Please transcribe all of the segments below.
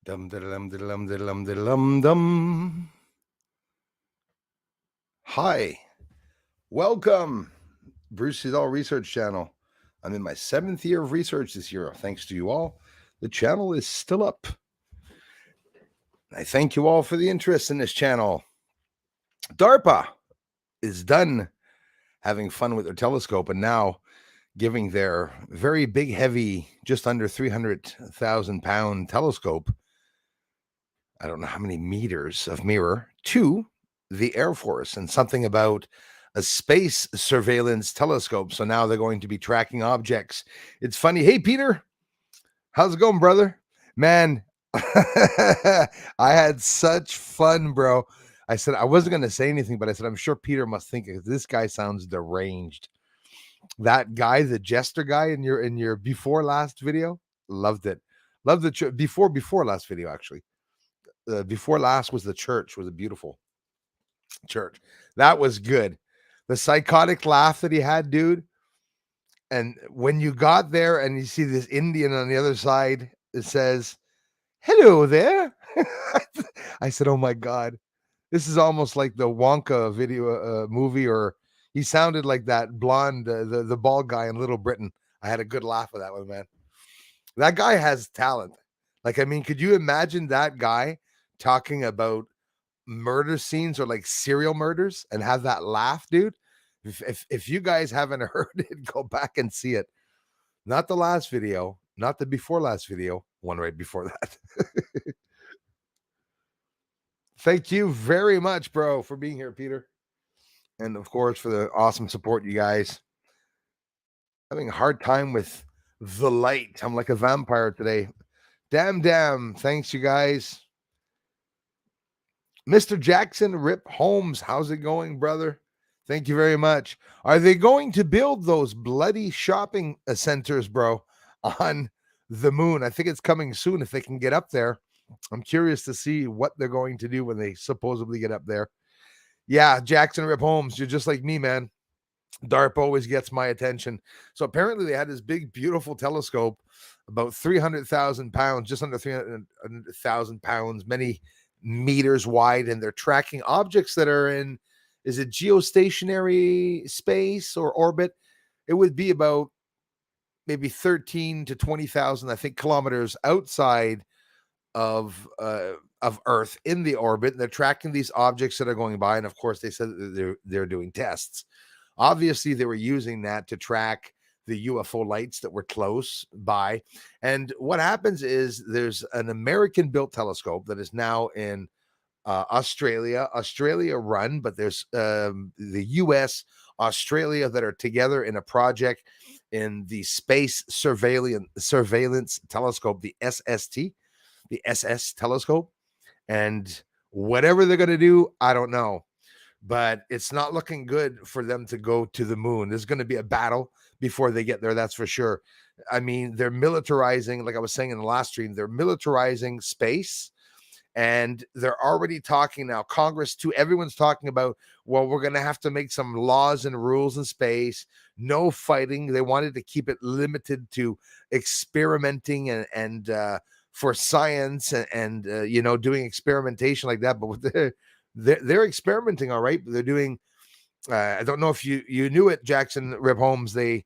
Dum diddlum diddlum diddlum diddlum dum. Hi, welcome, Bruce's All Research Channel. I'm in my 7th year of research this year. Thanks to you all, the channel is still up. I thank you all for the interest in this channel. DARPA is done having fun with their telescope and now giving their very big, heavy, just under 300,000 pound telescope, I don't know how many meters of mirror, to the Air Force, and something about a space surveillance telescope. So now they're going to be tracking objects. It's funny. Hey, Peter, how's it going, brother? Man, I had such fun, bro. I said I wasn't going to say anything, but I said I'm sure Peter must think this guy sounds deranged. That guy, the jester guy in your before last video, loved it. Loved the before last video actually. Before last was the church, was a beautiful church. That was good. The psychotic laugh that he had, dude. And when you got there and you see this Indian on the other side, it says, "Hello there." I said, "Oh my God, this is almost like the Wonka video movie." Or he sounded like that blonde, the bald guy in Little Britain. I had a good laugh with that one, man. That guy has talent. Like, I mean, could you imagine that guy talking about murder scenes or like serial murders and have that laugh, dude? If you guys haven't heard it, go back and see it. Not the last video, not the before last video, one right before that. Thank you very much, bro, for being here, Peter. And of course, for the awesome support, you guys. Having a hard time with the light. I'm like a vampire today. Damn. Thanks, you guys. Mr. Jackson Rip Holmes, how's it going, brother? Thank you very much. Are they going to build those bloody shopping centers, bro, on the moon? I think it's coming soon if they can get up there. I'm curious to see what they're going to do when they supposedly get up there. Yeah, Jackson Rip Holmes, you're just like me, man. DARPA always gets my attention. So apparently they had this big, beautiful telescope, about 300,000 pounds, just under 300,000 pounds, many meters wide, and they're tracking objects that are in, is it geostationary space or orbit? It would be about maybe 13 to 20,000, I think, kilometers outside of Earth in the orbit. And they're tracking these objects that are going by. And of course, they said that they're doing tests. Obviously, they were using that to track the UFO lights that were close by. And what happens is there's an American-built telescope that is now in Australia run, but there's the US, Australia that are together in a project in the Space Surveillance Telescope, the SST, the SS telescope. And whatever they're going to do, I don't know. But it's not looking good for them to go to the moon. There's going to be a battle before they get there, that's for sure. I mean, they're militarizing, like I was saying in the last stream, they're militarizing space. And they're already talking now, Congress too, everyone's talking about, well, we're going to have to make some laws and rules in space, no fighting. They wanted to keep it limited to experimenting and for science and doing experimentation like that. But with they're experimenting, all right. They're doing, I don't know if you knew it, Jackson Rip Holmes, they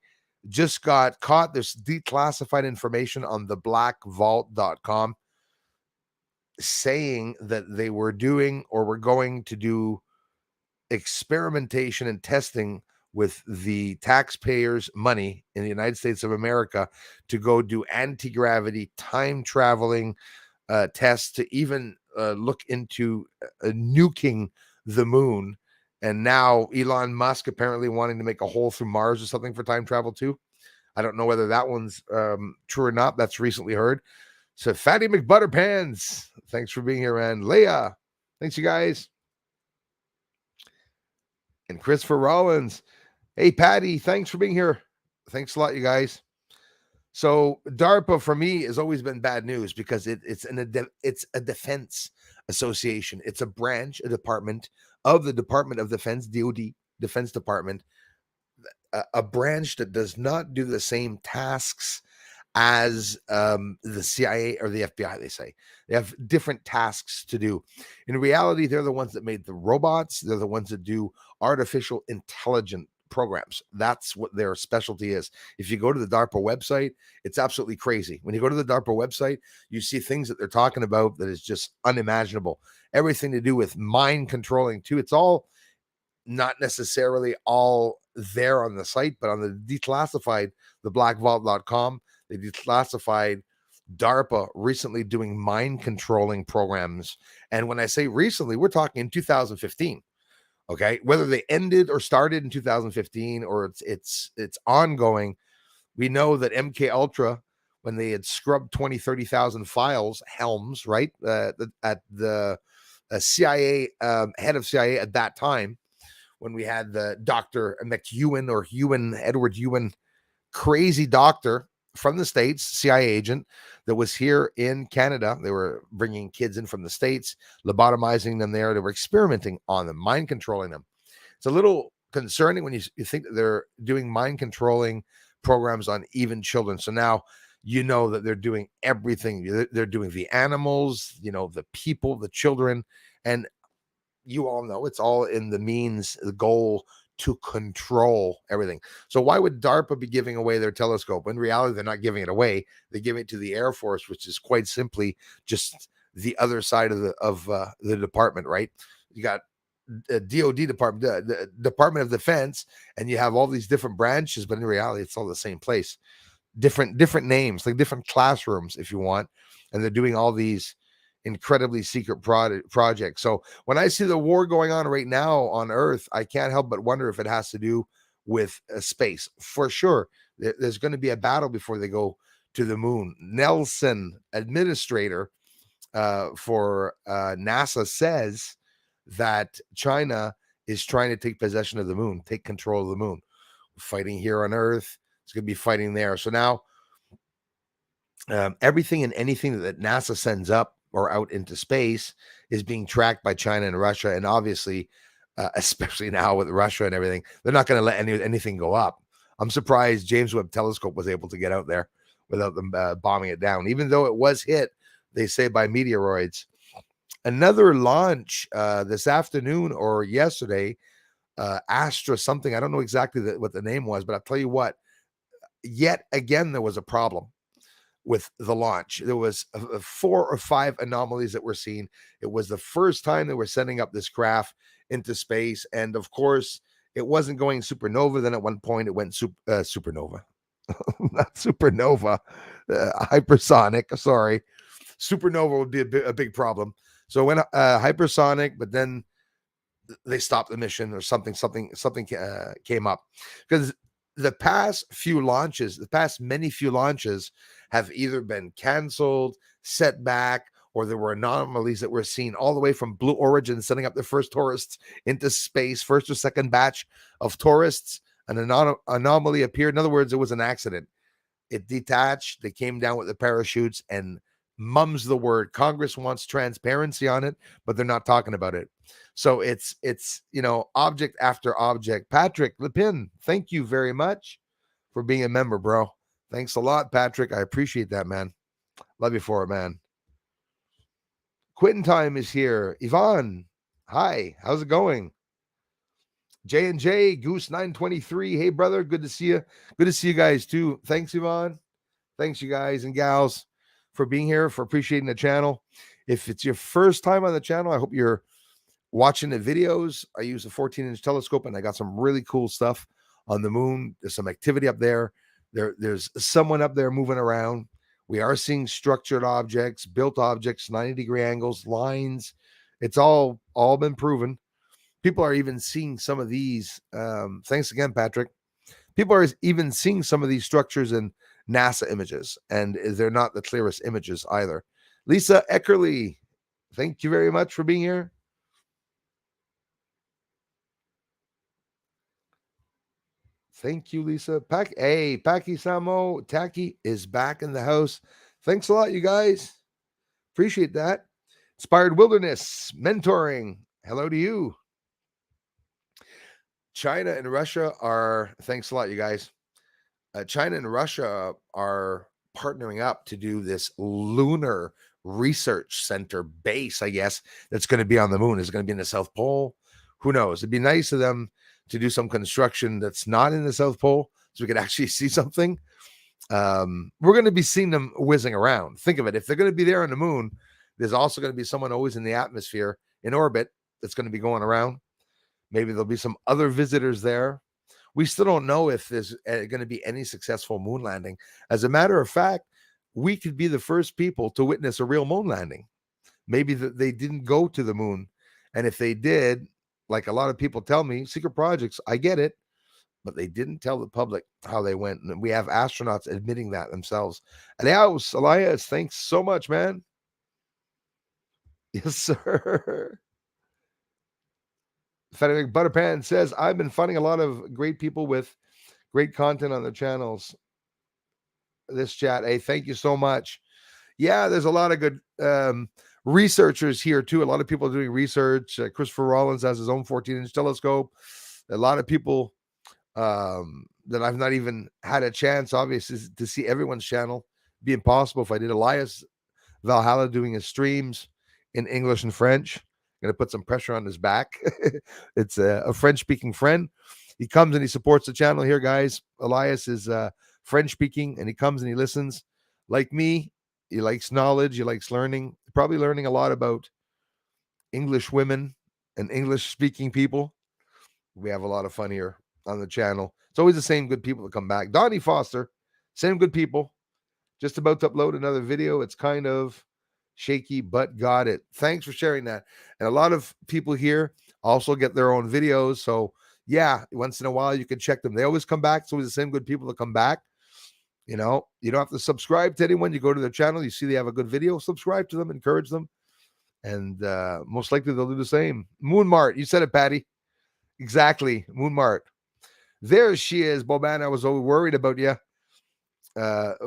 just got caught. There's declassified information on the blackvault.com saying that they were doing or were going to do experimentation and testing with the taxpayers' money in the United States of America to go do anti-gravity time traveling tests to even look into nuking the moon. And now Elon Musk apparently wanting to make a hole through Mars or something for time travel too. I don't know whether that one's true or not. That's recently heard. So Fatty McButterpants, thanks for being here, man. Leah, thanks you guys. And Christopher Rollins, hey Patty, thanks for being here. Thanks a lot, you guys. So DARPA for me has always been bad news because it's a defense association. It's a branch, a department of the Department of Defense, DoD, Defense Department, a branch that does not do the same tasks as the CIA or the FBI. They say they have different tasks to do. In reality, they're the ones that made the robots. They're the ones that do artificial intelligent programs. That's what their specialty is. If you go to the DARPA website, it's absolutely crazy. When you go to the DARPA website, you see things that they're talking about that is just unimaginable. Everything to do with mind controlling too. It's all not necessarily all there on the site, but on the declassified, the blackvault.com, they declassified DARPA recently doing mind controlling programs. And when I say recently, we're talking in 2015. Okay, whether they ended or started in 2015 or it's ongoing, we know that MK Ultra, when they had scrubbed 20, 30,000 files, Helms, right, at the CIA head of CIA at that time, when we had the Dr. McEwen or Edward Ewan, crazy doctor from the States, CIA agent that was here in Canada. They were bringing kids in from the States, lobotomizing them there. They were experimenting on them, mind controlling them. It's a little concerning when you think that they're doing mind controlling programs on even children. So now you know that they're doing everything. They're doing the animals, the people, the children, and you all know it's all in the goal to control everything. So why would DARPA be giving away their telescope? In reality, they're not giving it away. They give it to the Air Force, which is quite simply just the other side of the department, right? You got a DOD department, the Department of Defense, and you have all these different branches, but in reality, it's all the same place. Different names, like different classrooms, if you want, and they're doing all these incredibly secret projects. So when I see the war going on right now on Earth, I can't help but wonder if it has to do with space. For sure, there's going to be a battle before they go to the moon. Nelson, administrator for NASA, says that China is trying to take possession of the moon, take control of the moon. Fighting here on Earth, it's going to be fighting there. So now everything and anything that NASA sends up or out into space is being tracked by China and Russia. And obviously, especially now with Russia and everything, they're not going to let anything go up. I'm surprised James Webb Telescope was able to get out there without them bombing it down, even though it was hit, they say, by meteoroids. Another launch this afternoon or yesterday, Astra something, I don't know exactly what the name was, but I'll tell you what, yet again, there was a problem with the launch. There was 4 or 5 anomalies that were seen. It was the first time they were sending up this craft into space. And of course, it wasn't going supernova. Then at one point, it went supernova. Not supernova, hypersonic. Sorry. Supernova would be a big problem. So it went hypersonic, but then they stopped the mission or something came up. Because the past many few launches have either been canceled, set back, or there were anomalies that were seen all the way from Blue Origin sending up the first tourists into space, first or second batch of tourists. An anomaly appeared. In other words, it was an accident. It detached. They came down with the parachutes, and mum's the word. Congress wants transparency on it, but they're not talking about it. So it's object after object. Patrick Lepin, thank you very much for being a member, bro. Thanks a lot, Patrick. I appreciate that, man. Love you for it, man. Quitting time is here. Yvonne, hi. How's it going? J&J, Goose 923. Hey, brother. Good to see you. Good to see you guys, too. Thanks, Yvonne. Thanks, you guys and gals, for being here, for appreciating the channel. If it's your first time on the channel, I hope you're watching the videos. I use a 14-inch telescope, and I got some really cool stuff on the moon. There's some activity up there. There's someone up there moving around. We are seeing structured objects, built objects, 90-degree angles, lines. It's all been proven. People are even seeing some of these. Thanks again, Patrick. People are even seeing some of these structures in NASA images, and they're not the clearest images either. Lisa Eckerly, thank you very much for being here. Thank you, Lisa. Hey, Paki Samo Taki is back in the house. Thanks a lot, you guys. Appreciate that. Inspired Wilderness Mentoring. Hello to you. China and Russia are, thanks a lot, you guys. China and Russia are partnering up to do this lunar research center base, I guess, that's going to be on the moon. Is it going to be in the South Pole? Who knows? It'd be nice of them to do some construction that's not in the South Pole so we could actually see something. We're going to be seeing them whizzing around. Think of it. If they're going to be there on the moon, there's also going to be someone always in the atmosphere in orbit that's going to be going around. Maybe there'll be some other visitors there. We still don't know if there's going to be any successful moon landing. As a matter of fact, we could be the first people to witness a real moon landing. Maybe they didn't go to the moon. And if they did, like a lot of people tell me, secret projects, I get it, but they didn't tell the public how they went. And we have astronauts admitting that themselves. Elias, thanks so much, man. Yes, sir. Frederick Butterpan says, I've been finding a lot of great people with great content on their channels. This chat. Hey, thank you so much. Yeah, there's a lot of good researchers here too. A lot of people are doing research. Christopher Rollins has his own 14-inch telescope. A lot of people that I've not even had a chance, obviously, to see everyone's channel. It'd be impossible if I did. Elias Valhalla doing his streams in English and French. Going to put some pressure on his back. It's a French-speaking friend. He comes and he supports the channel here, guys. Elias is French-speaking, and he comes and he listens. Like me, he likes knowledge. He likes learning. Probably learning a lot about English women and English-speaking people. We have a lot of fun here on the channel. It's always the same good people that come back. Donnie Foster, same good people. Just about to upload another video. It's kind of shaky, but got it. Thanks for sharing that. And a lot of people here also get their own videos. So yeah, once in a while you can check them. They always come back. It's always the same good people that come back. You know, you don't have to subscribe to anyone. You go to their channel, you see they have a good video, subscribe to them, encourage them. And most likely they'll do the same. Moon Mart, you said it, Patty. Exactly, Moon Mart. There she is, Boban. I was always worried about you.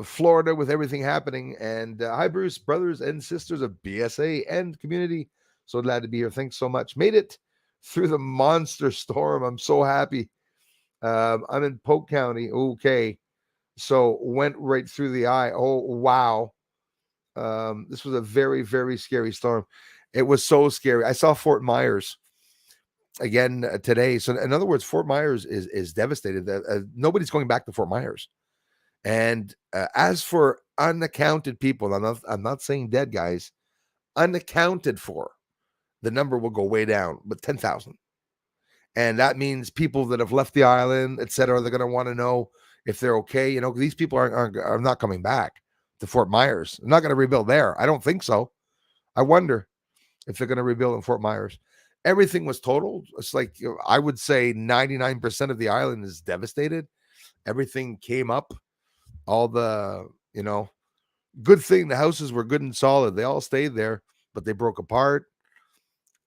Florida with everything happening. And hi, Bruce, brothers and sisters of BSA and community. So glad to be here. Thanks so much. Made it through the monster storm. I'm so happy. I'm in Polk County. Okay. So went right through the eye. Oh, wow. This was a very, very scary storm. It was so scary. I saw Fort Myers again today. So in other words, Fort Myers is devastated. Nobody's going back to Fort Myers. And as for unaccounted people, I'm not saying dead, guys, unaccounted for, the number will go way down, but 10,000. And that means people that have left the island, etc. They're going to want to know if they're okay. You know, these people are not coming back to Fort Myers. They're not going to rebuild there. I don't think so. I wonder if they're going to rebuild in Fort Myers. Everything was totaled. It's like, I would say 99% of the island is devastated. Everything came up. All the, good thing the houses were good and solid. They all stayed there, but they broke apart.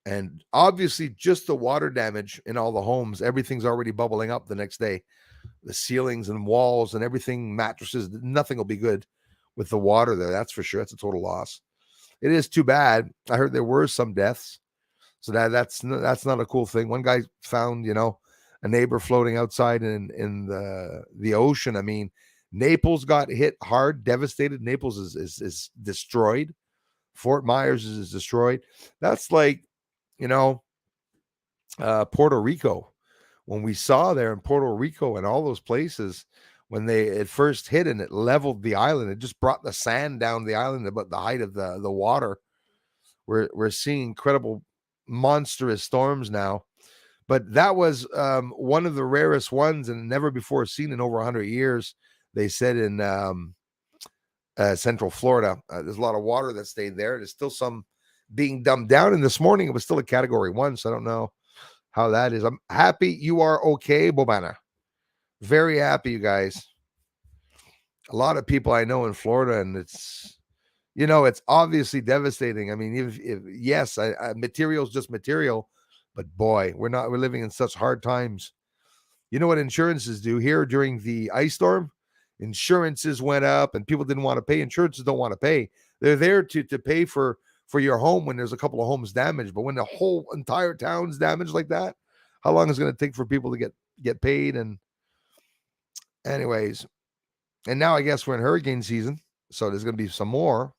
And obviously just the water damage in all the homes, everything's already bubbling up the next day. The ceilings and walls and everything, mattresses, nothing will be good with the water there. That's for sure. That's a total loss. It is too bad. I heard there were some deaths. So that's not a cool thing. One guy found, a neighbor floating outside in the ocean. I mean, Naples got hit hard, devastated. Naples is destroyed. Fort Myers is destroyed. That's like, Puerto Rico. When we saw there in Puerto Rico and all those places, when it first hit and it leveled the island, it just brought the sand down the island about the height of the water. We're seeing incredible, monstrous storms now. But that was one of the rarest ones and never before seen in over 100 years. They said in Central Florida, there's a lot of water that stayed there. There's still some being dumped down. And this morning, it was still a Category 1. So I don't know how that is. I'm happy you are okay, Bobana. Very happy, you guys. A lot of people I know in Florida, and it's obviously devastating. I mean, yes, material is just material, but boy, we're living in such hard times. You know what insurances do here during the ice storm? Insurances went up and people didn't want to pay. Insurances don't want to pay. They're there to pay for your home when there's a couple of homes damaged. But when the whole entire town's damaged like that, how long is it going to take for people to get paid? And anyways, and now I guess we're in hurricane season. So there's going to be some more.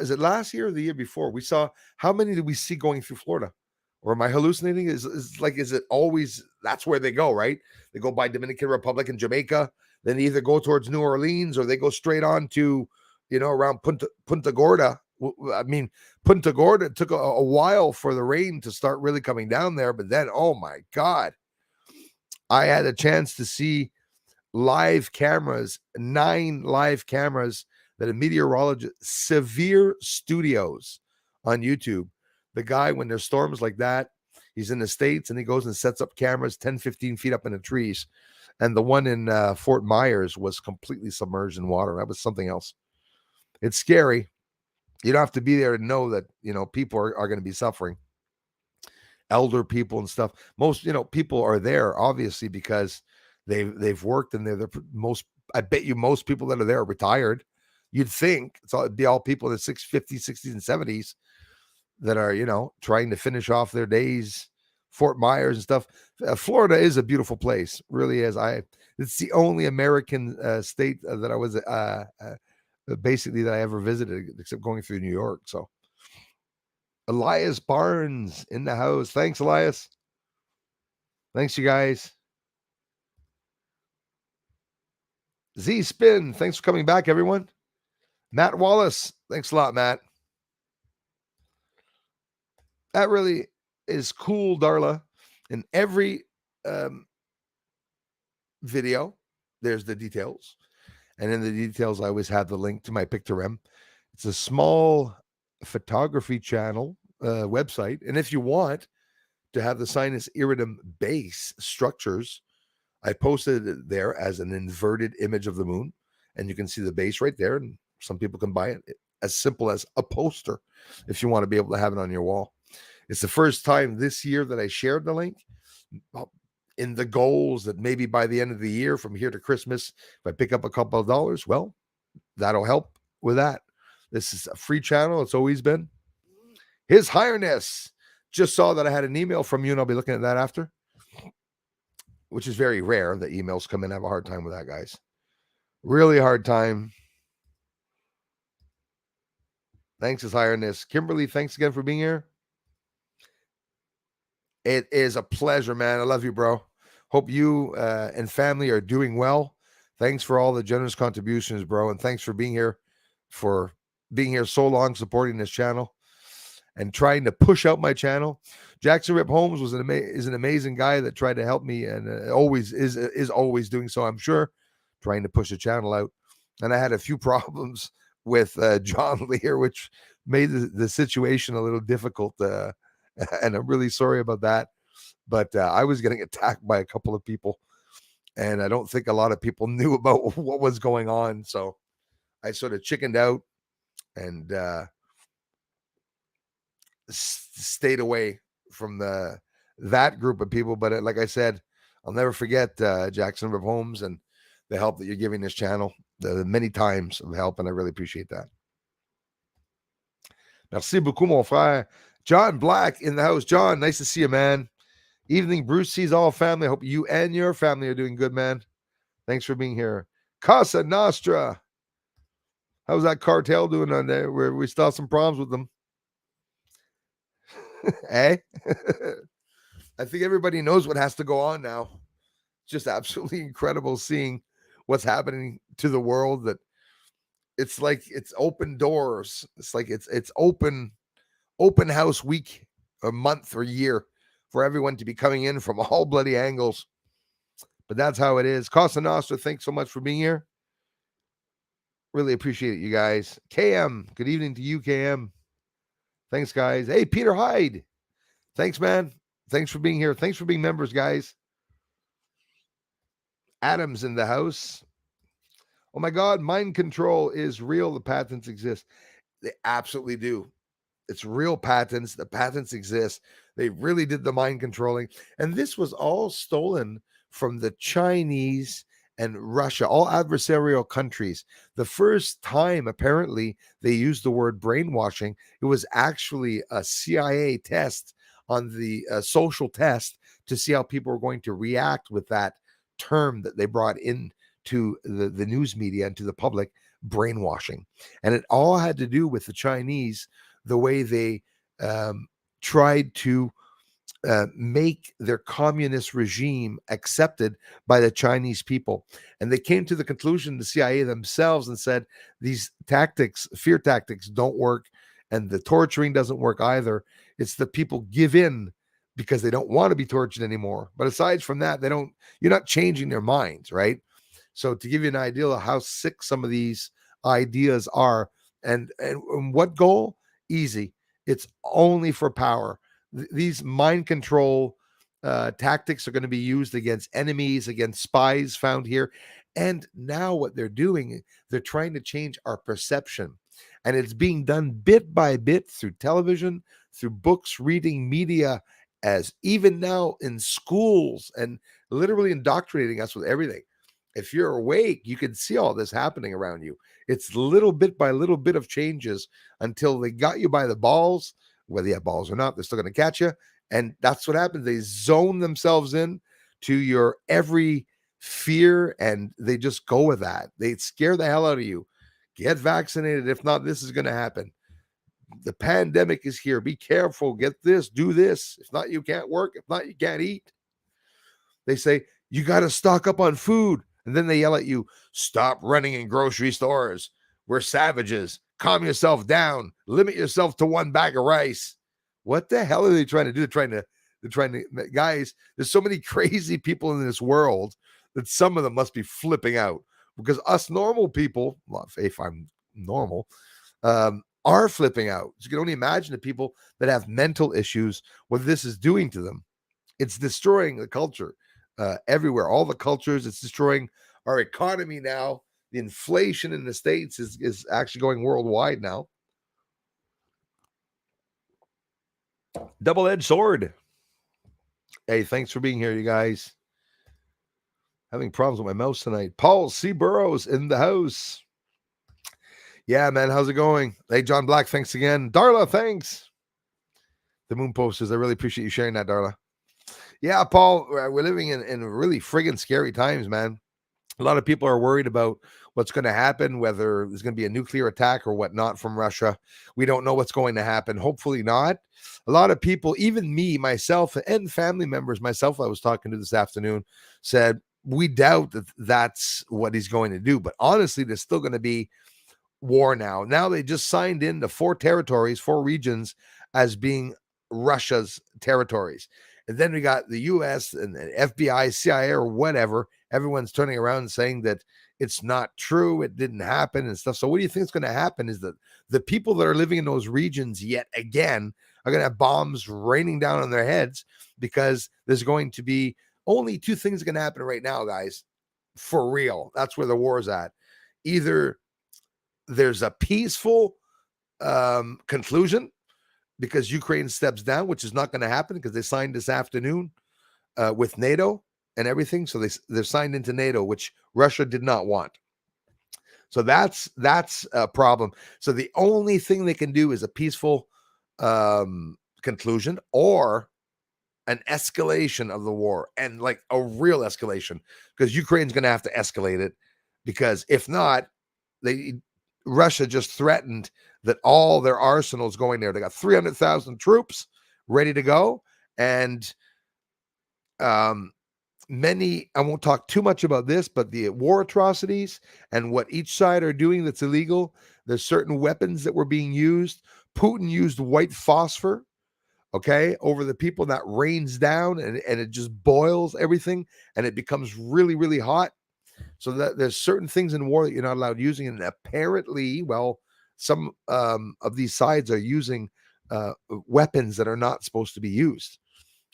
Is it last year or the year before? We saw, how many did we see going through Florida? Or am I hallucinating? Is it always, that's where they go, right? They go by Dominican Republic and Jamaica, then they either go towards New Orleans or they go straight on to, around Punta Gorda. I mean, Punta Gorda took a while for the rain to start really coming down there, but then, oh my God, I had a chance to see live cameras, 9 live cameras that a meteorologist, Severe Studios on YouTube. The guy, when there's storms like that, he's in the States and he goes and sets up cameras 10, 15 feet up in the trees. And the one in Fort Myers was completely submerged in water. That was something else. It's scary. You don't have to be there to know that, people are going to be suffering. Elder people and stuff. Most, people are there, obviously, because they've worked and they're the most, I bet you most people that are there are retired. You'd think it'd be all people in the 50s, 60s, and 70s that are, trying to finish off their days. Fort Myers and stuff. Florida is a beautiful place, really is. It's the only American state that I was basically that I ever visited, except going through New York. So, Elias Barnes in the house. Thanks, Elias. Thanks, you guys. Z Spin, thanks for coming back, everyone. Matt Wallace, thanks a lot, Matt. That really is cool, Darla. In every video, there's the details. And in the details, I always have the link to my Pictorem. It's a small photography channel website. And if you want to have the sinus iridum base structures, I posted it there as an inverted image of the moon. And you can see the base right there. And some people can buy it as simple as a poster if you want to be able to have it on your wall. It's the first time this year that I shared the link in the goals that maybe by the end of the year, from here to Christmas, if I pick up a couple of dollars, well, that'll help with that. This is a free channel. It's always been. His Highness just saw that I had an email from you, and I'll be looking at that after, which is very rare. The emails come in. I have a hard time with that, guys. Really hard time. Thanks, His Highness. Kimberly, thanks again for being here. It is a pleasure, man. I love you, bro. Hope you and family are doing well. Thanks for all the generous contributions, bro. And thanks for being here so long, supporting this channel and trying to push out my channel. Jackson Rip Holmes is an amazing guy that tried to help me and always is always doing so, I'm sure, trying to push the channel out. And I had a few problems with John Lear, which made the situation a little difficult. And I'm really sorry about that. But I was getting attacked by a couple of people, and I don't think a lot of people knew about what was going on. So I sort of chickened out and stayed away from that group of people. But like I said, I'll never forget Jackson Rip Holmes and the help that you're giving this channel, the many times of help, and I really appreciate that. Merci beaucoup, mon frère. John Black in the house. John, nice to see you, man. Evening, Bruce sees all family. I hope you and your family are doing good, man. Thanks for being here. Casa Nostra. How's that cartel doing on there? We still have some problems with them. Eh? I think everybody knows what has to go on now. Just absolutely incredible seeing what's happening to the world. That it's like it's open doors. It's like it's open house week, a month or year for everyone to be coming in from all bloody angles. But that's how it is. Casa Nostra, thanks so much for being here. Really appreciate it, you guys. KM, good evening to you, KM. Thanks, guys. Hey, Peter Hyde. Thanks, man. Thanks for being here. Thanks for being members, guys. Adam's in the house. Oh, my God. Mind control is real. The patents exist. They absolutely do. It's real patents. The patents exist. They really did the mind controlling. And this was all stolen from the Chinese and Russia, all adversarial countries. The first time, apparently, they used the word brainwashing, it was actually a CIA test on the social test to see how people were going to react with that term that they brought in to the news media and to the public brainwashing. And it all had to do with the Chinese, the way they tried to make their communist regime accepted by the Chinese people. And they came to the conclusion, the CIA themselves, and said these tactics, fear tactics, don't work, and the torturing doesn't work either. It's the people give in because they don't want to be tortured anymore. But aside from that, you're not changing their minds, right? So to give you an idea of how sick some of these ideas are, and what goal? Easy. It's only for power. These mind control tactics are going to be used against enemies, against spies found here. And now what they're doing, they're trying to change our perception. And it's being done bit by bit through television, through books, reading, media, as even now in schools, and literally indoctrinating us with everything. If you're awake, you can see all this happening around you. It's little bit by little bit of changes until they got you by the balls. Whether you have balls or not, they're still going to catch you. And that's what happens. They zone themselves in to your every fear, and they just go with that. They scare the hell out of you. Get vaccinated. If not, this is going to happen. The pandemic is here. Be careful. Get this. Do this. If not, you can't work. If not, you can't eat. They say, you got to stock up on food. And then they yell at you, stop running in grocery stores. We're savages. Calm yourself down. Limit yourself to one bag of rice. What the hell are they trying to do? They're trying to, guys, there's so many crazy people in this world that some of them must be flipping out, because us normal people, well, if I'm normal, are flipping out. You can only imagine the people that have mental issues, what this is doing to them. It's destroying the culture everywhere, all the cultures. It's destroying our economy now. The inflation in the States is actually going worldwide now. Double-edged sword. Hey, thanks for being here, you guys. Having problems with my mouse tonight. Paul C. Burrows in the house. Yeah, man, how's it going? Hey, John Black, thanks again. Darla, thanks. The Moon Posters, I really appreciate you sharing that, Darla. Yeah, Paul, we're living in really friggin' scary times, man. A lot of people are worried about what's going to happen, whether there's going to be a nuclear attack or whatnot from Russia. We don't know what's going to happen. Hopefully not. A lot of people, even me, myself, and family members, myself, I was talking to this afternoon, said, we doubt that that's what he's going to do. But honestly, there's still going to be war now. Now they just signed in the 4 territories, 4 regions as being Russia's territories. And then we got the US and the FBI, CIA, or whatever. Everyone's turning around and saying that it's not true, it didn't happen and stuff. So what do you think is going to happen is that the people that are living in those regions yet again are going to have bombs raining down on their heads, because there's going to be only 2 things going to happen right now, guys. For real. That's where the war is at. Either there's a peaceful conclusion because Ukraine steps down, which is not going to happen because they signed this afternoon with NATO and everything. So they're signed into NATO, which Russia did not want. So that's a problem. So the only thing they can do is a peaceful conclusion or an escalation of the war, and like a real escalation, because Ukraine's going to have to escalate it, because if not, Russia just threatened that all their arsenals going there. They got 300,000 troops ready to go, and many, I won't talk too much about this, but the war atrocities and what each side are doing that's illegal. There's certain weapons that were being used. Putin used white phosphor, okay, over the people, that rains down and it just boils everything, and it becomes really, really hot. So that there's certain things in war that you're not allowed using. And apparently, well, some of these sides are using weapons that are not supposed to be used.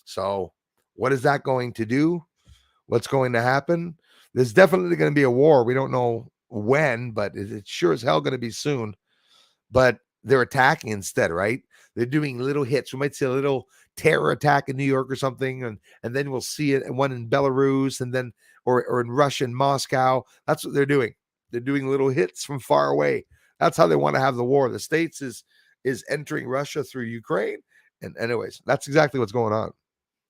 So what is that going to do? What's going to happen? There's definitely going to be a war. We don't know when, but it's sure as hell going to be soon. But they're attacking instead, right? They're doing little hits. We might see a little terror attack in New York or something, and then we'll see it, and one in Belarus, and then or in Russia, in Moscow. That's what they're doing. They're doing little hits from far away. That's how they want to have the war. The States is entering Russia through Ukraine. And anyways, that's exactly what's going on.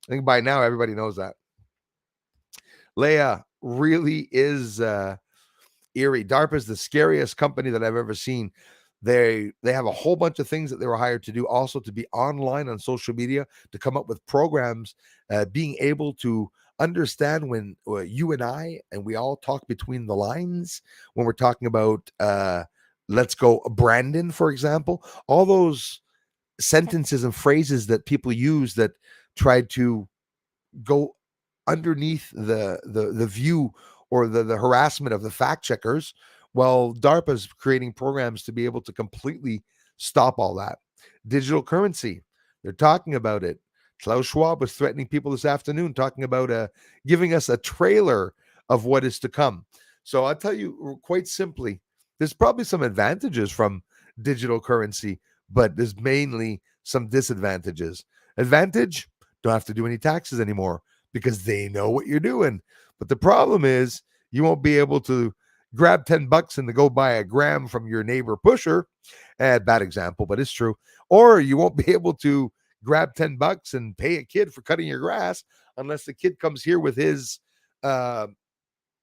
I think by now everybody knows that. Leia really is eerie. DARPA is the scariest company that I've ever seen. They have a whole bunch of things that they were hired to do, also to be online on social media, to come up with programs, being able to understand when you and I and we all talk between the lines when we're talking about let's go Brandon, for example, all those sentences and phrases that people use that try to go underneath the view or the harassment of the fact checkers. Well, DARPA's creating programs to be able to completely stop all that. Digital currency, they're talking about it. Klaus Schwab was threatening people this afternoon, talking about giving us a trailer of what is to come. So I'll tell you quite simply, there's probably some advantages from digital currency, but there's mainly some disadvantages. Advantage, don't have to do any taxes anymore because they know what you're doing. But the problem is you won't be able to grab $10 and to go buy a gram from your neighbor pusher. Bad example, but it's true. Or you won't be able to grab $10 and pay a kid for cutting your grass unless the kid comes here with his, uh,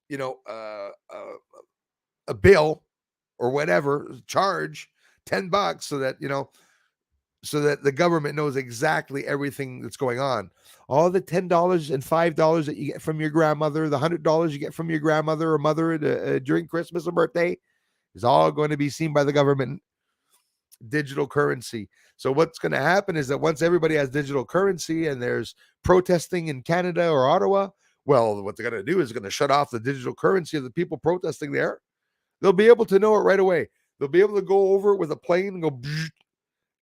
you know, uh, uh, a bill or whatever charge $10 so that so that the government knows exactly everything that's going on. All the $10 and $5 that you get from your grandmother, the $100 you get from your grandmother or mother during Christmas or birthday, is all going to be seen by the government. Digital currency. So what's going to happen is that once everybody has digital currency and there's protesting in Canada or Ottawa, well, what they're going to do is going to shut off the digital currency of the people protesting there. They'll be able to know it right away. They'll be able to go over it with a plane and go,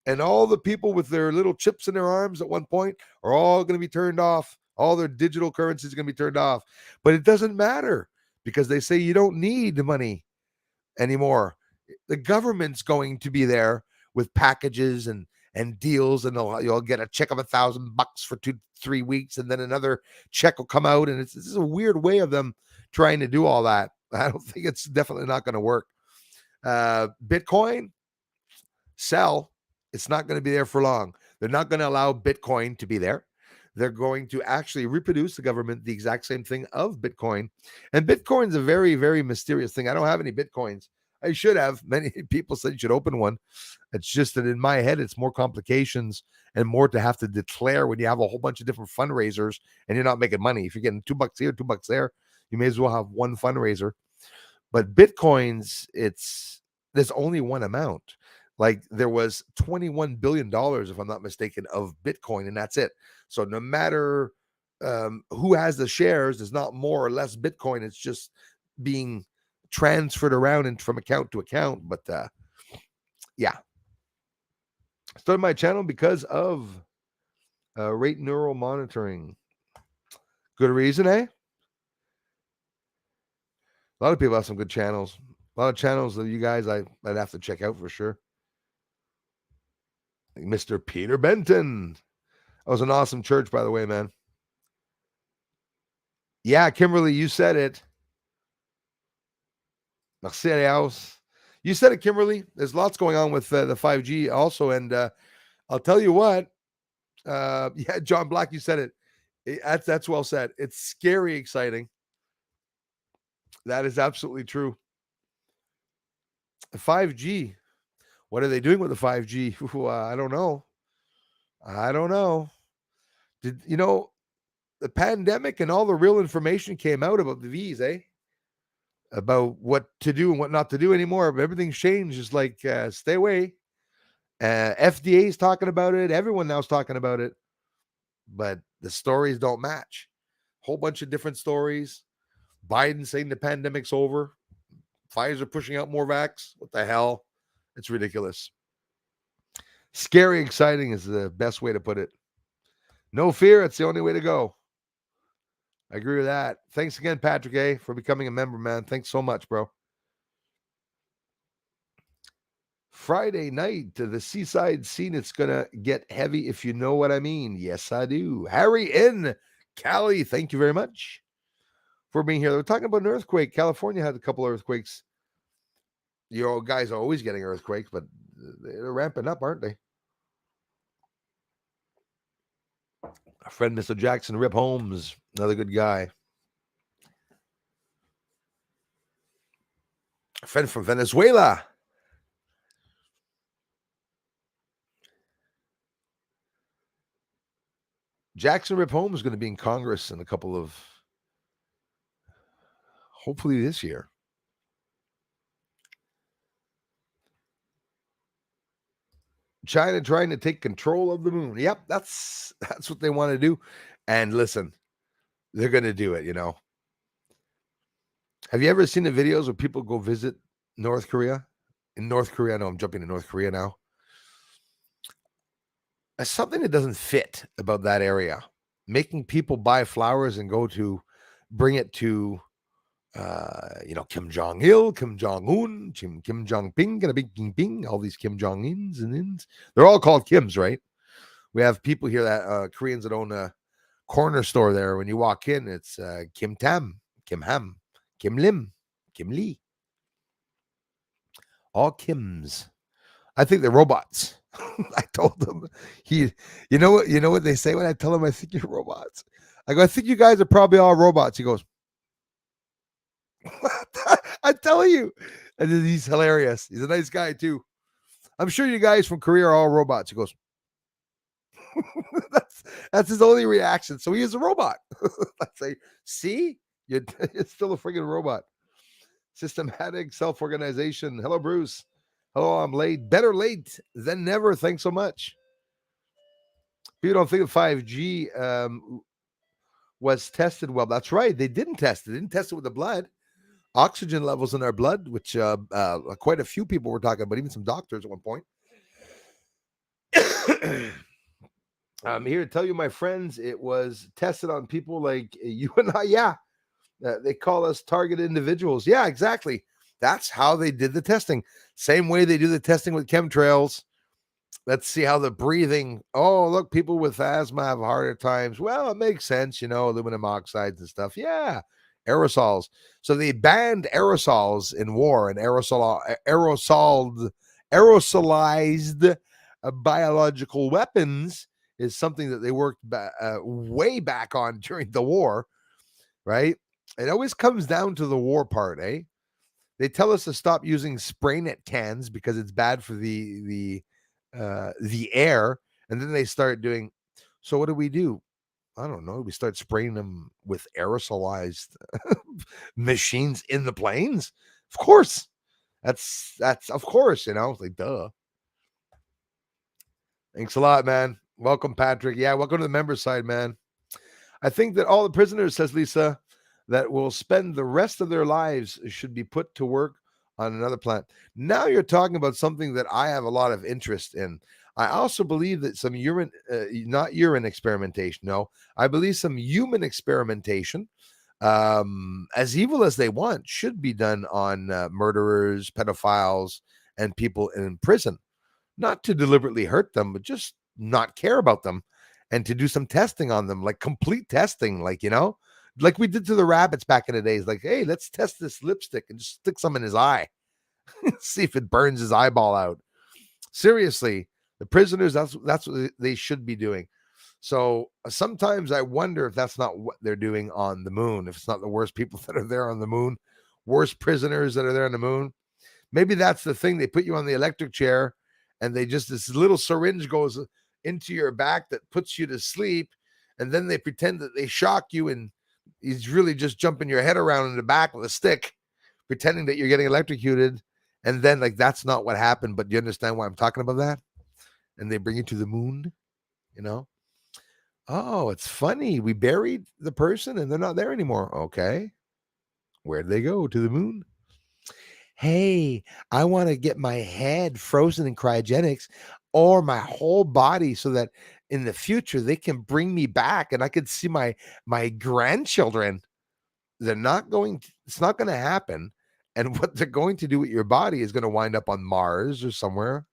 and all the people with their little chips in their arms at one point are all going to be turned off. All their digital currency is going to be turned off. But it doesn't matter because they say you don't need money anymore. The government's going to be there with packages and deals, and you'll get a check of $1,000 for 2-3 weeks, and then another check will come out, and it's a weird way of them trying to do all that. I don't think it's definitely not going to work. Bitcoin, sell. It's not going to be there for long. They're not going to allow Bitcoin to be there. They're going to actually reproduce the government the exact same thing of Bitcoin. And Bitcoin's a very, very mysterious thing. I don't have any Bitcoins. I should have. Many people said you should open one. It's just that in my head, it's more complications and more to have to declare when you have a whole bunch of different fundraisers and you're not making money. If you're getting $2 here, $2 there, you may as well have one fundraiser. But Bitcoins, there's only one amount. Like there was $21 billion, if I'm not mistaken, of Bitcoin, and that's it. So no matter who has the shares, there's not more or less Bitcoin. It's just being transferred around and from account to account. But yeah, started my channel because of rate neural monitoring. Good reason, eh? A lot of people have some good channels. A lot of channels that you guys I'd have to check out for sure. Mr. Peter Benton. That was an awesome church, by the way, man. Yeah, Kimberly, you said it. Merci, House. You said it, Kimberly. There's lots going on with the 5G also. And I'll tell you what. Yeah, John Black, you said it. That's well said. It's scary exciting. That is absolutely true. 5G. What are they doing with the 5G? I don't know. I don't know. Did you know the pandemic and all the real information came out about the V's, eh? About what to do and what not to do anymore. Everything's changed. It's like stay away. FDA is talking about it. Everyone now's talking about it, but the stories don't match. Whole bunch of different stories. Biden saying the pandemic's over. Pfizer pushing out more vax. What the hell? It's ridiculous. Scary, exciting is the best way to put it. No fear. It's the only way to go. I agree with that. Thanks again, Patrick A, for becoming a member, man. Thanks so much, bro. Friday night to the seaside scene. It's going to get heavy if you know what I mean. Yes, I do. Harry in Cali, thank you very much for being here. They're talking about an earthquake. California had a couple of earthquakes. You guys are always getting earthquakes, but they're ramping up, aren't they? Our friend, Mr. Jackson Rip Holmes, another good guy. A friend from Venezuela. Jackson Rip Holmes is going to be in Congress in a couple of, hopefully this year. China trying to take control of the moon. Yep, that's what they want to do. And listen, they're going to do it, you know. Have you ever seen the videos where people go visit North Korea? In North Korea, I know I'm jumping to North Korea now. Something that doesn't fit about that area. Making people buy flowers and go to bring it to Kim Jong Il, Kim Jong Un, Kim Jong Ping, and a big Ping Ping, all these Kim Jong Ins and Ins. They're all called Kims, right? We have people here that Koreans that own a corner store there. When you walk in, it's Kim Tam, Kim Ham, Kim Lim, Kim Lee, all Kims. I think they're robots. I told them you know what they say when I tell them I think you're robots. I go, I think you guys are probably all robots. He goes, I'm telling you. And then he's hilarious. He's a nice guy too. I'm sure you guys from Korea are all robots. He goes, that's his only reaction. So he is a robot. I say, see, you're still a freaking robot. Systematic self-organization. Hello, Bruce. Hello, I'm late. Better late than never. Thanks so much. People don't think of 5G was tested well. That's right. They didn't test it. They didn't test it with the blood. Oxygen levels in our blood, which quite a few people were talking about, even some doctors at one point. I'm here to tell you, my friends, it was tested on people like you and I. Yeah, they call us target individuals. Yeah, exactly. That's how they did the testing. Same way they do the testing with chemtrails. Let's see how the breathing. Oh, look, people with asthma have harder times. Well, it makes sense, aluminum oxides and stuff. Yeah, aerosols. So they banned aerosols in war, and aerosolized biological weapons is something that they worked way back on during the war, right? It always comes down to the war part, eh? They tell us to stop using spray net cans because it's bad for the air, and then they start doing. So what do? I don't know. We start spraying them with aerosolized machines in the planes. Of course, that's of course. Like duh. Thanks a lot, man. Welcome, Patrick. Yeah, welcome to the member side, man. I think that all the prisoners, says Lisa, that will spend the rest of their lives should be put to work on another planet. Now you're talking about something that I have a lot of interest in. I also believe that some not urine experimentation. No, I believe some human experimentation, as evil as they want, should be done on murderers, pedophiles, and people in prison. Not to deliberately hurt them, but just not care about them and to do some testing on them, like complete testing, like like we did to the rabbits back in the days. Like, hey, let's test this lipstick and just stick some in his eye, see if it burns his eyeball out. Seriously, the prisoners, that's what they should be doing. So sometimes I wonder if that's not what they're doing on the moon, if it's not the worst people that are there on the moon, worst prisoners that are there on the moon. Maybe that's the thing. They put you on the electric chair and they just, this little syringe goes into your back that puts you to sleep. And then they pretend that they shock you and he's really just jumping your head around in the back with a stick, pretending that you're getting electrocuted. And then like, that's not what happened, but do you understand why I'm talking about that? And they bring you to the moon, Oh, it's funny. We buried the person and they're not there anymore. Okay. Where'd they go? To the moon? Hey, I want to get my head frozen in cryogenics or my whole body so that in the future they can bring me back and I could see my grandchildren. They're not going to, it's not going to happen. And what they're going to do with your body is going to wind up on Mars or somewhere,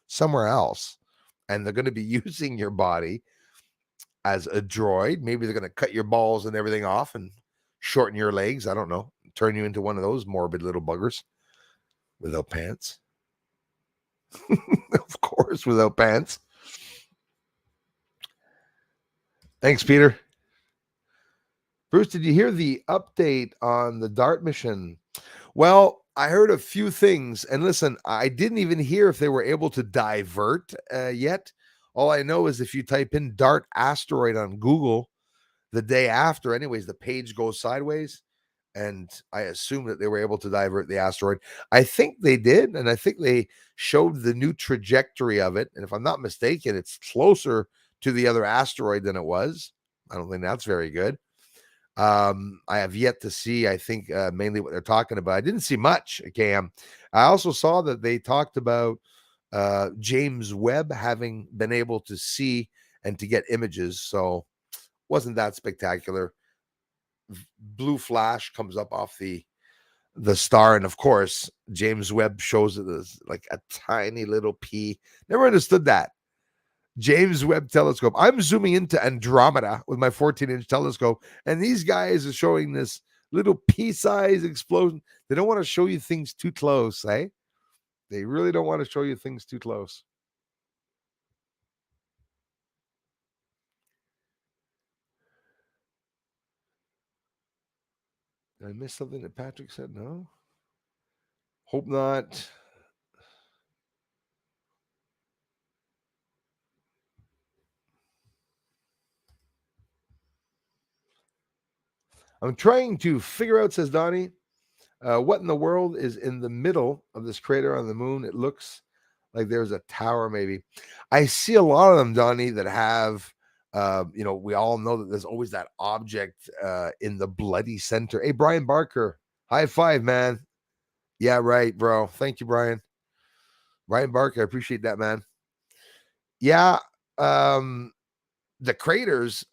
somewhere else. And they're going to be using your body as a droid. Maybe they're going to cut your balls and everything off and shorten your legs. I don't know. Turn you into one of those morbid little buggers without pants. Of course, without pants. Thanks, Peter. Bruce, did you hear the update on the DART mission? Well, I heard a few things, and listen, I didn't even hear if they were able to divert yet. All I know is if you type in Dart asteroid on Google the day after, anyways, the page goes sideways. And I assume that they were able to divert the asteroid. I think they did, and I think they showed the new trajectory of it. And if I'm not mistaken, it's closer to the other asteroid than it was. I don't think that's very good. I have yet to see, I think, mainly what they're talking about. I didn't see much, Cam. I also saw that they talked about James Webb having been able to see and to get images. So wasn't that spectacular. Blue flash comes up off the star, and of course James Webb shows it as like a tiny little pea. Never understood that. James Webb telescope. I'm zooming into Andromeda with my 14-inch telescope, and these guys are showing this little pea-sized explosion. They don't want to show you things too close, eh? They really don't want to show you things too close. Did I miss something that Patrick said? No. Hope not. I'm trying to figure out, says Donnie, what in the world is in the middle of this crater on the moon? It looks like there's a tower, maybe. I see a lot of them, Donnie, that have, we all know that there's always that object in the bloody center. Hey, Brian Barker, high five, man. Yeah, right, bro. Thank you, Brian. Brian Barker, I appreciate that, man. Yeah, the craters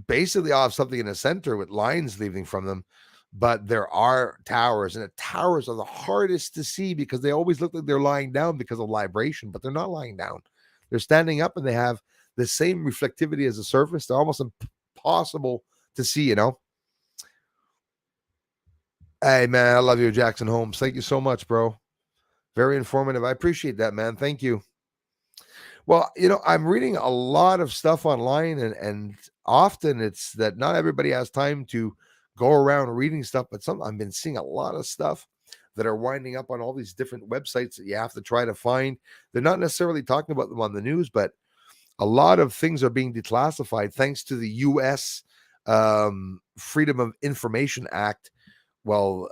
basically all have something in the center with lines leaving from them, but there are towers, and the towers are the hardest to see because they always look like they're lying down because of vibration, but they're not lying down. They're standing up, and they have the same reflectivity as the surface. They're almost impossible to see. Hey, man, I love you, Jackson Holmes. Thank you so much, bro. Very informative. I appreciate that, man. Thank you. Well, I'm reading a lot of stuff online, and often it's that not everybody has time to go around reading stuff, but I've been seeing a lot of stuff that are winding up on all these different websites that you have to try to find. They're not necessarily talking about them on the news, but a lot of things are being declassified thanks to the US Freedom of Information Act. Well,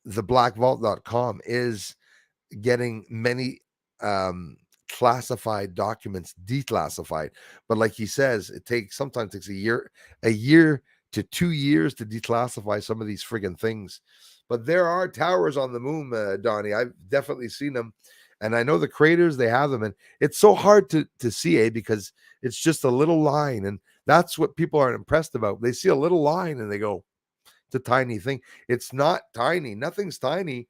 the blackvault.com is getting many classified documents declassified, but like he says, sometimes takes a year to 2 years to declassify some of these friggin' things. But there are towers on the moon, Donnie. I've definitely seen them, and I know the craters, they have them, and it's so hard to see, because it's just a little line, and that's what people aren't impressed about. They see a little line and they go, it's a tiny thing. It's not tiny. Nothing's tiny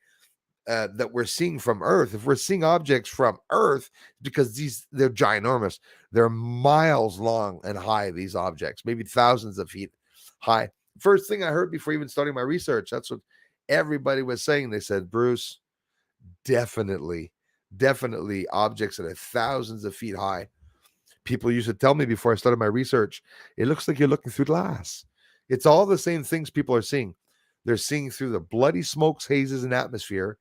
that we're seeing from Earth. If we're seeing objects from Earth, because they're ginormous. They're miles long and high, these objects, maybe thousands of feet high. First thing I heard before even starting my research, that's what everybody was saying. They said, Bruce, definitely objects that are thousands of feet high. People used to tell me before I started my research, it looks like you're looking through glass. It's all the same things people are seeing. They're seeing through the bloody smokes, hazes, and atmosphere.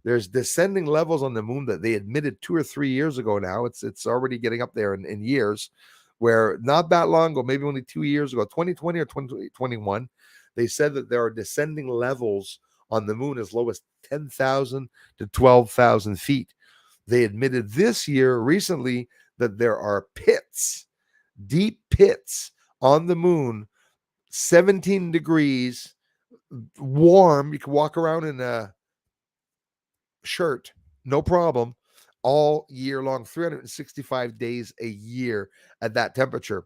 There's descending levels on the moon that they admitted 2 or 3 years ago now. It's already getting up there in years, where not that long ago, maybe only 2 years ago, 2020 or 2021, they said that there are descending levels on the moon as low as 10,000 to 12,000 feet. They admitted this year recently that there are pits, deep pits on the moon, 17 degrees, warm. You can walk around in a shirt, no problem, all year long, 365 days a year at that temperature.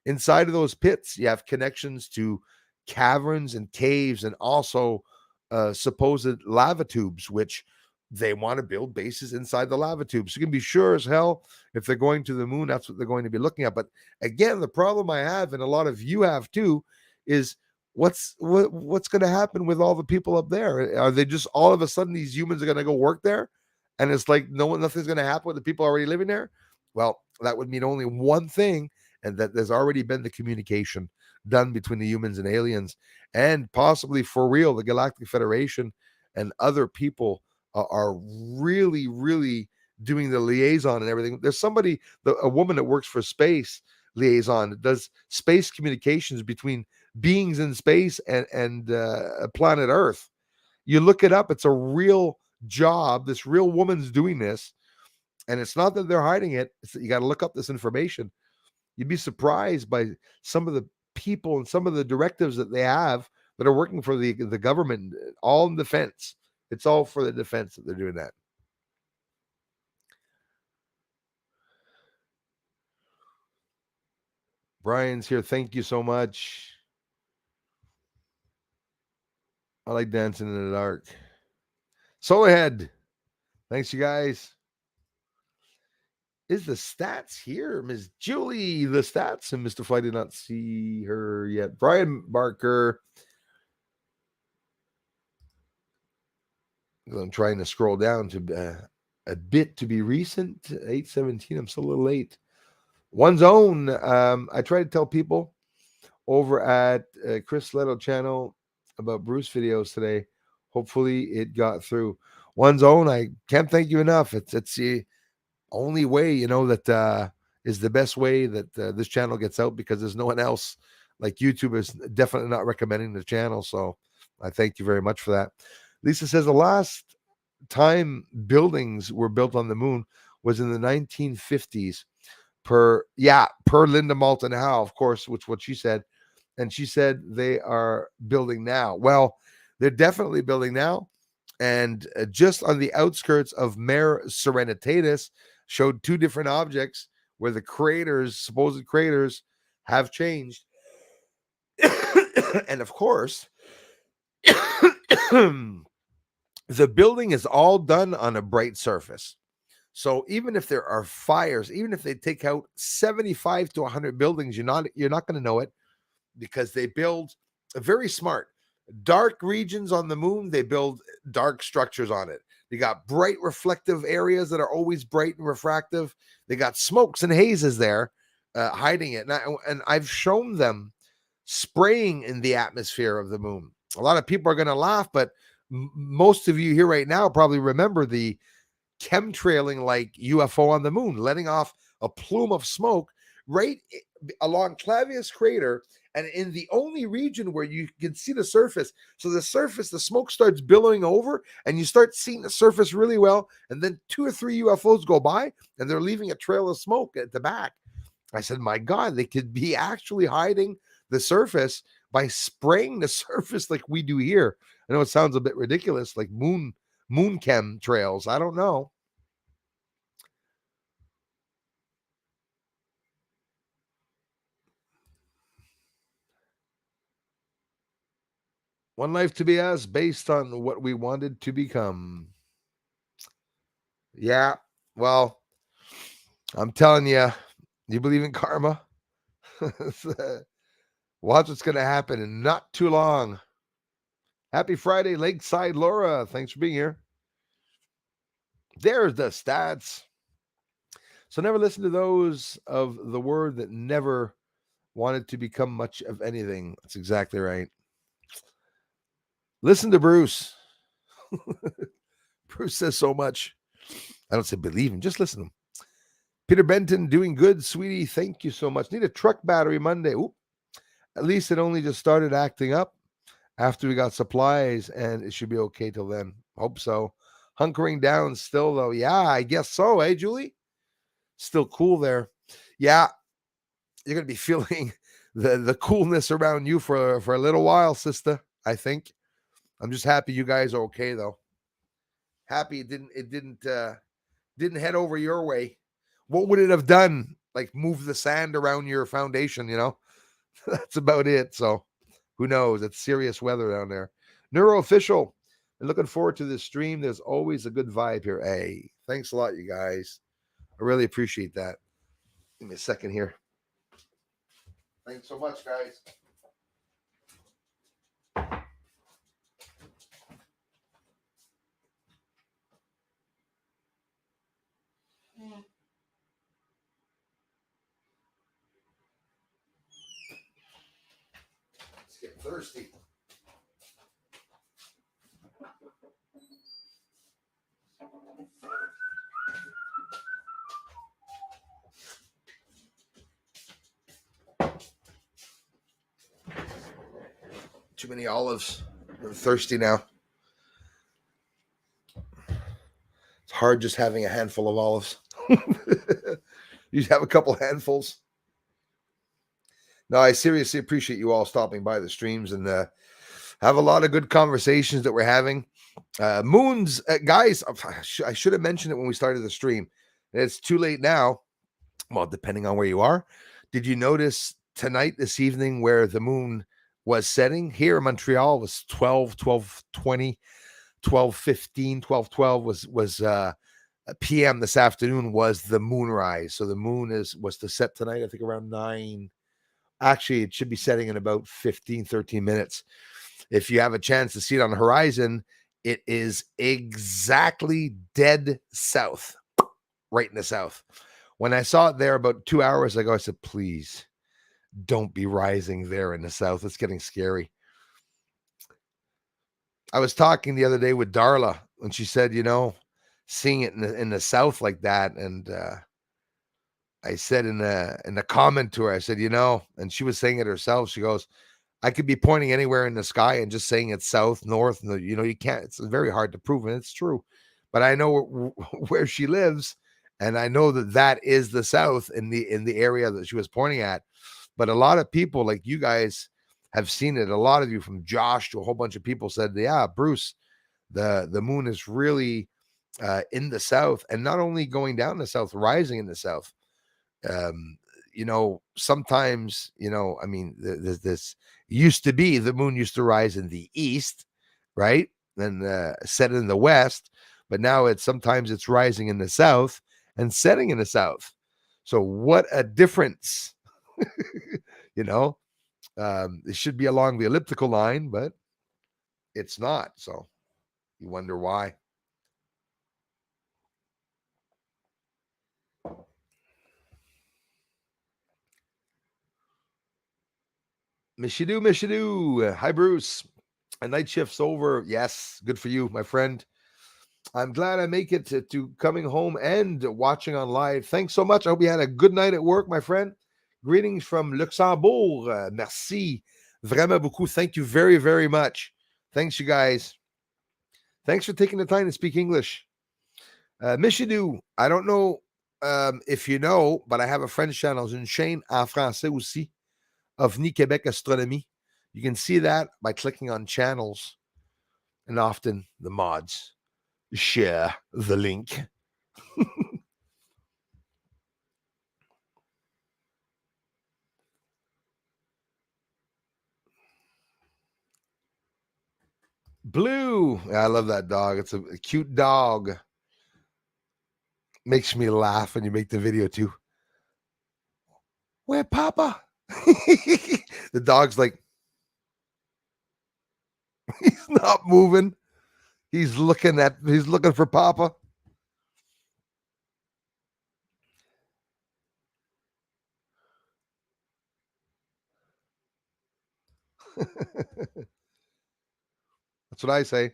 Inside of those pits, you have connections to caverns and caves, and also supposed lava tubes, which they want to build bases inside the lava tubes. You can be sure as hell if they're going to the moon, that's what they're going to be looking at. But again, the problem I have, and a lot of you have too, is what's going to happen with all the people up there? Are they just all of a sudden these humans are going to go work there, and it's like nothing's going to happen with the people already living there? Well, that would mean only one thing, and that there's already been the communication done between the humans and aliens, and possibly for real, the Galactic Federation and other people are really, really doing the liaison and everything. There's somebody, a woman that works for space liaison, that does space communications between beings in space and planet Earth. You look it up, it's a real job. This real woman's doing this, and it's not that they're hiding it. It's that you got to look up this information. You'd be surprised by some of the people and some of the directives that they have that are working for the government, all in defense. It's all for the defense that they're doing that. Brian's here. Thank you so much. I like dancing in the dark. Soul ahead. Thanks, you guys. Is the stats here? Miss Julie, the stats. And Mr. Fly did not see her yet. Brian Barker. I'm trying to scroll down to a bit to be recent. 8:17. I'm still a little late. One's own. I try to tell people over at Chris Leto channel about Bruce videos today. Hopefully it got through. One's own. I can't thank you enough. It's the only way, that is the best way that this channel gets out, because there's no one else. Like YouTube is definitely not recommending the channel. So I thank you very much for that. Lisa says the last time buildings were built on the moon was in the 1950s per Linda Moulton Howe, of course, which what she said. And she said they are building now. Well, they're definitely building now. And just on the outskirts of Mare Serenitatis showed two different objects where the craters, supposed craters, have changed. And of course, the building is all done on a bright surface. So even if there are fires, even if they take out 75 to 100 buildings, you're not going to know it, because they build very smart. Dark regions on the moon, they build dark structures on it. They got bright reflective areas that are always bright and refractive. They got smokes and hazes there hiding it. And I've shown them spraying in the atmosphere of the moon. A lot of people are going to laugh, but most of you here right now probably remember the chemtrailing like UFO on the moon, letting off a plume of smoke right along Clavius crater, and in the only region where you can see the surface. So the surface, the smoke starts billowing over, and you start seeing the surface really well. And then 2 or 3 UFOs go by, and they're leaving a trail of smoke at the back. I said, my God, they could be actually hiding the surface by spraying the surface like we do here. I know it sounds a bit ridiculous, like moon chem trails. I don't know. One life to be us, based on what we wanted to become. Yeah, well, I'm telling you, you believe in karma? Watch what's going to happen in not too long. Happy Friday, Lakeside Laura. Thanks for being here. There's the stats. So never listen to those of the word that never wanted to become much of anything. That's exactly right. Listen to Bruce. Bruce says so much. I don't say believe him, just listen to him. Peter Benton, doing good, sweetie. Thank you so much. Need a truck battery Monday. Oop. At least it only just started acting up after we got supplies, and it should be okay till then. Hope so. Hunkering down still, though. Yeah, I guess so, eh, Julie? Still cool there. Yeah, you're going to be feeling the coolness around you for a little while, sister, I think. I'm just happy you guys are okay, though. Happy it didn't head over your way. What would it have done? Like move the sand around your foundation, That's about it. So who knows? It's serious weather down there. Neuro official. And looking forward to this stream. There's always a good vibe here. Hey, thanks a lot, you guys. I really appreciate that. Give me a second here. Thanks so much, guys. It's getting thirsty. Too many olives. I'm thirsty now. It's hard just having a handful of olives. You have a couple handfuls. No, I seriously appreciate you all stopping by the streams and have a lot of good conversations that we're having. Moons, guys, I should have mentioned it when we started the stream. It's too late now. Well, depending on where you are. Did you notice tonight, this evening, where the moon was setting? Here in Montreal was 12, 12:20, 12:15, 12:12 was PM this afternoon was the moonrise. So the moon was to set tonight, I think around 9. Actually, it should be setting in about 15, 13 minutes. If you have a chance to see it on the horizon, it is exactly dead south, right in the south. When I saw it there about 2 hours ago, I said, please don't be rising there in the south. It's getting scary. I was talking the other day with Darla, and she said, seeing it in the south like that, and I said in the comment to her, I said, and she was saying it herself. She goes, I could be pointing anywhere in the sky and just saying it's south, north, and you can't. It's very hard to prove, and it's true. But I know where she lives, and I know that is the south in the area that she was pointing at. But a lot of people, like you guys, have seen it. A lot of you, from Josh to a whole bunch of people, said, "Yeah, Bruce, the moon is really in the south, and not only going down the south, rising in the south." Sometimes, I mean, this used to be the moon used to rise in the east, right? Then set in the west, but now sometimes it's rising in the south and setting in the south. So what a difference. It should be along the elliptical line, but it's not. So you wonder why. Mishidoo. Hi, Bruce. A night shift's over. Yes, good for you, my friend. I'm glad I make it to coming home and watching on live. Thanks so much. I hope you had a good night at work, my friend. Greetings from Luxembourg. Merci. Vraiment beaucoup. Thank you very, very much. Thanks, you guys. Thanks for taking the time to speak English. Michidou, I don't know if you know, but I have a French channel. J'ai une chaîne en français aussi. OVNI Québec Astronomy. You can see that by clicking on channels, and often the mods share the link. Blue. I love that dog. It's a cute dog. Makes me laugh when you make the video too. Where Papa? The dog's like, he's not moving. He's looking for Papa. That's what I say.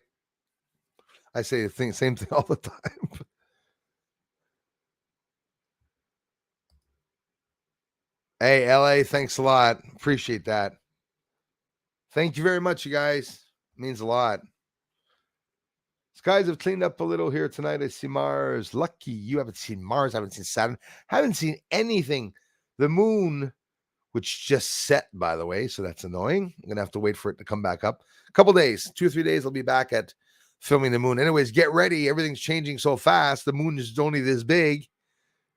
I say the same thing all the time. Hey, LA, thanks a lot. Appreciate that. Thank you very much, you guys. It means a lot. Skies have cleaned up a little here tonight. I see Mars. Lucky you haven't seen Mars. Haven't seen Saturn. Haven't seen anything. The moon, which just set, by the way, so that's annoying. I'm gonna have to wait for it to come back up. A couple days, 2 or 3 days, I'll be back at filming the moon. Anyways, get ready. Everything's changing so fast. The moon is only this big.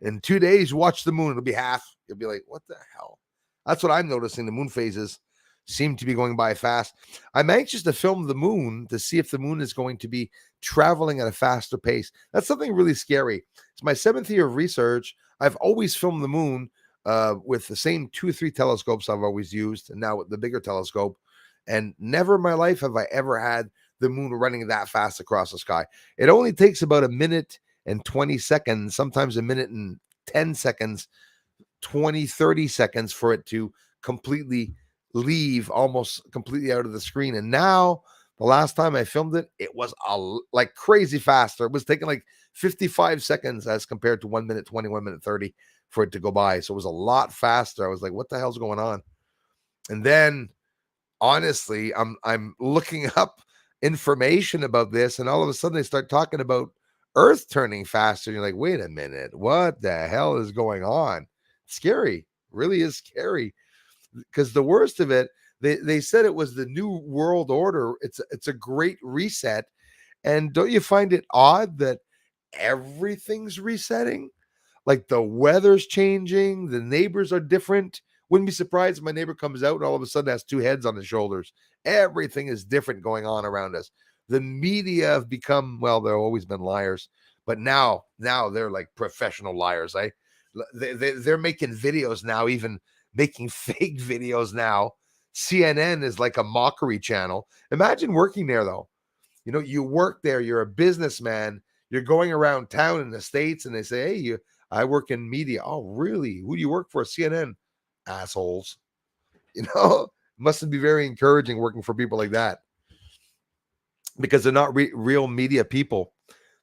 In 2 days, watch the moon. It'll be half. You'll be like, what the hell? That's what I'm noticing. The moon phases seem to be going by fast. I'm anxious to film the moon to see if the moon is going to be traveling at a faster pace. That's something really scary. It's my 7th year of research. I've always filmed the moon with the same 2 or 3 telescopes I've always used, and now with the bigger telescope. And never in my life have I ever had the moon running that fast across the sky. It only takes about a minute and 20 seconds, sometimes a minute and 10 seconds, 20, 30 seconds for it to completely leave, almost completely out of the screen. And now, the last time I filmed it, it was like crazy faster. It was taking like 55 seconds as compared to 1 minute 20, 1 minute 30 for it to go by. So it was a lot faster. I was like, what the hell's going on? And then honestly, I'm looking up information about this, and all of a sudden they start talking about Earth turning faster. And you're like, wait a minute, what the hell is going on? Scary, really is scary. Because the worst of it, they said it was the new world order. It's a great reset. And don't you find it odd that everything's resetting? Like the weather's changing, the neighbors are different. Wouldn't be surprised if my neighbor comes out and all of a sudden has two heads on his shoulders. Everything is different going on around us. The media have become, well, they've always been liars, but now they're like professional liars. They're making videos now, even making fake videos now. CNN is like a mockery channel. Imagine working there though. You know, you work there, you're a businessman, you're going around town in the States, and they say, hey, I work in media. Oh, really? Who do you work for? CNN. Assholes. You know, mustn't be very encouraging working for people like that, because they're not real media people.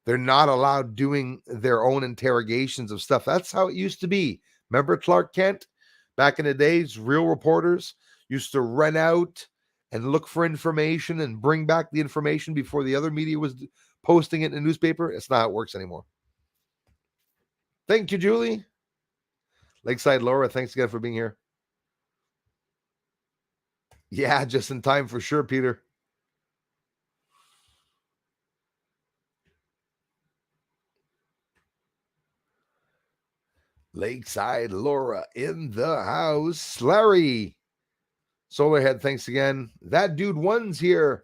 They're not allowed doing their own interrogations of stuff. That's how it used to be. Remember Clark Kent? Back in the days, real reporters used to run out and look for information and bring back the information before the other media was posting it in the newspaper. It's not how it works anymore. Thank you, Julie. Lakeside Laura, thanks again for being here. Yeah, just in time for sure, Peter. Lakeside Laura in the house. Larry, Solarhead, thanks again. That dude one's here.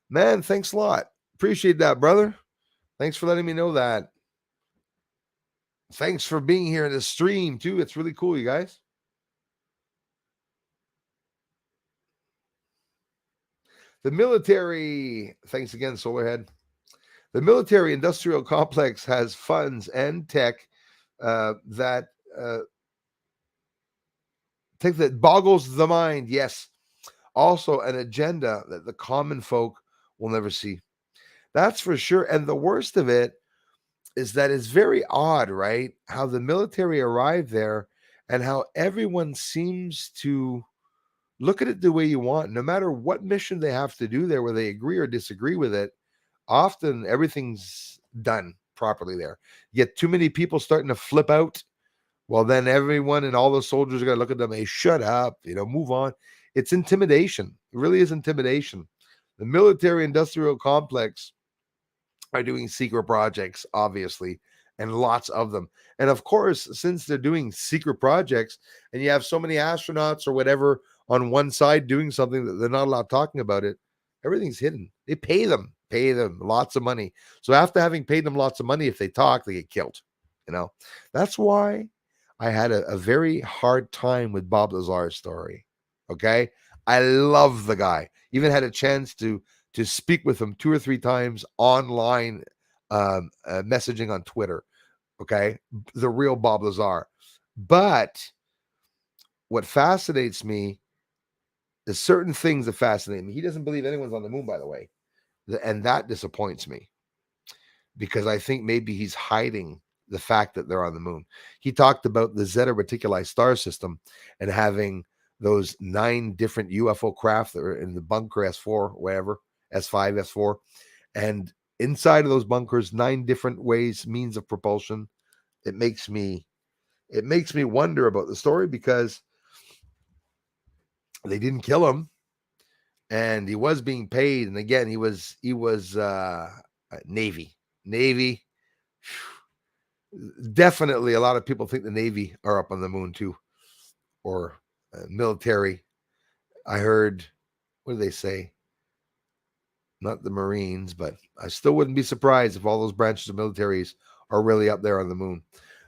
Man, thanks a lot. Appreciate that, brother. Thanks for letting me know that. Thanks for being here in the stream, too. It's really cool, you guys. The military, thanks again, Solarhead. The military industrial complex has funds and tech that boggles the mind. Yes. Also, an agenda that the common folk will never see. That's for sure. And the worst of it is that it's very odd, right? How the military arrived there and how everyone seems to look at it the way you want, no matter what mission they have to do there, where they agree or disagree with it. Often everything's done properly there. You get too many people starting to flip out. Well, then everyone and all the soldiers are going to look at them. Hey, shut up, move on. It's intimidation. It really is intimidation. The military industrial complex are doing secret projects, obviously, and lots of them. And of course, since they're doing secret projects and you have so many astronauts or whatever on one side doing something that they're not allowed talking about it, everything's hidden. They pay them lots of money. So after having paid them lots of money, if they talk, they get killed. That's why I had a very hard time with Bob Lazar's story. Okay. I love the guy. Even had a chance to speak with him 2 or 3 times online, messaging on Twitter. Okay. The real Bob Lazar. But what fascinates me is certain things that fascinate me. He doesn't believe anyone's on the moon, by the way. And that disappoints me, because I think maybe he's hiding the fact that they're on the moon. He talked about the Zeta Reticuli star system and having those 9 different UFO craft that are in the bunker S4, whatever, S5, S4. And inside of those bunkers, 9 different ways, means of propulsion. It makes me wonder about the story, because they didn't kill him and he was being paid. And again, he was Navy. Definitely a lot of people think the Navy are up on the moon too, or military. I heard, what do they say? Not the Marines, but I still wouldn't be surprised if all those branches of militaries are really up there on the moon.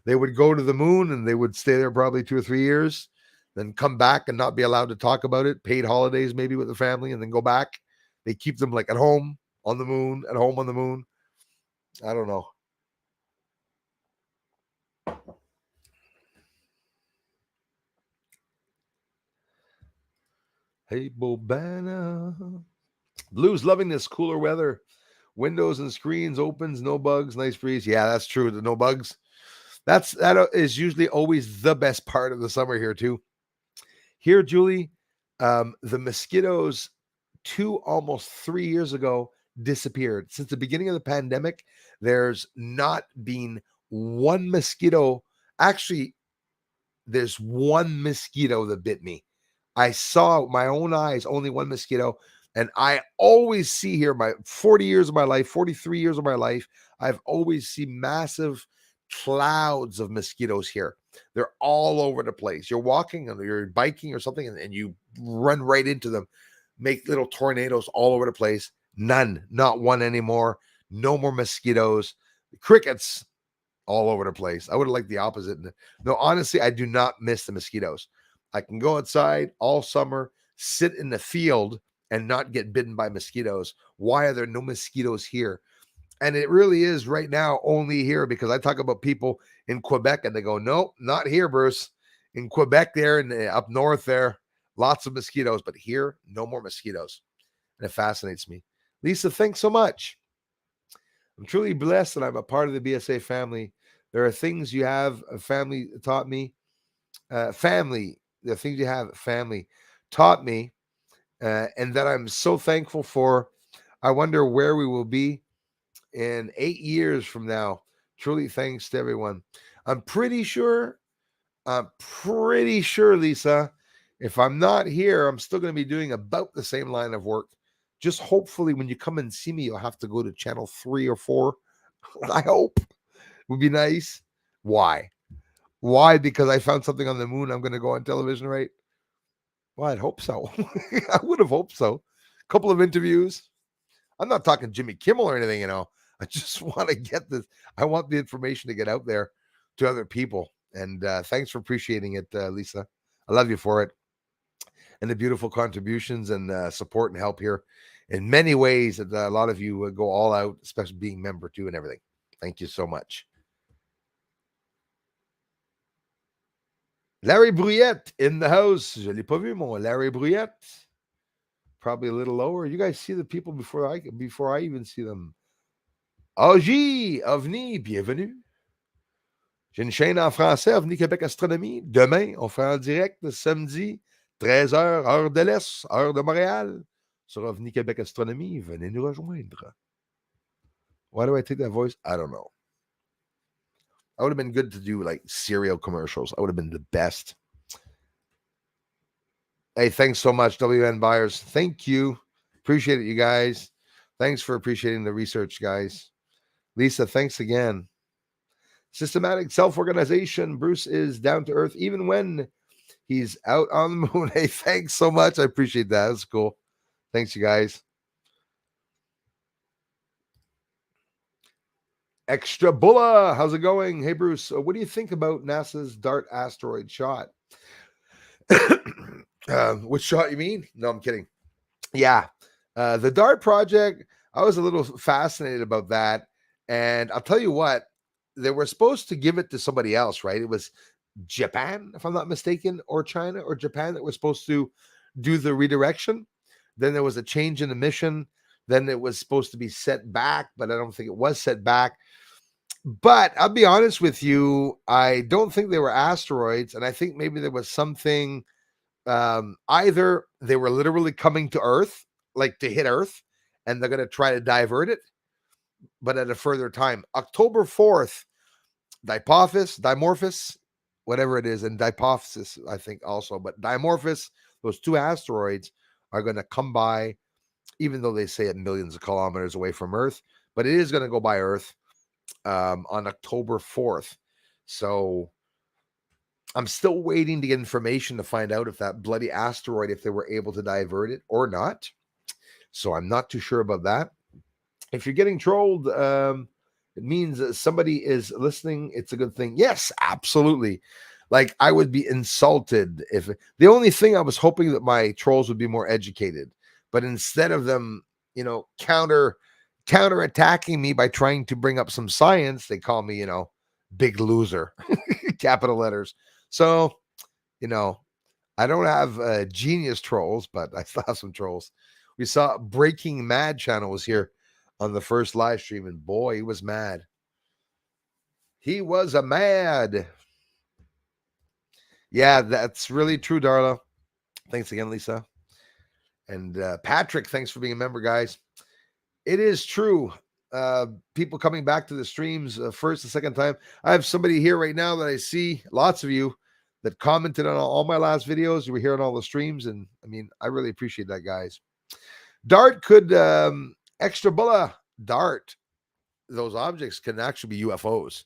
They would go to the moon and they would stay there probably 2 or 3 years, then come back and not be allowed to talk about it, paid holidays maybe with the family, and then go back. They keep them like at home on the moon, at home on the moon. I don't know. Hey, Bobana. Blue's loving this cooler weather. Windows and screens opens, no bugs, nice breeze. Yeah, that's true. The no bugs. That is usually always the best part of the summer here too. Here, Julie, the mosquitoes almost 3 years ago disappeared. Since the beginning of the pandemic, there's not been one mosquito. Actually, there's one mosquito that bit me. I saw with my own eyes only one mosquito. And I always see here my 40 years of my life, 43 years of my life, I've always seen massive clouds of mosquitoes here. They're all over the place. You're walking and you're biking or something, and you run right into them, make little tornadoes all over the place. None, not one anymore. No more mosquitoes. Crickets all over the place. I would have liked the opposite. No, honestly, I do not miss the mosquitoes. I can go outside all summer, sit in the field, and not get bitten by mosquitoes. Why are there no mosquitoes here? And it really is right now only here, because I talk about people in Quebec and they go, nope, not here, Bruce. In Quebec there and up north there, lots of mosquitoes, but here, no more mosquitoes. And it fascinates me. Lisa, thanks so much. I'm truly blessed that I'm a part of the BSA family. There are things you have, family taught me. The things you have, family taught me, and that I'm so thankful for. I wonder where we will be in 8 years from now. Truly thanks to everyone. I'm pretty sure, Lisa, if I'm not here, I'm still going to be doing about the same line of work. Just hopefully when you come and see me, you'll have to go to channel 3 or 4. I hope. Would be nice. Why? Why? Because I found something on the moon. I'm going to go on television, right? Well, I'd hope so. I would have hoped so. A couple of interviews. I'm not talking Jimmy Kimmel or anything, I just want to get this. I want the information to get out there to other people. And thanks for appreciating it, Lisa. I love you for it. And the beautiful contributions and support and help here in many ways that a lot of you go all out, especially being member too and everything. Thank you so much. Larry Bruyette in the house. Je l'ai pas vu, mon Larry Bruyette. Probably a little lower. You guys see the people before I even see them. AJ, OVNI, bienvenue. J'ai une chaîne en français, OVNI Québec Astronomy. Demain, on fait en direct, samedi, 13h, heure de l'Est, heure de Montréal, sur OVNI Québec Astronomy. Venez nous rejoindre. Why do I take that voice? I don't know. I would have been good to do like cereal commercials. I would have been the best. Hey, thanks so much, WN Buyers. Thank you. Appreciate it, you guys. Thanks for appreciating the research, guys. Lisa, thanks again. Systematic self-organization. Bruce is down to earth even when he's out on the moon. Hey, thanks so much. I appreciate that. That's cool. Thanks, you guys. Extra Bulla, how's it going? Hey, Bruce, what do you think about NASA's DART asteroid shot? Which shot you mean? No, I'm kidding. Yeah, the DART project, I was a little fascinated about that. And I'll tell you what, they were supposed to give it to somebody else, right? It was Japan, if I'm not mistaken, or China or Japan that was supposed to do the redirection. Then there was a change in the mission. Then it was supposed to be set back, but I don't think it was set back. But I'll be honest with you, I don't think they were asteroids. And I think maybe there was something, either they were literally coming to Earth, like to hit Earth, and they're going to try to divert it, but at a further time. October 4th, Dimorphos, whatever it is, and Dipophis, I think also, but Dimorphos, those two asteroids are going to come by, even though they say it millions of kilometers away from Earth, but it is going to go by Earth on October 4th. So I'm still waiting to get information to find out if that bloody asteroid, if they were able to divert it or not. So I'm not too sure about that. If you're getting trolled, it means that somebody is listening. It's a good thing. Yes, absolutely. Like, I would be insulted if the only thing I was hoping that my trolls would be more educated, but instead of them, counter attacking me by trying to bring up some science, they call me, big loser, capital letters. So, I don't have genius trolls, but I still have some trolls. We saw Breaking Mad channel was here on the first live stream, and boy, he was mad. He was a mad. Yeah, that's really true, Darla. Thanks again, Lisa. And Patrick, thanks for being a member, guys. It is true. People coming back to the streams first and second time. I have somebody here right now that I see, lots of you, that commented on all my last videos. You were here on all the streams, and I mean, I really appreciate that, guys. Dart could extra bulla dart. Those objects can actually be UFOs,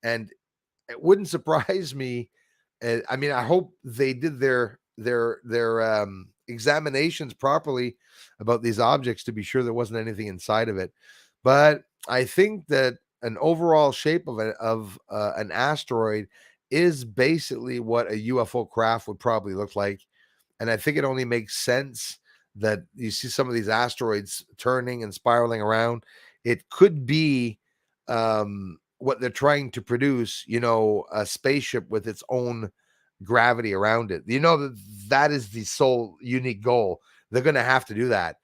and it wouldn't surprise me. I mean, I hope they did their examinations properly about these objects to be sure there wasn't anything inside of it. But I think that an overall shape of an asteroid is basically what a UFO craft would probably look like. And I think it only makes sense that you see some of these asteroids turning and spiraling around. It could be what they're trying to produce, a spaceship with its own gravity around it. That is the sole unique goal. They're going to have to do that.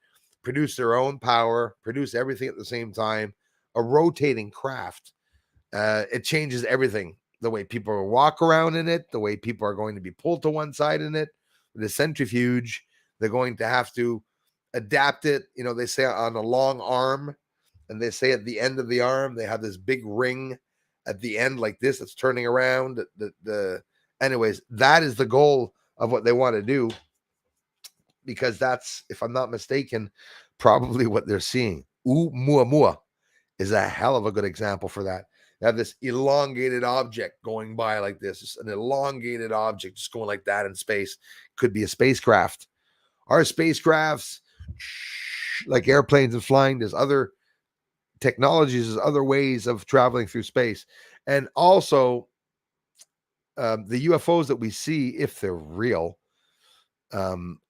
Produce their own power, produce everything at the same time. A rotating craft. It changes everything. The way people walk around in it, the way people are going to be pulled to one side in it, the centrifuge. They're going to have to adapt it. They say on a long arm, and they say at the end of the arm, they have this big ring at the end like this that's turning around. Anyways, that is the goal of what they want to do, because that's, if I'm not mistaken, probably what they're seeing. Oumuamua is a hell of a good example for that. They have this elongated object going by like this. It's an elongated object just going like that in space. Could be a spacecraft. Our spacecrafts, like airplanes and flying, there's other technologies, there's other ways of traveling through space. And also, the UFOs that we see, if they're real,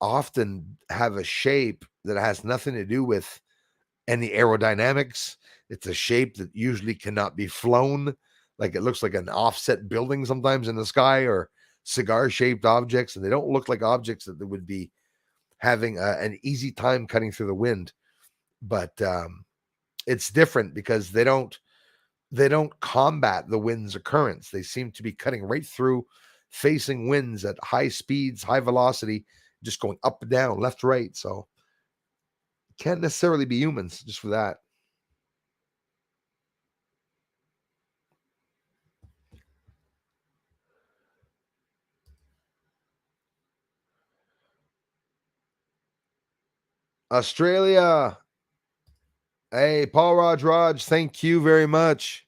often have a shape that has nothing to do with any aerodynamics. It's a shape that usually cannot be flown. Like it looks like an offset building sometimes in the sky, or cigar-shaped objects, and they don't look like objects that would be having an easy time cutting through the wind. But it's different because they don't combat the wind's occurrence. They seem to be cutting right through, facing winds at high speeds, high velocity, just going up and down, left, right. So can't necessarily be humans just for that. Australia. Hey, Paul Raj, thank you very much.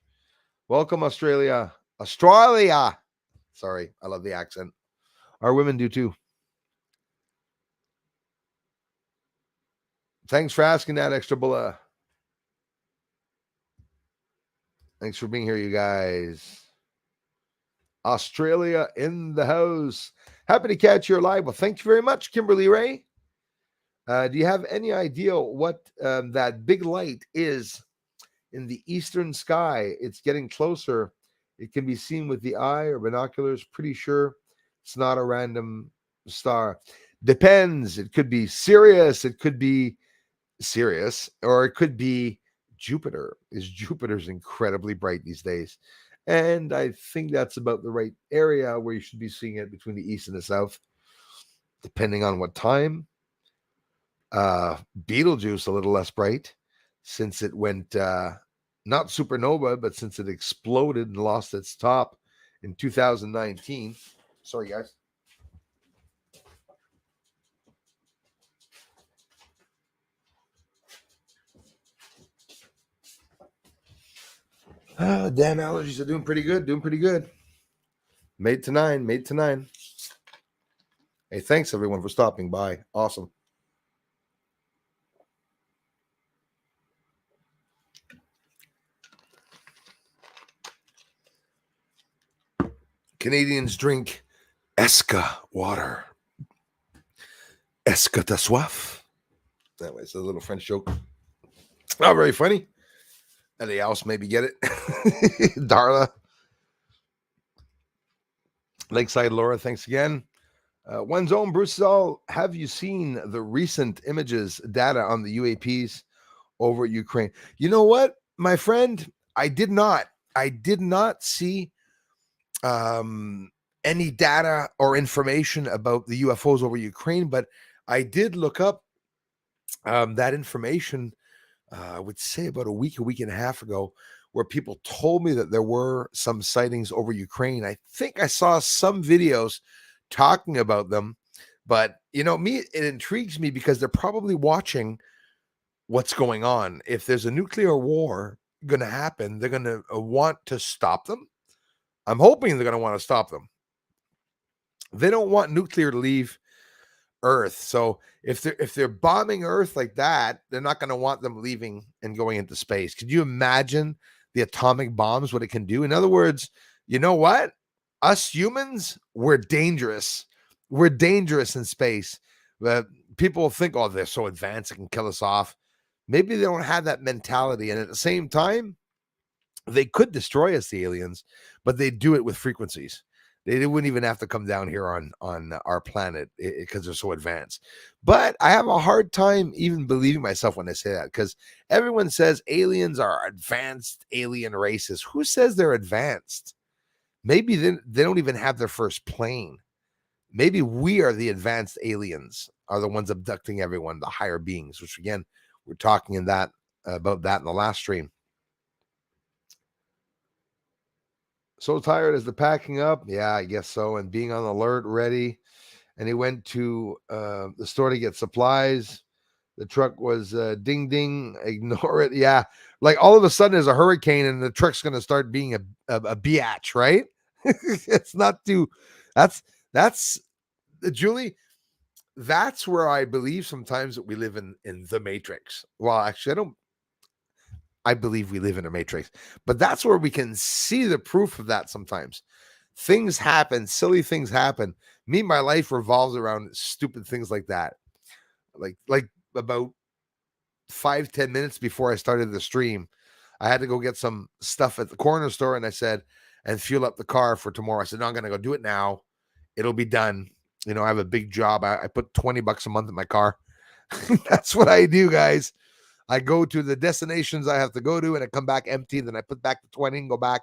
Welcome, Australia. Australia. Sorry, I love the accent. Our women do too. Thanks for asking that, Extra Bulla. Thanks for being here, you guys. Australia in the house. Happy to catch you live. Well, thank you very much, Kimberly Ray. Do you have any idea what that big light is in the eastern sky? It's getting closer. It can be seen with the eye or binoculars. Pretty sure it's not a random star. Depends. It could be Sirius. It could be Sirius, or it could be Jupiter. Jupiter's incredibly bright these days. And I think that's about the right area where you should be seeing it, between the east and the south, depending on what time. Betelgeuse a little less bright, since it went not supernova, but since it exploded and lost its top in 2019. Sorry, guys. Oh, damn, allergies are doing pretty good. Made to nine. Hey, thanks everyone for stopping by. Awesome. Canadians drink Esca water. Esca ta soif. Anyway, it's a little French joke. Not very funny. Anybody else maybe get it? Darla. Lakeside Laura, thanks again. One's own Bruce All, have you seen the recent images, data on the UAPs over Ukraine. You know what, my friend? I did not see any data or information about the UFOs over Ukraine, but I did look up that information. I would say about a week and a half ago, where people told me that there were some sightings over Ukraine. I think I saw some videos talking about them, but me, it intrigues me because they're probably watching what's going on. If there's a nuclear war going to happen, they're going to want to stop them. I'm hoping they're going to want to stop them. They don't want nuclear to leave Earth. So if they're bombing Earth like that, they're not going to want them leaving and going into space. Could you imagine the atomic bombs, what it can do? In other words, you know what? Us humans, we're dangerous. We're dangerous in space. People think, oh, they're so advanced, it can kill us off. Maybe they don't have that mentality. And at the same time, they could destroy us, the aliens, but they do it with frequencies. They wouldn't even have to come down here on our planet because they're so advanced. But I have a hard time even believing myself when I say that, because everyone says aliens are advanced alien races. Who says they're advanced? Maybe they don't even have their first plane. Maybe we are the advanced aliens, are the ones abducting everyone, the higher beings, which again, we're talking about that in the last stream. So tired as the packing up? Yeah, I guess so. And being on alert, ready. And he went to the store to get supplies. The truck was ding, ding, ignore it. Yeah. Like all of a sudden there's a hurricane and the truck's going to start being a biatch, right? It's not too, that's Julie, that's where I believe sometimes that we live in the Matrix. Well, actually, I believe we live in a matrix, but that's where we can see the proof of that. Sometimes things happen, silly things happen. My life revolves around stupid things like that. Like about 5-10 minutes before I started the stream, I had to go get some stuff at the corner store, and I said, and fuel up the car for tomorrow. I said, no, I'm going to go do it now. It'll be done. I have a big job. I put $20 a month in my car. That's what I do, guys. I go to the destinations I have to go to, and I come back empty. Then I put back the 20 and go back.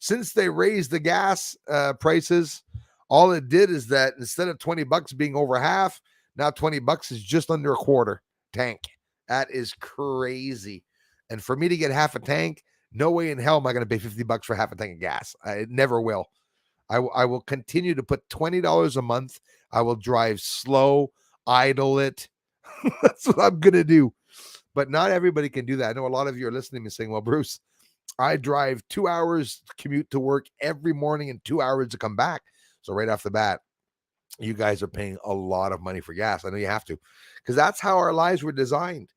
Since they raised the gas prices, all it did is that instead of $20 being over half, now $20 is just under a quarter tank. That is crazy. And for me to get half a tank, no way in hell am I going to pay $50 for half a tank of gas. I never will. I will continue to put $20 a month. I will drive slow, idle it. That's what I'm going to do. But not everybody can do that. I know a lot of you are listening and saying, well, Bruce, I drive 2 hours to commute to work every morning and 2 hours to come back. So right off the bat, you guys are paying a lot of money for gas. I know you have to, because that's how our lives were designed.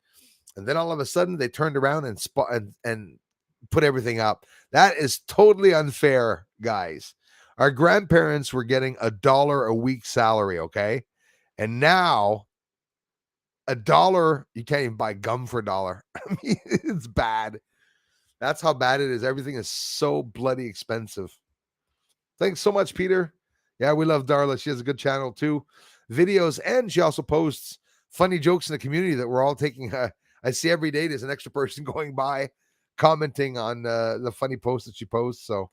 And then all of a sudden they turned around and put everything up. That is totally unfair, guys. Our grandparents were getting $1 a week salary, okay? And now $1, you can't even buy gum for $1. I mean, it's bad. That's how bad it is. Everything is so bloody expensive. Thanks so much, Peter. Yeah, we love Darla. She has a good channel too. Videos, and she also posts funny jokes in the community that we're all taking. I see every day there's an extra person going by commenting on the funny posts that she posts. So,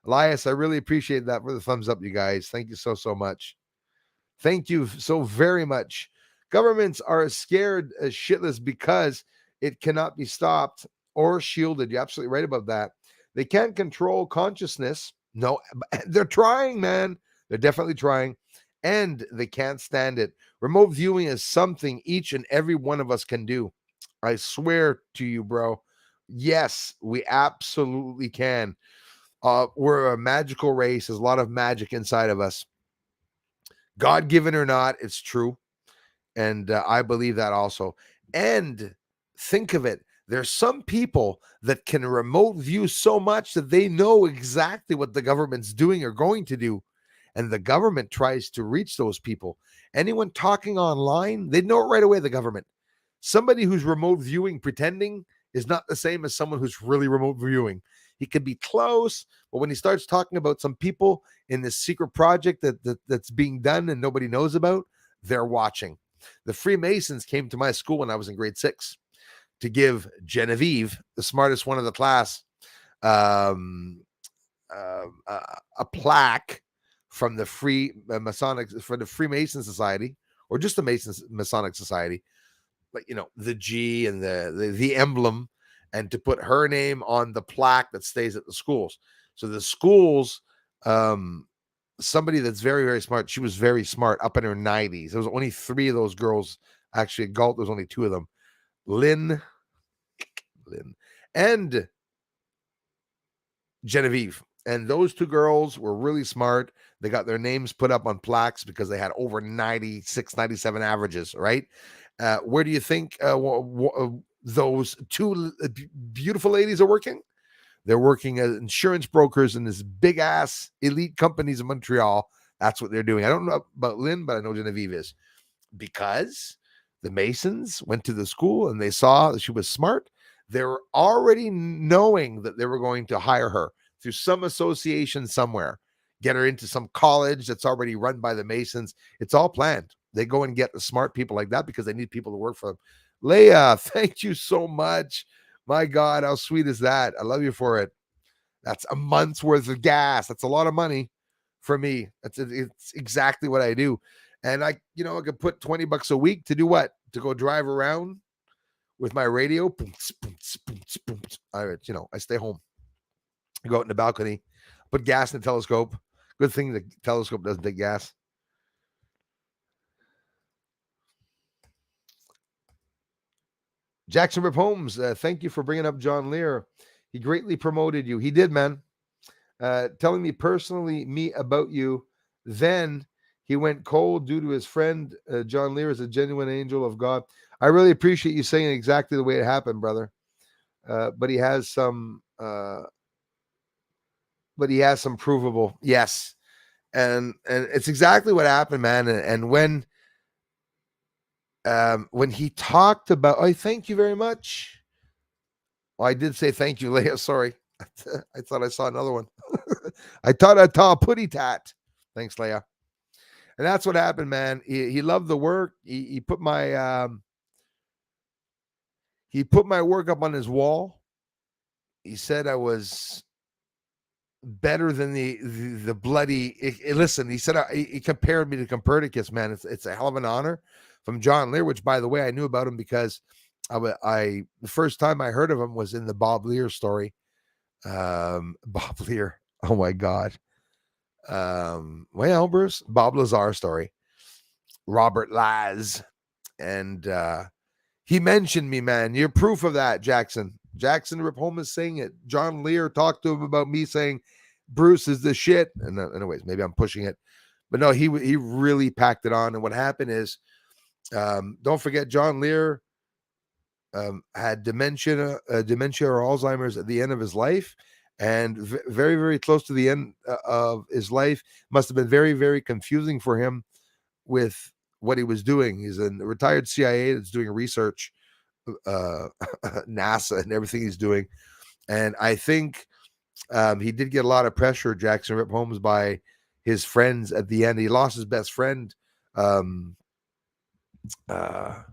Elias, I really appreciate that for the thumbs up, you guys. Thank you so much. Thank you so very much. Governments are scared as shitless because it cannot be stopped or shielded. You're absolutely right about that. They can't control consciousness. No, they're trying, man. They're definitely trying. And they can't stand it. Remote viewing is something each and every one of us can do. I swear to you, bro. Yes, we absolutely can. We're a magical race. There's a lot of magic inside of us. God-given or not, it's true. And I believe that also. And think of it. There's some people that can remote view so much that they know exactly what the government's doing or going to do. And the government tries to reach those people. Anyone talking online, they know it right away, the government. Somebody who's remote viewing, pretending, is not the same as someone who's really remote viewing. He could be close, but when he starts talking about some people in this secret project that's being done and nobody knows about, they're watching. The Freemasons came to my school when I was in grade 6. to give Genevieve, the smartest one of the class, um, a plaque from the Freemason Society, or just the Masonic Society, like, you know, the G and the emblem, and to put her name on the plaque that stays at the schools. So the schools, somebody that's very, very smart, she was very smart up in her 90s. There was only 3 of those girls actually at Galt. There was only 2 of them, Lynn and Genevieve. And those 2 girls were really smart. They got their names put up on plaques because they had over 96, 97 averages, right? Where do you think those 2 beautiful ladies are working? They're working as insurance brokers in this big ass elite companies in Montreal. That's what they're doing. I don't know about Lynn, but I know Genevieve is, because the Masons went to the school and they saw that she was smart. They were already knowing that they were going to hire her through some association somewhere, get her into some college that's already run by the Masons. It's all planned. They go and get the smart people like that because they need people to work for them. Leah, thank you so much. My God, how sweet is that? I love you for it. That's a month's worth of gas. That's a lot of money for me. It's exactly what I do. And I could put $20 a week to do what? To go drive around with my radio. I stay home. I go out in the balcony, put gas in the telescope. Good thing the telescope doesn't take gas. Jackson Rip Holmes, thank you for bringing up John Lear. He greatly promoted you. He did, man. Telling me personally about you. Then he went cold due to his friend. John Lear is a genuine angel of God. I really appreciate you saying exactly the way it happened, brother. But he has some provable. Yes. And it's exactly what happened, man. And when he talked about, oh, thank you very much. Oh, I did say thank you, Leah. Sorry. I thought I saw another one. I thought I saw a putty tat. Thanks, Leah. And that's what happened, man. He loved the work. He put my work up on his wall. He said I was better than the bloody. Listen, he said he compared me to Copernicus, man. It's a hell of an honor from John Lear, which, by the way, I knew about him because the first time I heard of him was in the Bob Lear story. Bob Lear. Oh my God. Well, Bruce, Bob Lazar story. Robert Laz. And he mentioned me, man. You're proof of that, Jackson. Jackson Rip Holmes is saying it. John Lear talked to him about me saying Bruce is the shit. And anyways, maybe I'm pushing it. But no, he really packed it on. And what happened is, don't forget, John Lear had dementia or Alzheimer's at the end of his life, and very, very close to the end of his life. Must have been very, very confusing for him with what he was doing. He's a retired CIA that's doing research, NASA and everything he's doing. And I think he did get a lot of pressure, Jackson Rip Holmes, by his friends at the end. He lost his best friend in the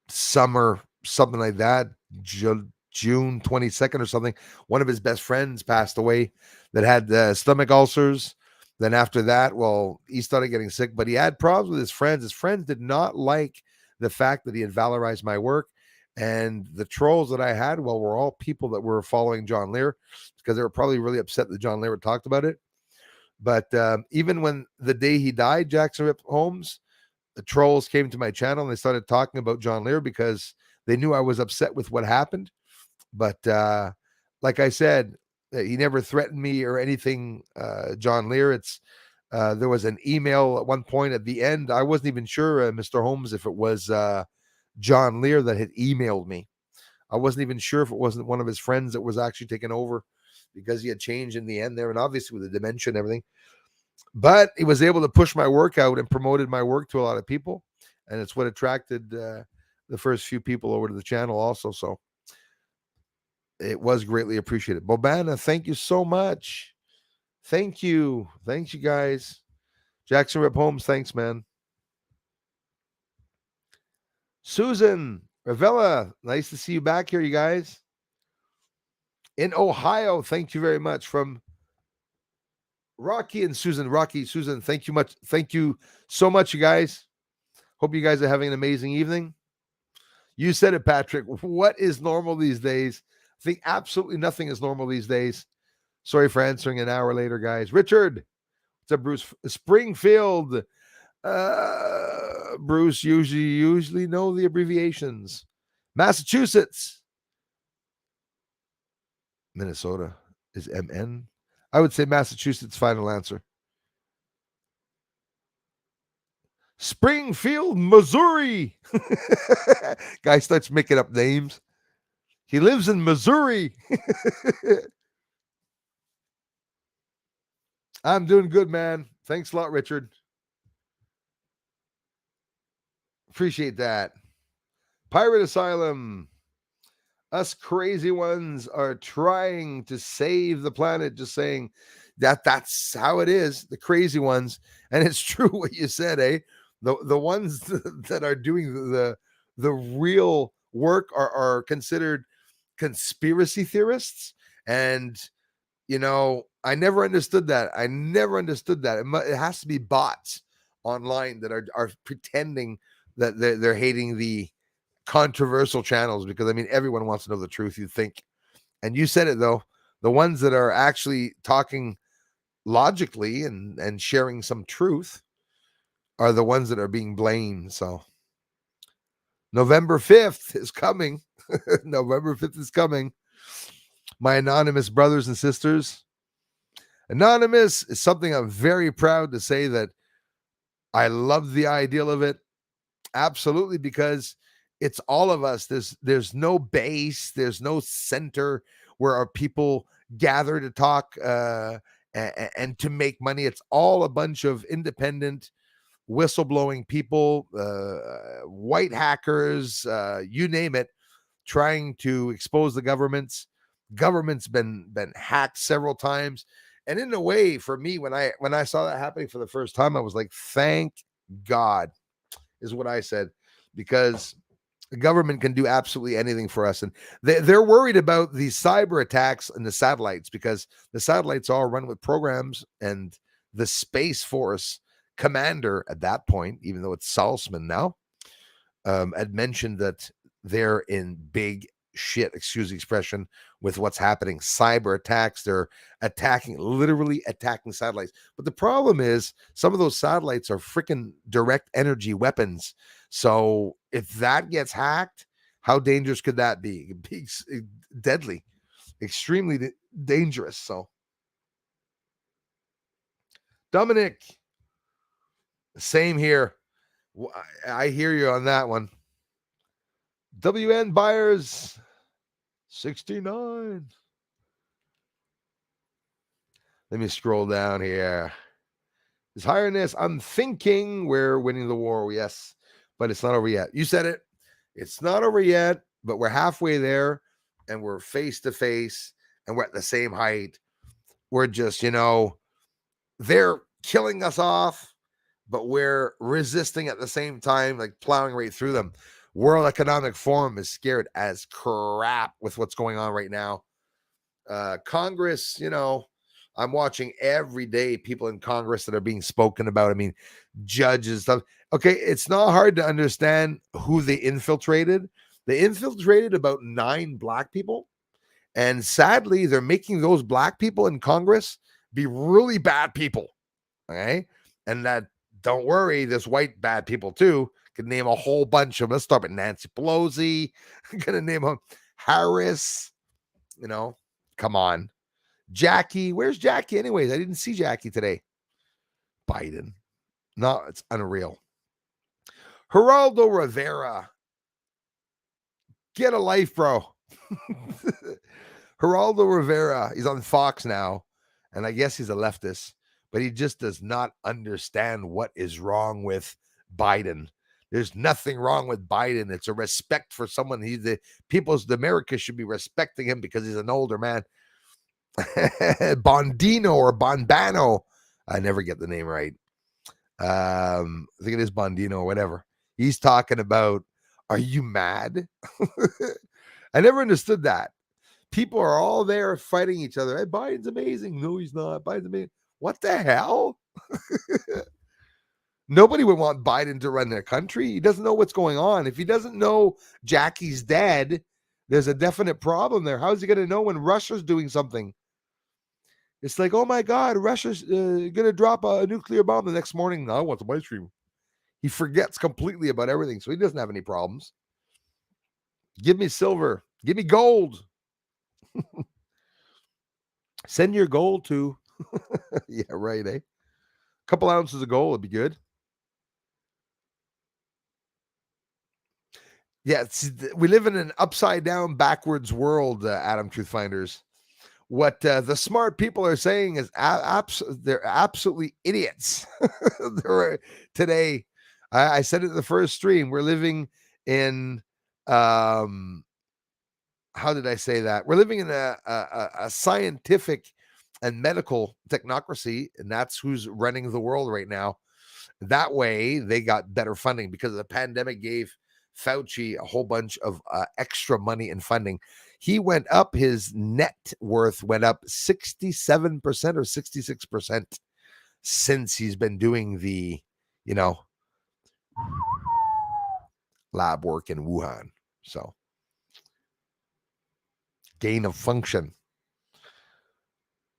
summer, something like that, June 22nd or something. One of his best friends passed away that had stomach ulcers. Then after that, well, he started getting sick, but he had problems with his friends. His friends did not like the fact that he had valorized my work. And the trolls that I had, well, were all people that were following John Lear, because they were probably really upset that John Lear had talked about it. But even when the day he died, Jackson Rip Holmes, the trolls came to my channel and they started talking about John Lear because they knew I was upset with what happened. But like I said, he never threatened me or anything, John Lear. It's there was an email at one point at the end. I wasn't even sure, Mr. Holmes, if it was John Lear that had emailed me. I wasn't even sure if it wasn't one of his friends that was actually taking over, because he had changed in the end there, and obviously with the dementia and everything. But he was able to push my work out and promoted my work to a lot of people, and it's what attracted the first few people over to the channel also. So it was greatly appreciated. Bobana, thank you so much. Thank you. Thanks, you guys. Jackson Rip Holmes, thanks, man. Susan Ravella, nice to see you back here, you guys. In Ohio, thank you very much. From Rocky and Susan. Rocky, Susan, thank you much. Thank you so much, you guys. Hope you guys are having an amazing evening. You said it, Patrick. What is normal these days? I think absolutely nothing is normal these days. Sorry for answering an hour later, guys. Richard, what's up, Bruce? Springfield. Bruce usually know the abbreviations. Massachusetts. Minnesota is MN. I would say Massachusetts, final answer. Springfield, Missouri. Guy starts making up names. He lives in Missouri. I'm doing good, man. Thanks a lot, Richard. Appreciate that. Pirate Asylum. Us crazy ones are trying to save the planet, just saying that's how it is, the crazy ones. And it's true what you said, eh? The ones that are doing the real work are considered conspiracy theorists. And I never understood that. It has to be bots online that are pretending that they're hating the controversial channels, because I mean everyone wants to know the truth, you think. And you said it, though, the ones that are actually talking logically and sharing some truth are the ones that are being blamed. So November 5th is coming. November 5th is coming. My anonymous brothers and sisters. Anonymous is something I'm very proud to say that I love the ideal of it. Absolutely, because it's all of us. There's no base, there's no center where our people gather to talk and to make money. It's all a bunch of independent, whistleblowing people, white hackers, you name it, trying to expose the governments. Government's been hacked several times. And in a way, for me, when I saw that happening for the first time, I was like, thank God, is what I said, because the government can do absolutely anything for us. And they're worried about the cyber attacks and the satellites, because the satellites all run with programs, and the Space Force commander at that point, even though it's Salzman now, had mentioned that they're in big shit, excuse the expression, with what's happening. Cyber attacks, they're literally attacking satellites. But the problem is some of those satellites are freaking direct energy weapons. So if that gets hacked, how dangerous could that be? It'd be deadly, extremely dangerous. So Dominic, same here. I hear you on that one. WN buyers 69. Let me scroll down here. His Highness, I'm thinking we're winning the war. Yes, but it's not over yet. You said it. It's not over yet, but we're halfway there, and we're face to face, and we're at the same height. We're just, they're killing us off, but we're resisting at the same time, like plowing right through them. World Economic Forum is scared as crap with what's going on right now. Congress, I'm watching every day people in Congress that are being spoken about. I mean, judges, stuff. Okay, it's not hard to understand who they infiltrated. They infiltrated about 9 black people. And sadly, they're making those black people in Congress be really bad people. Okay. And that, don't worry, there's white bad people too. Could name a whole bunch of them. Let's start with Nancy Pelosi. I'm gonna name them Harris. Come on. Jackie, where's Jackie anyways? I didn't see Jackie today. Biden. No, it's unreal. Geraldo Rivera. Get a life, bro. Geraldo Rivera, he's on Fox now, and I guess he's a leftist, but he just does not understand what is wrong with Biden. There's nothing wrong with Biden. It's a respect for someone. The America should be respecting him because he's an older man. Bondino or Bonbano. I never get the name right. I think it is Bondino or whatever. He's talking about Are you mad? I never understood that. People are all there fighting each other. Hey, Biden's amazing. No, he's not. Biden's amazing. What the hell? Nobody would want Biden to run their country. He doesn't know what's going on. If he doesn't know Jackie's dead, there's a definite problem there. How's he going to know when Russia's doing something? It's like, oh my God, Russia's going to drop a nuclear bomb the next morning. No, I want some ice cream. He forgets completely about everything, so he doesn't have any problems. Give me silver. Give me gold. Send your gold to. Yeah, right, eh? A couple ounces of gold would be good. Yeah, we live in an upside down, backwards world, Adam Truth Finders. What the smart people are saying is they're absolutely idiots. Today, I said it in the first stream. We're living in, how did I say that? We're living in a scientific and medical technocracy, and that's who's running the world right now. That way, they got better funding because the pandemic gave Fauci a whole bunch of extra money and funding. He went up, his net worth went up 67% or 66% since he's been doing the, lab work in Wuhan. So, gain of function.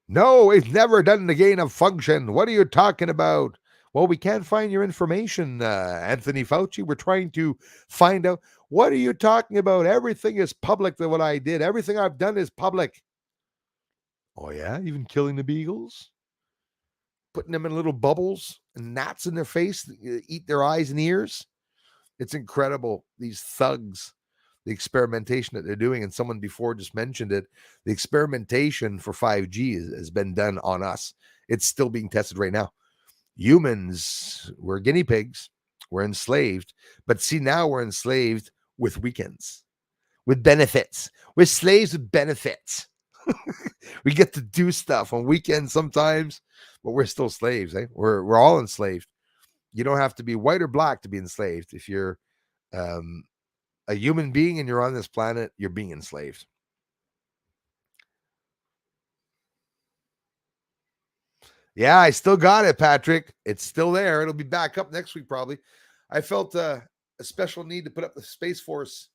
No, it's never done the gain of function. What are you talking about? Well, we can't find your information, Anthony Fauci. We're trying to find out. What are you talking about? Everything is public that what I did. Everything I've done is public. Oh, yeah? Even killing the beagles? Putting them in little bubbles and gnats in their face, eat their eyes and ears? It's incredible. These thugs, the experimentation that they're doing, and someone before just mentioned it, the experimentation for 5G has been done on us. It's still being tested right now. Humans, we're guinea pigs, we're enslaved, but see, now we're enslaved with weekends, with benefits. We're slaves with benefits. We get to do stuff on weekends sometimes, but we're still slaves, eh? We're all enslaved. You don't have to be white or black to be enslaved. If you're a human being and you're on this planet, you're being enslaved. Yeah, I still got it, Patrick. It's still there. It'll be back up next week, probably. I felt a special need to put up the Space Force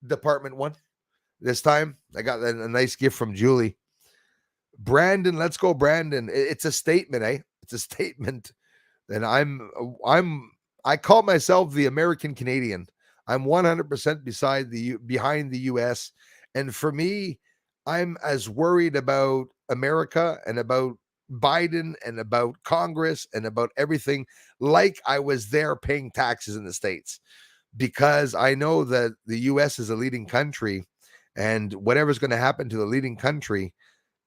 Department one this time. I got a nice gift from Julie. Brandon, let's go, Brandon. It's a statement, eh? It's a statement. And I call myself the American Canadian. I'm 100% behind the US. And for me, I'm as worried about America and about Biden and about Congress and about everything like I was there paying taxes in the States, because I know that the US is a leading country, and whatever's going to happen to the leading country,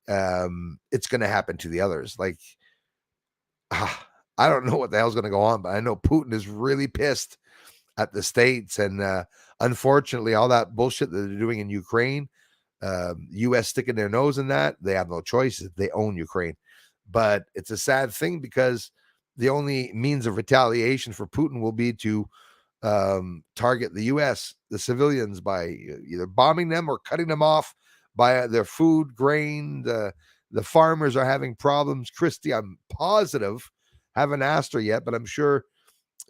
it's going to happen to the others. Like, I don't know what the hell's going to go on, but I know Putin is really pissed at the States. And unfortunately, all that bullshit that they're doing in Ukraine, U.S. sticking their nose in that, they have no choice. They own Ukraine. But it's a sad thing, because the only means of retaliation for Putin will be to target the U.S., the civilians, by either bombing them or cutting them off by their food, grain. The farmers are having problems. Christy, I'm positive, haven't asked her yet, but I'm sure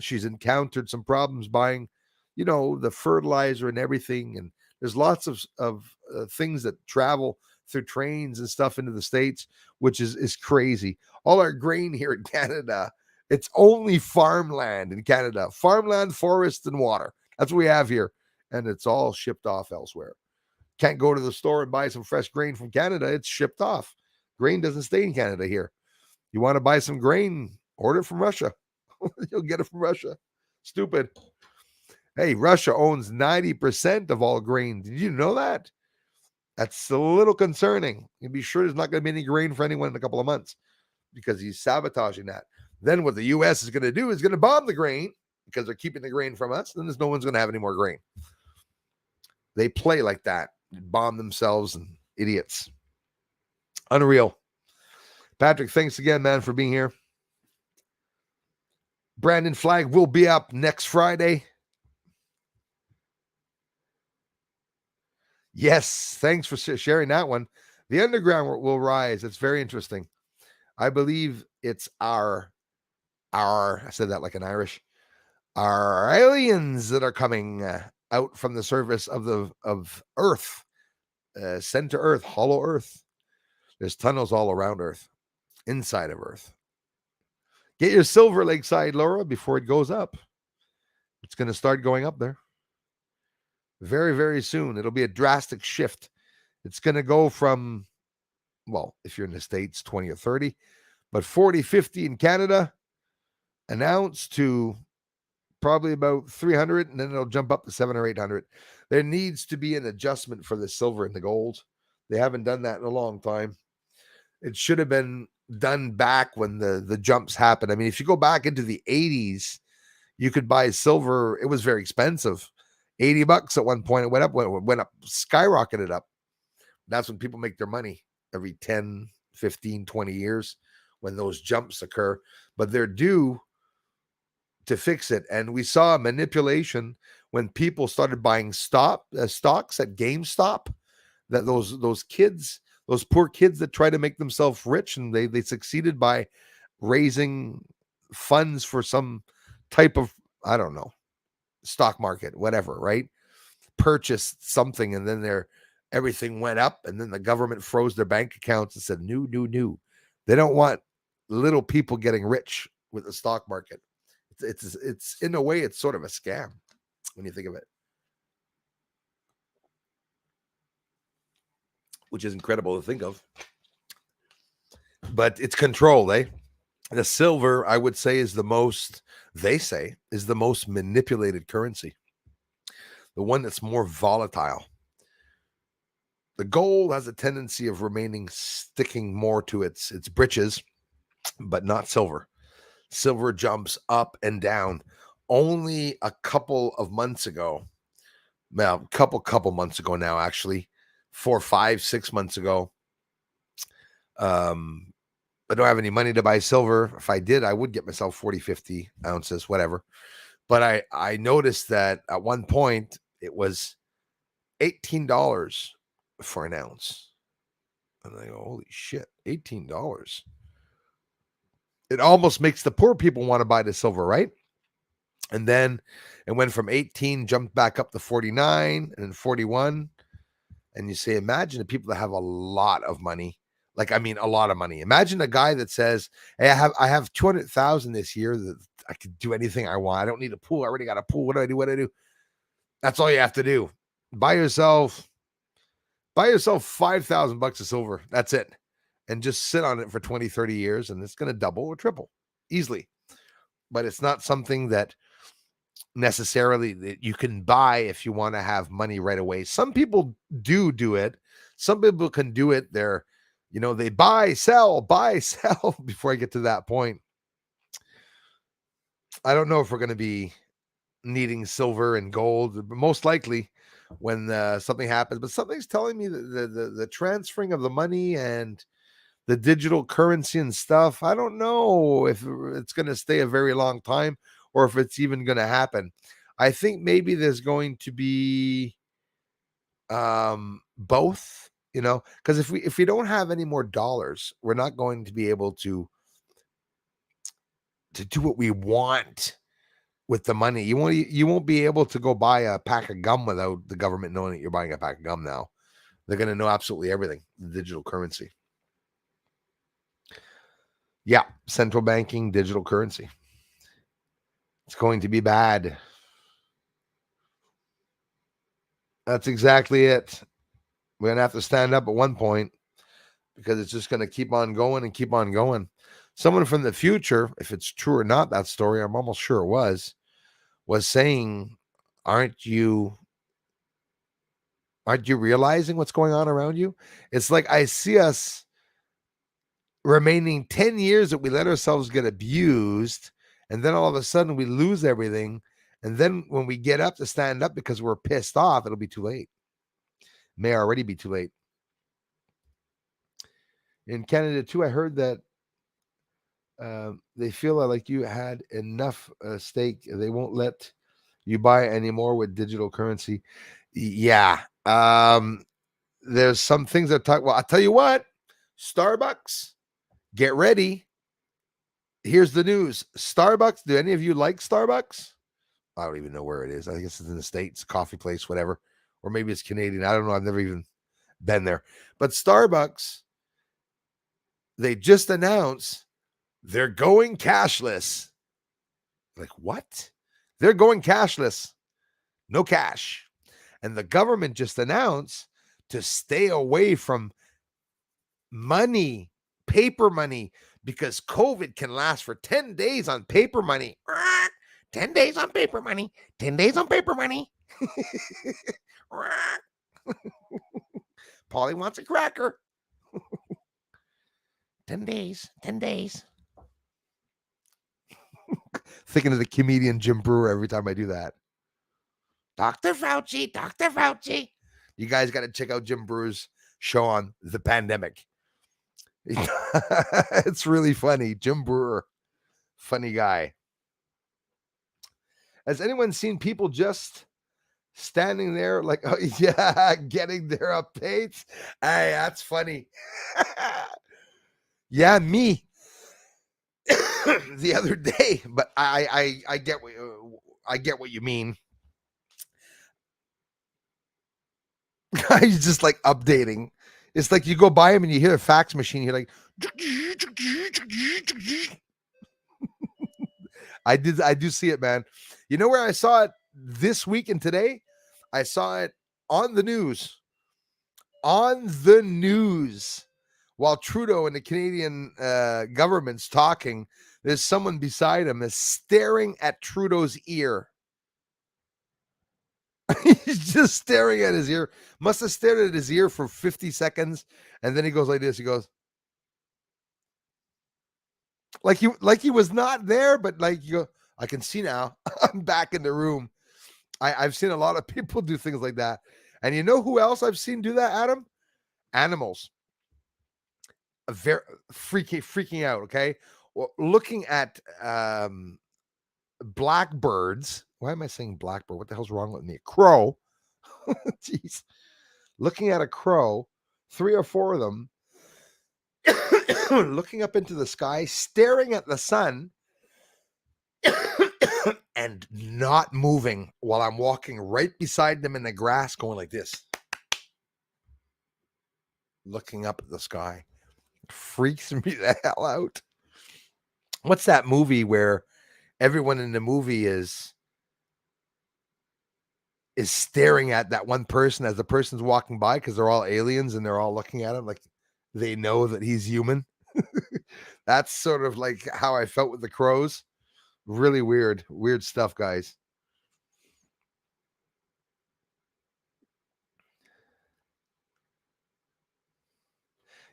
she's encountered some problems buying, the fertilizer and everything. And there's lots of things that travel through trains and stuff into the States, which is crazy. All our grain here in Canada, it's only farmland in Canada. Farmland, forest, and water. That's what we have here. And it's all shipped off elsewhere. Can't go to the store and buy some fresh grain from Canada. It's shipped off. Grain doesn't stay in Canada here. You want to buy some grain, order it from Russia. You'll get it from Russia. Stupid. Hey, Russia owns 90% of all grain. Did you know that? That's a little concerning. You'll be sure there's not going to be any grain for anyone in a couple of months, because he's sabotaging that. Then what the U.S. is going to do is going to bomb the grain, because they're keeping the grain from us. Then there's no one's going to have any more grain. They play like that, bomb themselves, and idiots. Unreal. Patrick, thanks again, man, for being here. Brandon Flag will be up next Friday. Yes, thanks for sharing that one. The underground will rise. It's very interesting. I believe it's I said that like an Irish, our aliens that are coming out from the surface of Earth, center Earth, hollow Earth. There's tunnels all around Earth, inside of Earth. Get your Silver Lake side, Laura, before it goes up. It's going to start going up there very, very soon. It'll be a drastic shift. It's going to go from, well, if you're in the States, 20 or 30, but 40, 50 in Canada, an ounce to probably about 300, and then it'll jump up to 700 or 800. There needs to be an adjustment for the silver and the gold. They haven't done that in a long time. It should have been done back when the jumps happened. I mean, if you go back into the 80s, you could buy silver. It was very expensive. $80 at one point. It went up, skyrocketed up. That's when people make their money every 10, 15, 20 years when those jumps occur. But they're due to fix it. And we saw manipulation when people started buying stocks at GameStop, that those kids, those poor kids that try to make themselves rich, and they succeeded by raising funds for some type of, I don't know, stock market, whatever, right? Purchased something, and then everything went up, and then the government froze their bank accounts and said, new. They don't want little people getting rich with the stock market. It's in a way, it's sort of a scam when you think of it, which is incredible to think of. But it's controlled, eh? The silver, I would say, is the most manipulated currency, the one that's more volatile. The gold has a tendency of sticking more to its britches, but not silver. Silver jumps up and down. Only a couple of months ago, well, couple months ago now, actually, 4, 5, 6 months ago. I don't have any money to buy silver. If I did, I would get myself 40, 50 ounces, whatever. But I noticed that at one point it was $18 for an ounce. And I go, holy shit, $18. It almost makes the poor people want to buy the silver, right? And then it went from 18, jumped back up to 49 and then 41. And you say, imagine the people that have a lot of money. Like, I mean, a lot of money. Imagine a guy that says, hey, I have 200,000 this year that I could do anything I want. I don't need a pool. I already got a pool. What do I do? That's all you have to do. Buy yourself $5,000 of silver. That's it. And just sit on it for 20, 30 years, and it's going to double or triple easily. But it's not something that necessarily that you can buy if you want to have money right away. Some people do it. Some people can do it. They buy, sell before I get to that point. I don't know if we're going to be needing silver and gold, but most likely when something happens. But something's telling me that the transferring of the money and the digital currency and stuff, I don't know if it's going to stay a very long time or if it's even going to happen. I think maybe there's going to be both, because if we don't have any more dollars, we're not going to be able to do what we want with the money. You won't be able to go buy a pack of gum without the government knowing that you're buying a pack of gum now. They're going to know absolutely everything, the digital currency. Yeah, central banking, digital currency. It's going to be bad. That's exactly it. We're going to have to stand up at one point because it's just going to keep on going and keep on going. Someone from the future, if it's true or not, that story, I'm almost sure it was saying, aren't you realizing what's going on around you? It's like I see us remaining 10 years that we let ourselves get abused, and then all of a sudden we lose everything. And then when we get up to stand up because we're pissed off, it'll be too late. May already be too late. In Canada too, I heard that they feel like you had enough stake. They won't let you buy anymore with digital currency. Yeah, There's some things that talk. Well, I'll tell you what, Starbucks, get ready. Here's the news. Starbucks. Do any of you like Starbucks? I don't even know where it is. I guess it's in the States, coffee place, whatever. Or maybe it's Canadian. I don't know. I've never even been there. But Starbucks, they just announced they're going cashless. Like, what? They're going cashless. No cash. And the government just announced to stay away from money, paper money, because COVID can last for 10 days on paper money. 10 days on paper money. 10 days on paper money. Polly wants a cracker. 10 days. 10 days. Thinking of the comedian Jim Brewer every time I do that. Dr. Fauci, Dr. Fauci. You guys got to check out Jim Brewer's show on the pandemic. It's really funny. Jim Brewer, funny guy. Has anyone seen people just standing there like, oh, yeah, getting their updates? Hey, that's funny. Yeah, me. The other day, but I get what you mean. He's just like updating. It's like you go by him and you hear a fax machine. You're like, I do see it, man. You know where I saw it this week and today? I saw it on the news. On the news. While Trudeau and the Canadian government's talking, there's someone beside him is staring at Trudeau's ear. He's just staring at his ear. Must have stared at his ear for 50 seconds. And then he goes like this. He goes, like he was not there, but like you go, I can see now. I'm back in the room. I've seen a lot of people do things like that. And you know who else I've seen do that, Adam? Animals. Very freaking out. Okay. Well, looking at blackbirds. Why am I saying blackbird? What the hell's wrong with me? Crow. Jeez. Looking at a crow, 3 or 4 of them, looking up into the sky, staring at the sun, and not moving while I'm walking right beside them in the grass, going like this, looking up at the sky. It freaks me the hell out. What's that movie where everyone in the movie is staring at that one person as the person's walking by because they're all aliens and they're all looking at him like they know that he's human? That's sort of like how I felt with the crows. Really weird stuff, guys.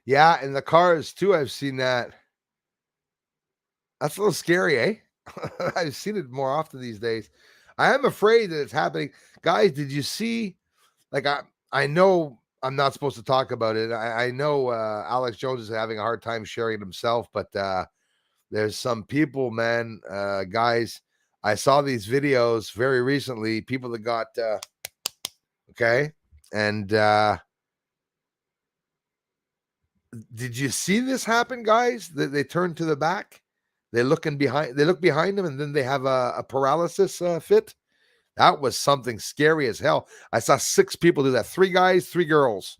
Yeah, in the cars too, I've seen that. That's a little scary, eh? I've seen it more often these days. I am afraid that it's happening. Guys, did you see, like, I know I'm not supposed to talk about it. I know Alex Jones is having a hard time sharing it himself, but there's some people, man, guys, I saw these videos very recently, people that got, okay, and did you see this happen, guys? They turn to the back, they look behind them, and then they have a paralysis fit. That was something scary as hell. I saw 6 people do that, 3 guys, 3 girls,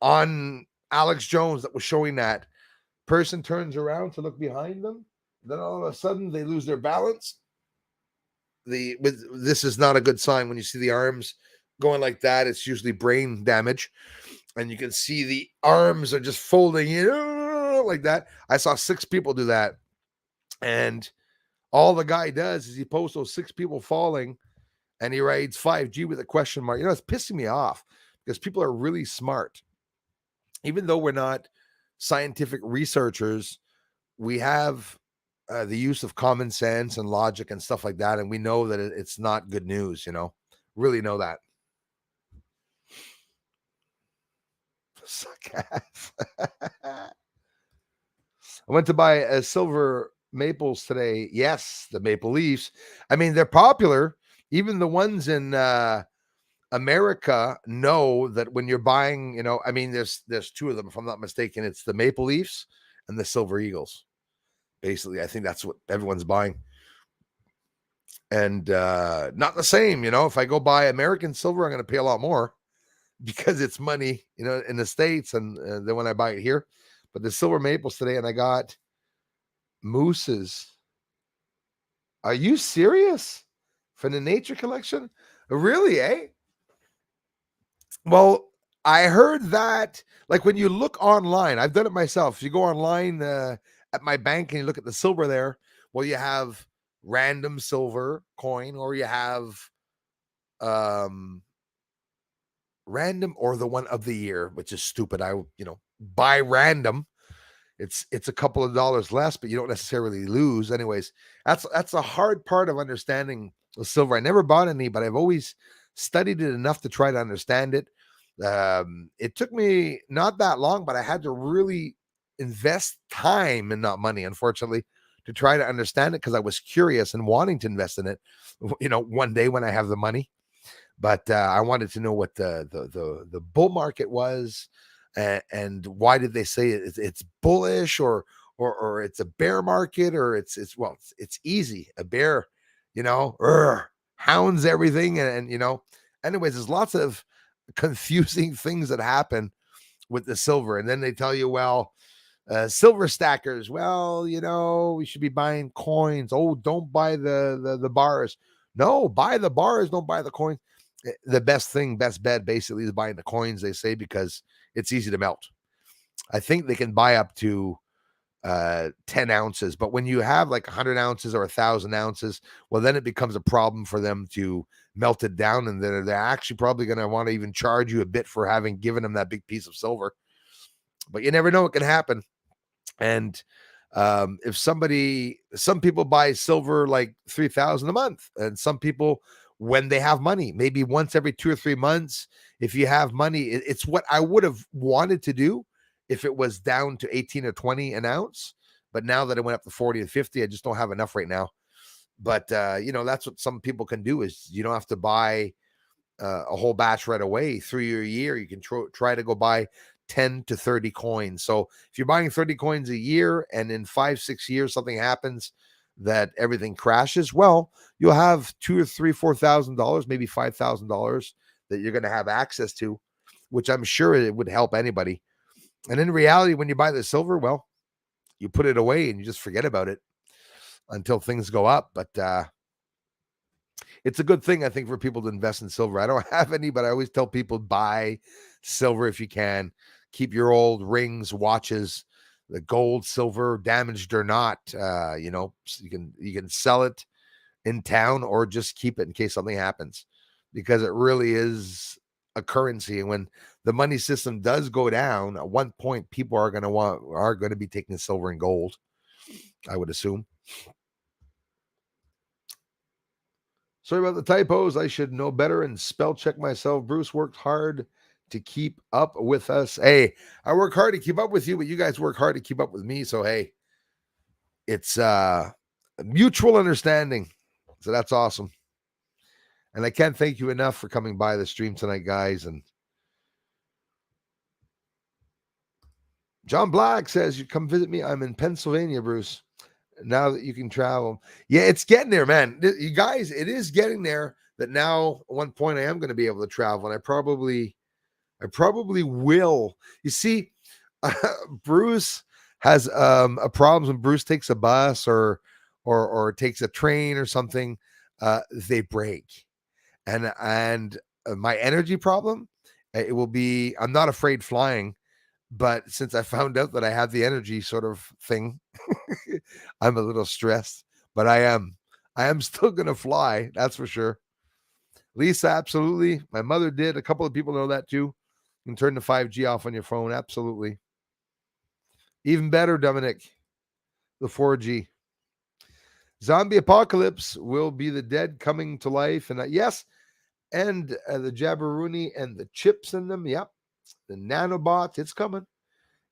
on Alex Jones that was showing that. Person turns around to look behind them, then all of a sudden they lose their balance. This is not a good sign when you see the arms going like that. It's usually brain damage, and you can see the arms are just folding in like that. I saw 6 people do that, and all the guy does is he posts those 6 people falling, and he writes 5G with a question mark. You know, it's pissing me off because people are really smart. Even though we're not scientific researchers, we have the use of common sense and logic and stuff like that, and we know that it's not good news. You know, really know that. Suck ass. I went to buy a silver maples today. Yes, the maple leaves. I mean, they're popular. Even the ones in America know that when you're buying, I mean, there's two of them, if I'm not mistaken. It's the Maple Leafs and the Silver Eagles. Basically, I think that's what everyone's buying. And not the same, if I go buy American silver, I'm going to pay a lot more because it's money, in the States, and then when I buy it here. But the silver maples today, and I got mooses. Are you serious? For the nature collection? Really, eh? Well, I heard that, like, when you look online, I've done it myself. If you go online at my bank and you look at the silver there, well, you have random silver coin, or you have random, or the one of the year, which is stupid. I buy random. It's a couple of dollars less, but you don't necessarily lose. Anyways, that's a hard part of understanding the silver. I never bought any, but I've always studied it enough to try to understand it. It took me not that long, but I had to really invest time and not money, unfortunately, to try to understand it, because I was curious and wanting to invest in it, one day when I have the money. But I wanted to know what the bull market was, and why did they say it's bullish, or it's a bear market, or it's easy. A bear, hounds everything, and anyways, there's lots of confusing things that happen with the silver. And then they tell you, well, silver stackers, well, we should be buying coins. Oh, don't buy the bars. No, buy the bars, don't buy the coins. The best bet basically is buying the coins, they say, because it's easy to melt. I think they can buy up to 10 ounces, but when you have like 100 ounces or 1,000 ounces, well, then it becomes a problem for them to melt it down, and they're actually probably going to want to even charge you a bit for having given them that big piece of silver. But you never know what can happen. And if some people buy silver like 3,000 a month, and some people, when they have money, maybe once every 2 or 3 months. If you have money, it's what I would have wanted to do if it was down to 18 or 20 an ounce. But now that it went up to 40 and 50, I just don't have enough right now. But that's what some people can do, is you don't have to buy a whole batch right away. Through your year, you can try to go buy 10 to 30 coins. So if you're buying 30 coins a year, and in 5-6 years something happens that everything crashes, well, you'll have $2,000 or $3,000, $4,000, maybe $5,000 that you're going to have access to, which I'm sure it would help anybody. And in reality, when you buy the silver, well, you put it away and you just forget about it until things go up. But it's a good thing, I think, for people to invest in silver. I don't have any, but I always tell people, buy silver if you can. Keep your old rings, watches, the gold, silver, damaged or not. So you can sell it in town, or just keep it in case something happens, because it really is a currency. And when the money system does go down, at one point, people are going to be taking silver and gold, I would assume. Sorry about the typos. I should know better and spell check myself. Bruce worked hard to keep up with us. Hey, I work hard to keep up with you, but you guys work hard to keep up with me. So, hey, it's a mutual understanding. So that's awesome. And I can't thank you enough for coming by the stream tonight, guys. And John Black says, you come visit me. I'm in Pennsylvania, Bruce. Now that you can travel. Yeah, it's getting there, man. You guys, it is getting there, that now at one point I am going to be able to travel. And I probably will. You see, Bruce has a problem when Bruce takes a bus or takes a train or something. They break, and my energy problem, it will be, I'm not afraid flying, but since I found out that I have the energy sort of thing, I'm a little stressed. But I am still gonna fly, that's for sure. Lisa, absolutely. My mother did. A couple of people know that too. You can turn the 5G off on your phone. Absolutely. Even better, Dominic, the 4G. Zombie apocalypse will be the dead coming to life. And yes, and the Jabberwoony and the chips in them. Yep. The nanobots, it's coming.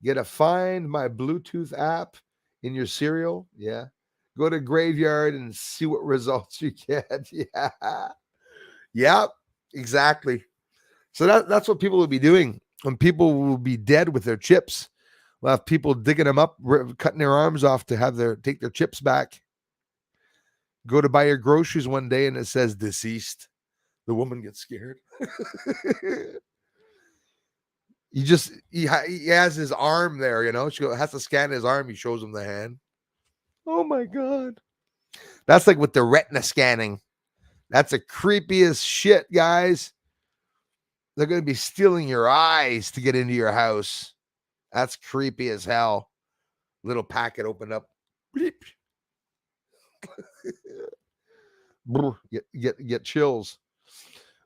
You got to find my Bluetooth app in your cereal. Yeah. Go to Graveyard and see what results you get. Yeah. Yep. Exactly. So that's what people will be doing. When people will be dead with their chips. We'll have people digging them up, cutting their arms off to take their chips back. Go to buy your groceries one day and it says deceased. The woman gets scared. He has his arm there, She has to scan his arm. He shows him the hand. Oh my God. That's like with the retina scanning. That's the creepiest shit, guys. They're going to be stealing your eyes to get into your house. That's creepy as hell. Little packet opened up. Bleep. get chills.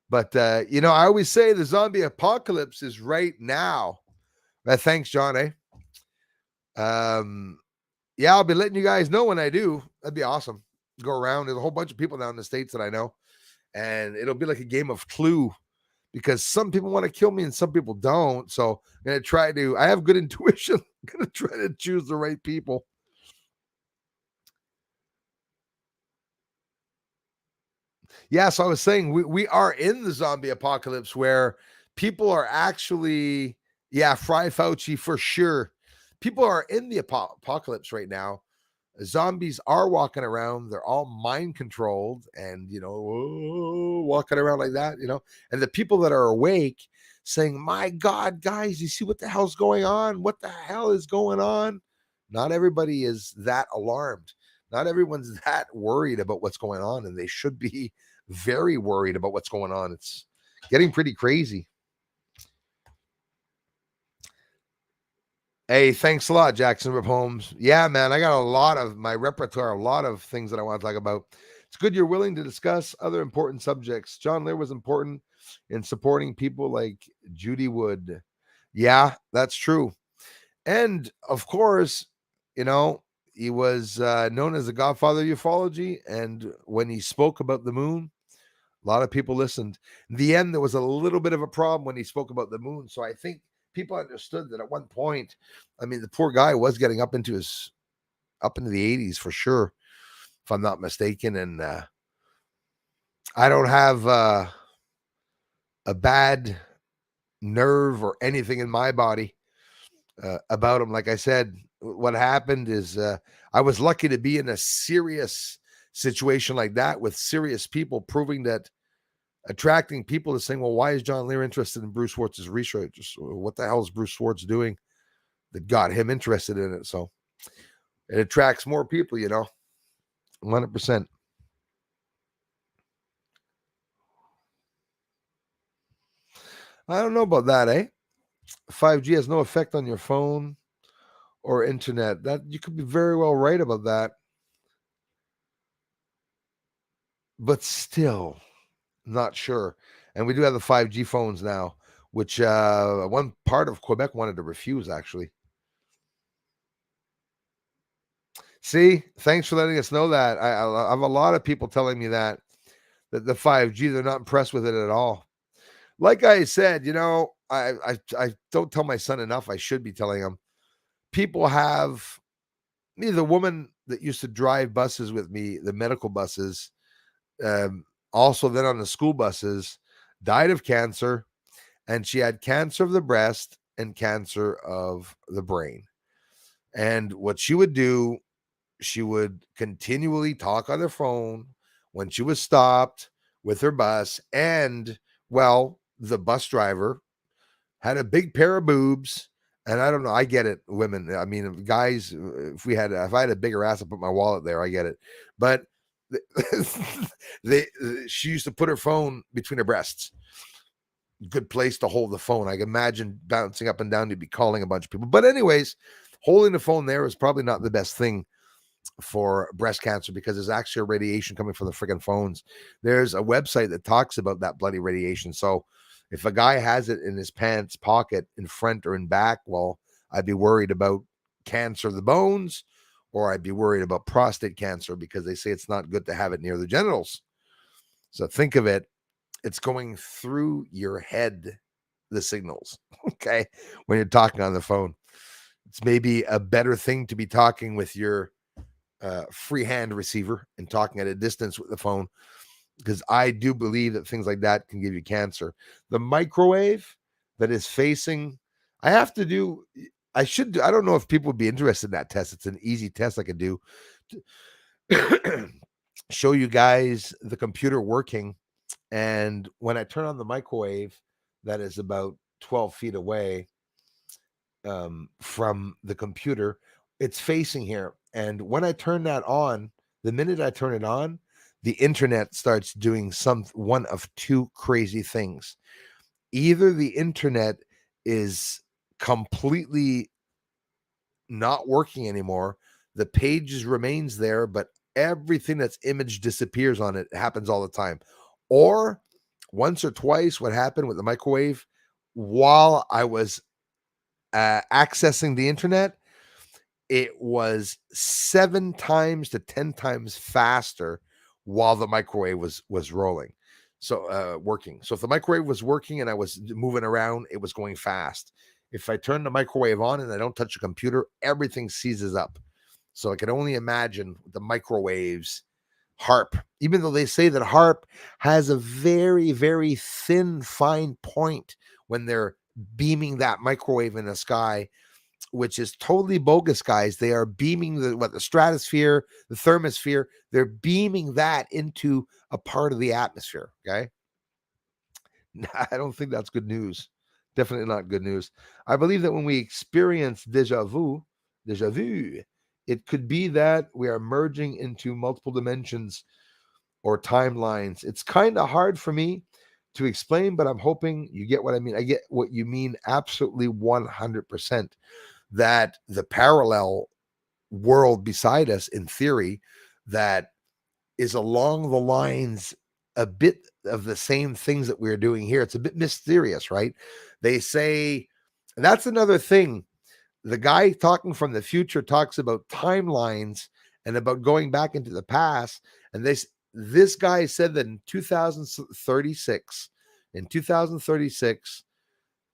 But, I always say the zombie apocalypse is right now. Thanks, John, Yeah, I'll be letting you guys know when I do. That'd be awesome. Go around. There's a whole bunch of people down in the States that I know. And it'll be like a game of Clue because some people want to kill me and some people don't. So I'm going to try to, I have good intuition. I'm going to try to choose the right people. Yeah, so I was saying we are in the zombie apocalypse where people are actually, Fry Fauci for sure. People are in the apocalypse right now. Zombies are walking around. They're all mind controlled and, walking around like that, and the people that are awake saying, my God, guys, you see what the hell's going on? What the hell is going on? Not everybody is that alarmed. Not everyone's that worried about what's going on, and they should be very worried about what's going on. It's getting pretty crazy. Hey, thanks a lot, Jackson Rip Holmes. Yeah, man, I got a lot of my repertoire, a lot of things that I want to talk about. It's good you're willing to discuss other important subjects. John Lear was important in supporting people like Judy Wood. Yeah, that's true. And of course, he was known as the godfather of ufology. And when he spoke about the moon, a lot of people listened. In the end, there was a little bit of a problem when he spoke about the moon. So I think people understood that at one point, the poor guy was getting up into the 80s for sure, if I'm not mistaken. And I don't have a bad nerve or anything in my body about him. Like I said, what happened is I was lucky to be in a serious situation like that with serious people proving that attracting people to saying, well, why is John Lear interested in Bruce Schwartz's research? What the hell is Bruce Schwartz doing that got him interested in it? So it attracts more people, 100%. I don't know about that, 5G has no effect on your phone or internet. That you could be very well right about that. But still, not sure. And we do have the 5G phones now, which one part of Quebec wanted to refuse, actually. See, thanks for letting us know that. I have a lot of people telling me that the 5G, they're not impressed with it at all. Like I said, I don't tell my son enough. I should be telling him. People have me, the woman that used to drive buses with me, the medical buses, also then on the school buses, died of cancer, and she had cancer of the breast and cancer of the brain. And what she would do, she would continually talk on her phone when she was stopped with her bus. And, well, the bus driver had a big pair of boobs. And I don't know. I get it, women. Guys, if I had a bigger ass, I'd put my wallet there. I get it. But she used to put her phone between her breasts. Good place to hold the phone. I can imagine bouncing up and down. You'd be calling a bunch of people. But anyways, holding the phone there is probably not the best thing for breast cancer because there's actually a radiation coming from the friggin' phones. There's a website that talks about that bloody radiation. So if a guy has it in his pants pocket in front or in back, well, I'd be worried about cancer of the bones, or I'd be worried about prostate cancer because they say it's not good to have it near the genitals. So think of it. It's going through your head, the signals, okay, when you're talking on the phone. It's maybe a better thing to be talking with your freehand receiver and talking at a distance with the phone because I do believe that things like that can give you cancer. The microwave that is facing, I have to do, I should do, I don't know if people would be interested in that test. It's an easy test I could do. Show you guys the computer working. And when I turn on the microwave that is about 12 feet away from the computer, it's facing here. And when I turn that on, the minute I turn it on, the internet starts doing one of two crazy things. Either the internet is completely not working anymore, the page remains there, but everything that's image disappears on it. It happens all the time. Or once or twice, what happened with the microwave while I was accessing the internet, it was 7 times to 10 times faster while the microwave was rolling. So working. So if the microwave was working and I was moving around, it was going fast. If I turn the microwave on and I don't touch the computer, everything seizes up. So I can only imagine the microwaves, HARP, even though they say that HARP has a very, very thin, fine point when they're beaming that microwave in the sky, which is totally bogus, guys. They are beaming the stratosphere, the thermosphere. They're beaming that into a part of the atmosphere. Okay. I don't think that's good news. Definitely not good news. I believe that when we experience deja vu, it could be that we are merging into multiple dimensions or timelines. It's kind of hard for me to explain, but I'm hoping you get what I mean. I get what you mean absolutely 100%. That the parallel world beside us, in theory, that is along the lines a bit of the same things that we're doing here. It's a bit mysterious, right? They say that's another thing. The guy talking from the future talks about timelines and about going back into the past. And this guy said that in 2036,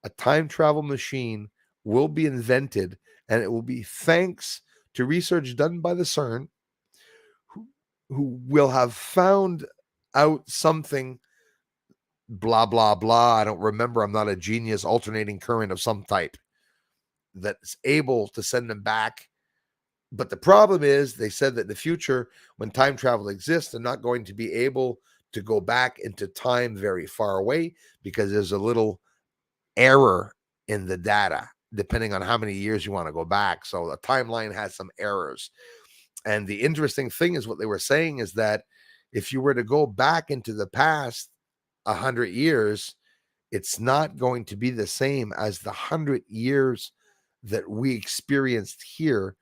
a time travel machine will be invented, and it will be thanks to research done by the CERN, who will have found out something, blah, blah, blah. I don't remember. I'm not a genius. Alternating current of some type that's able to send them back. But the problem is, they said that in the future, when time travel exists, they're not going to be able to go back into time very far away because there's a little error in the data, depending on how many years you want to go back. So the timeline has some errors. And the interesting thing is, what they were saying is that if you were to go back into the past 100 years, it's not going to be the same as the 100 years that we experienced here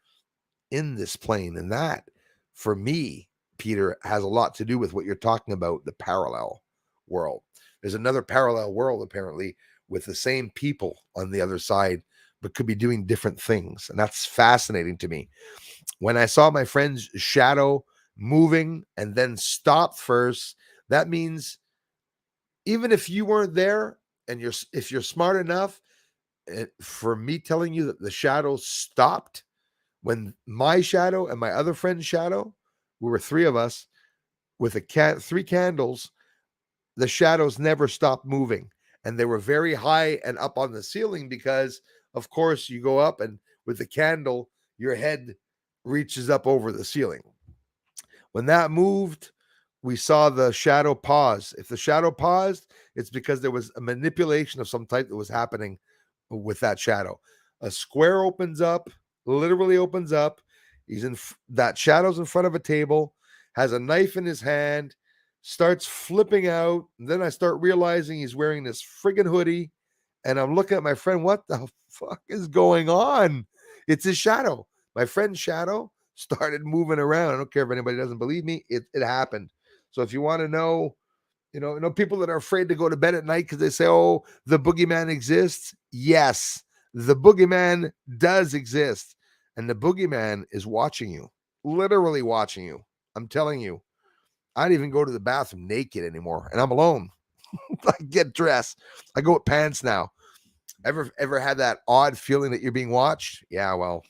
in this plane. And that, for me, Peter, has a lot to do with what you're talking about, the parallel world. There's another parallel world, apparently, with the same people on the other side, but could be doing different things. And that's fascinating to me. When I saw my friend's shadow moving and then stopped first, that means even if you weren't there and if you're smart enough, for me telling you that the shadow stopped when my shadow and my other friend's shadow, we were 3 of us with 3 candles, the shadows never stopped moving. And they were very high and up on the ceiling because, of course, you go up and with the candle, your head reaches up over the ceiling. When that moved, we saw the shadow pause. If the shadow paused, it's because there was a manipulation of some type that was happening with that shadow. A square opens up, literally opens up. That shadow's in front of a table, has a knife in his hand, starts flipping out. And then I start realizing he's wearing this friggin' hoodie. And I'm looking at my friend, what the fuck is going on? It's his shadow. My friend's shadow started moving around. I don't care if anybody doesn't believe me. It happened. So if you want to know, people that are afraid to go to bed at night because they say, oh, the boogeyman exists. Yes, the boogeyman does exist. And the boogeyman is watching you, literally watching you. I'm telling you, I don't even go to the bathroom naked anymore. And I'm alone. I get dressed. I go with pants now. Ever had that odd feeling that you're being watched? Yeah, well,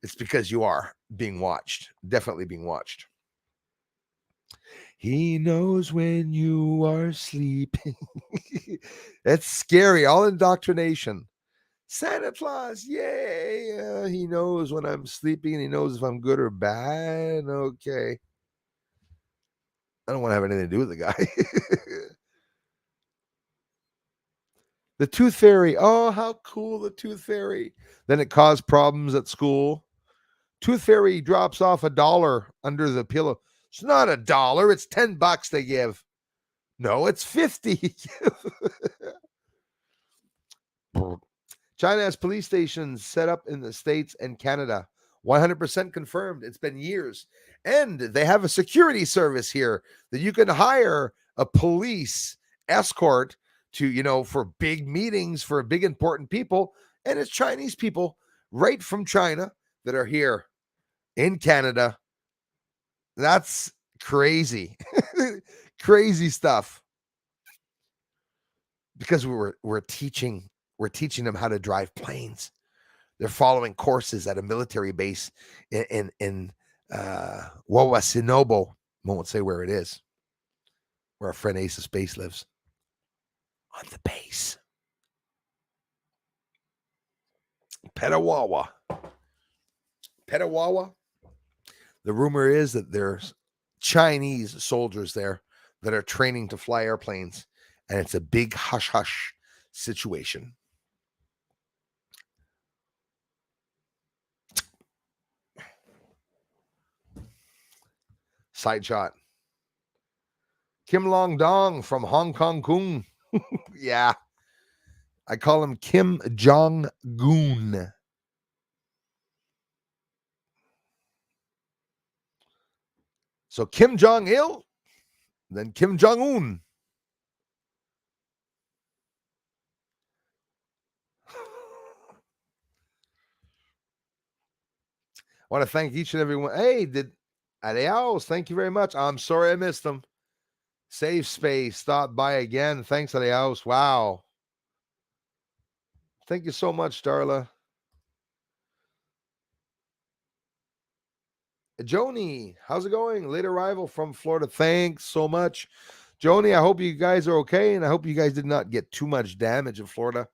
it's because you are being watched. Definitely being watched. He knows when you are sleeping. That's scary. All indoctrination. Santa Claus, yay! He knows when I'm sleeping and he knows if I'm good or bad. Okay. I don't want to have anything to do with the guy. The Tooth Fairy. Oh, how cool, the Tooth Fairy. Then it caused problems at school. Tooth Fairy drops off $1 under the pillow. It's not $1, it's $10 they give. No, it's 50. China has police stations set up in the States and Canada. 100% confirmed. It's been years. And they have a security service here that you can hire a police escort to, for big meetings, for big important people. And it's Chinese people right from China that are here in Canada. That's crazy. Crazy stuff. Because we're teaching them how to drive planes. They're following courses at a military base in Wawasinobo. Won't say where it is. Where our friend Ace of Space lives. On the base. Petawawa. The rumor is that there's Chinese soldiers there that are training to fly airplanes, and it's a big hush-hush situation. Side shot. Kim Long Dong from Hong Kong Kung. Yeah. I call him Kim Jong-un. So Kim Jong-il, then Kim Jong-un. I want to thank each and every one. Hey, Adios, thank you very much. I'm sorry I missed them. Safe Space, stop by again. Thanks, Adios. Wow. Thank you so much, Darla. Joni, how's it going? Late arrival from Florida. Thanks so much. Joni, I hope you guys are okay, and I hope you guys did not get too much damage in Florida.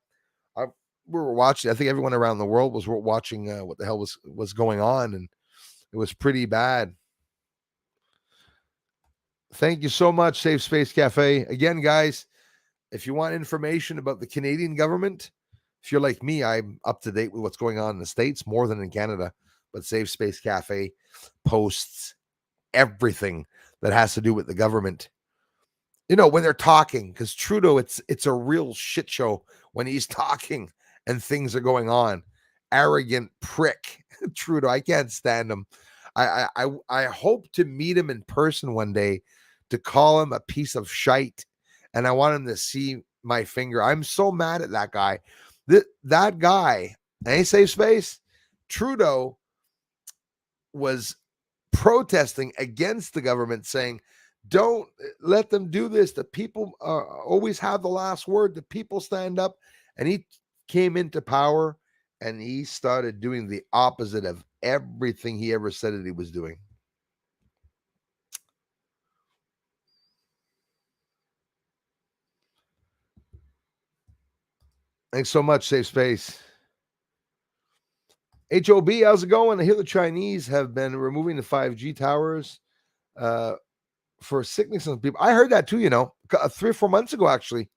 We were watching, I think everyone around the world was watching what the hell was going on, and it was pretty bad. Thank you so much, Safe Space Cafe. Again, guys, if you want information about the Canadian government, if you're like me, I'm up to date with what's going on in the States more than in Canada. But Safe Space Cafe posts everything that has to do with the government. When they're talking, because Trudeau, it's a real shit show when he's talking and things are going on. Arrogant prick, Trudeau. I can't stand him. I hope to meet him in person one day to call him a piece of shite, and I want him to see my finger. I'm so mad at that guy. That guy, ain't Safe Space. Trudeau was protesting against the government, saying, don't let them do this. The people always have the last word. The people stand up. And he came into power and he started doing the opposite of everything he ever said that he was doing. Thanks so much, Safe Space. HOB, how's it going? I hear the Chinese have been removing the 5G towers for sickness on people. I heard that too, 3 or 4 months ago, actually.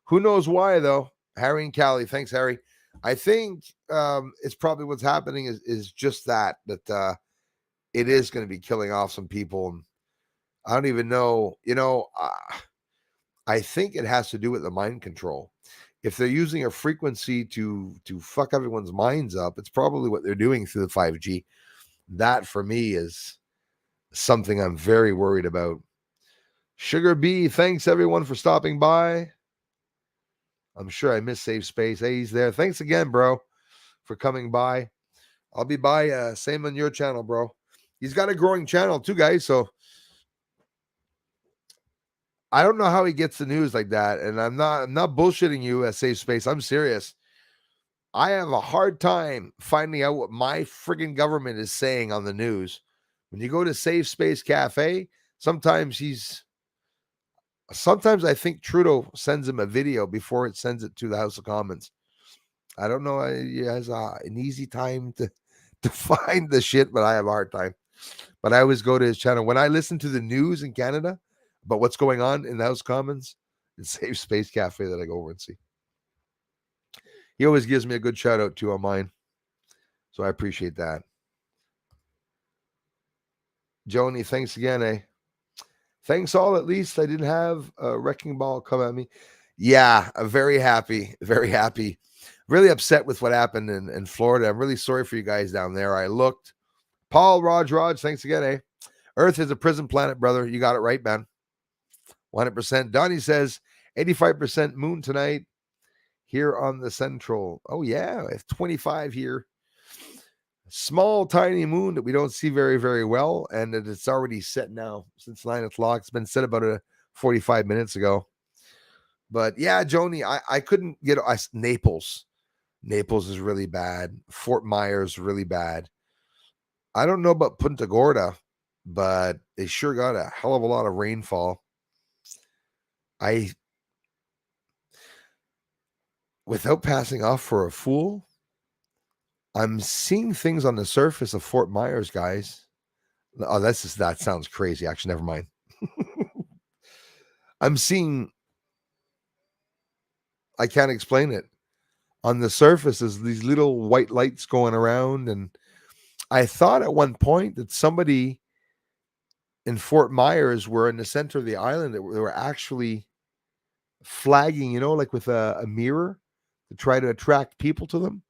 Who knows why, though? Harry and Callie. Thanks, Harry. I think it's probably what's happening is just that it is going to be killing off some people. And I don't even know, I think it has to do with the mind control. If they're using a frequency to fuck everyone's minds up, it's probably what they're doing through the 5G. That for me is something I'm very worried about. Sugar B, thanks everyone for stopping by. I'm sure I missed Safe Space. Hey, he's there. Thanks again, bro, for coming by. I'll be by. Same on your channel, bro. He's got a growing channel too, guys. So I don't know how he gets the news like that. And I'm not bullshitting you at Safe Space. I'm serious. I have a hard time finding out what my friggin' government is saying on the news. When you go to Safe Space Cafe, Sometimes I think Trudeau sends him a video before it sends it to the House of Commons. I don't know. He has an easy time to find the shit, but I have a hard time. But I always go to his channel. When I listen to the news in Canada about what's going on in the House of Commons, it's Safe Space Cafe that I go over and see. He always gives me a good shout out too on mine. So I appreciate that. Joni, thanks again, eh? Thanks all. At least I didn't have a wrecking ball come at me. Yeah, I'm very happy. Very happy. Really upset with what happened in Florida. I'm really sorry for you guys down there. I looked. Paul, Raj, thanks again, eh? Earth is a prison planet, brother. You got it right, man. 100%. Donnie says 85% moon tonight here on the central. Oh, yeah. It's 25 here. Small, tiny moon that we don't see very, very well. And it's already set now since 9 o'clock. It's been set about 45 minutes ago. But yeah, Joni, I couldn't get Naples. Naples is really bad. Fort Myers, really bad. I don't know about Punta Gorda, but they sure got a hell of a lot of rainfall. Without passing off for a fool, I'm seeing things on the surface of Fort Myers, guys. Oh, that sounds crazy. Actually, never mind. I'm seeing, I can't explain it. On the surface, there's these little white lights going around. And I thought at one point that somebody in Fort Myers were in the center of the island that they were actually flagging, like with a mirror to try to attract people to them.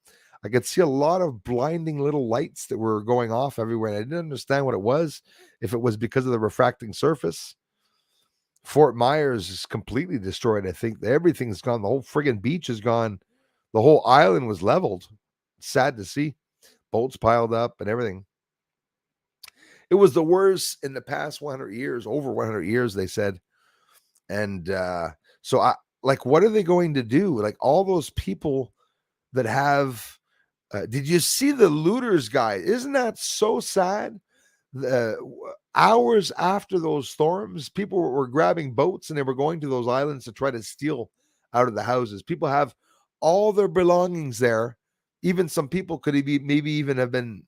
I could see a lot of blinding little lights that were going off everywhere. And I didn't understand what it was, if it was because of the refracting surface. Fort Myers is completely destroyed. I think everything's gone. The whole friggin' beach is gone. The whole island was leveled. Sad to see. Boats piled up and everything. It was the worst in the past 100 years, over 100 years, they said. And so what are they going to do? Like all those people that have, did you see the looters guy? Isn't that so sad? Hours after those storms, people were grabbing boats and they were going to those islands to try to steal out of the houses. People have all their belongings there. Even some people could maybe even have been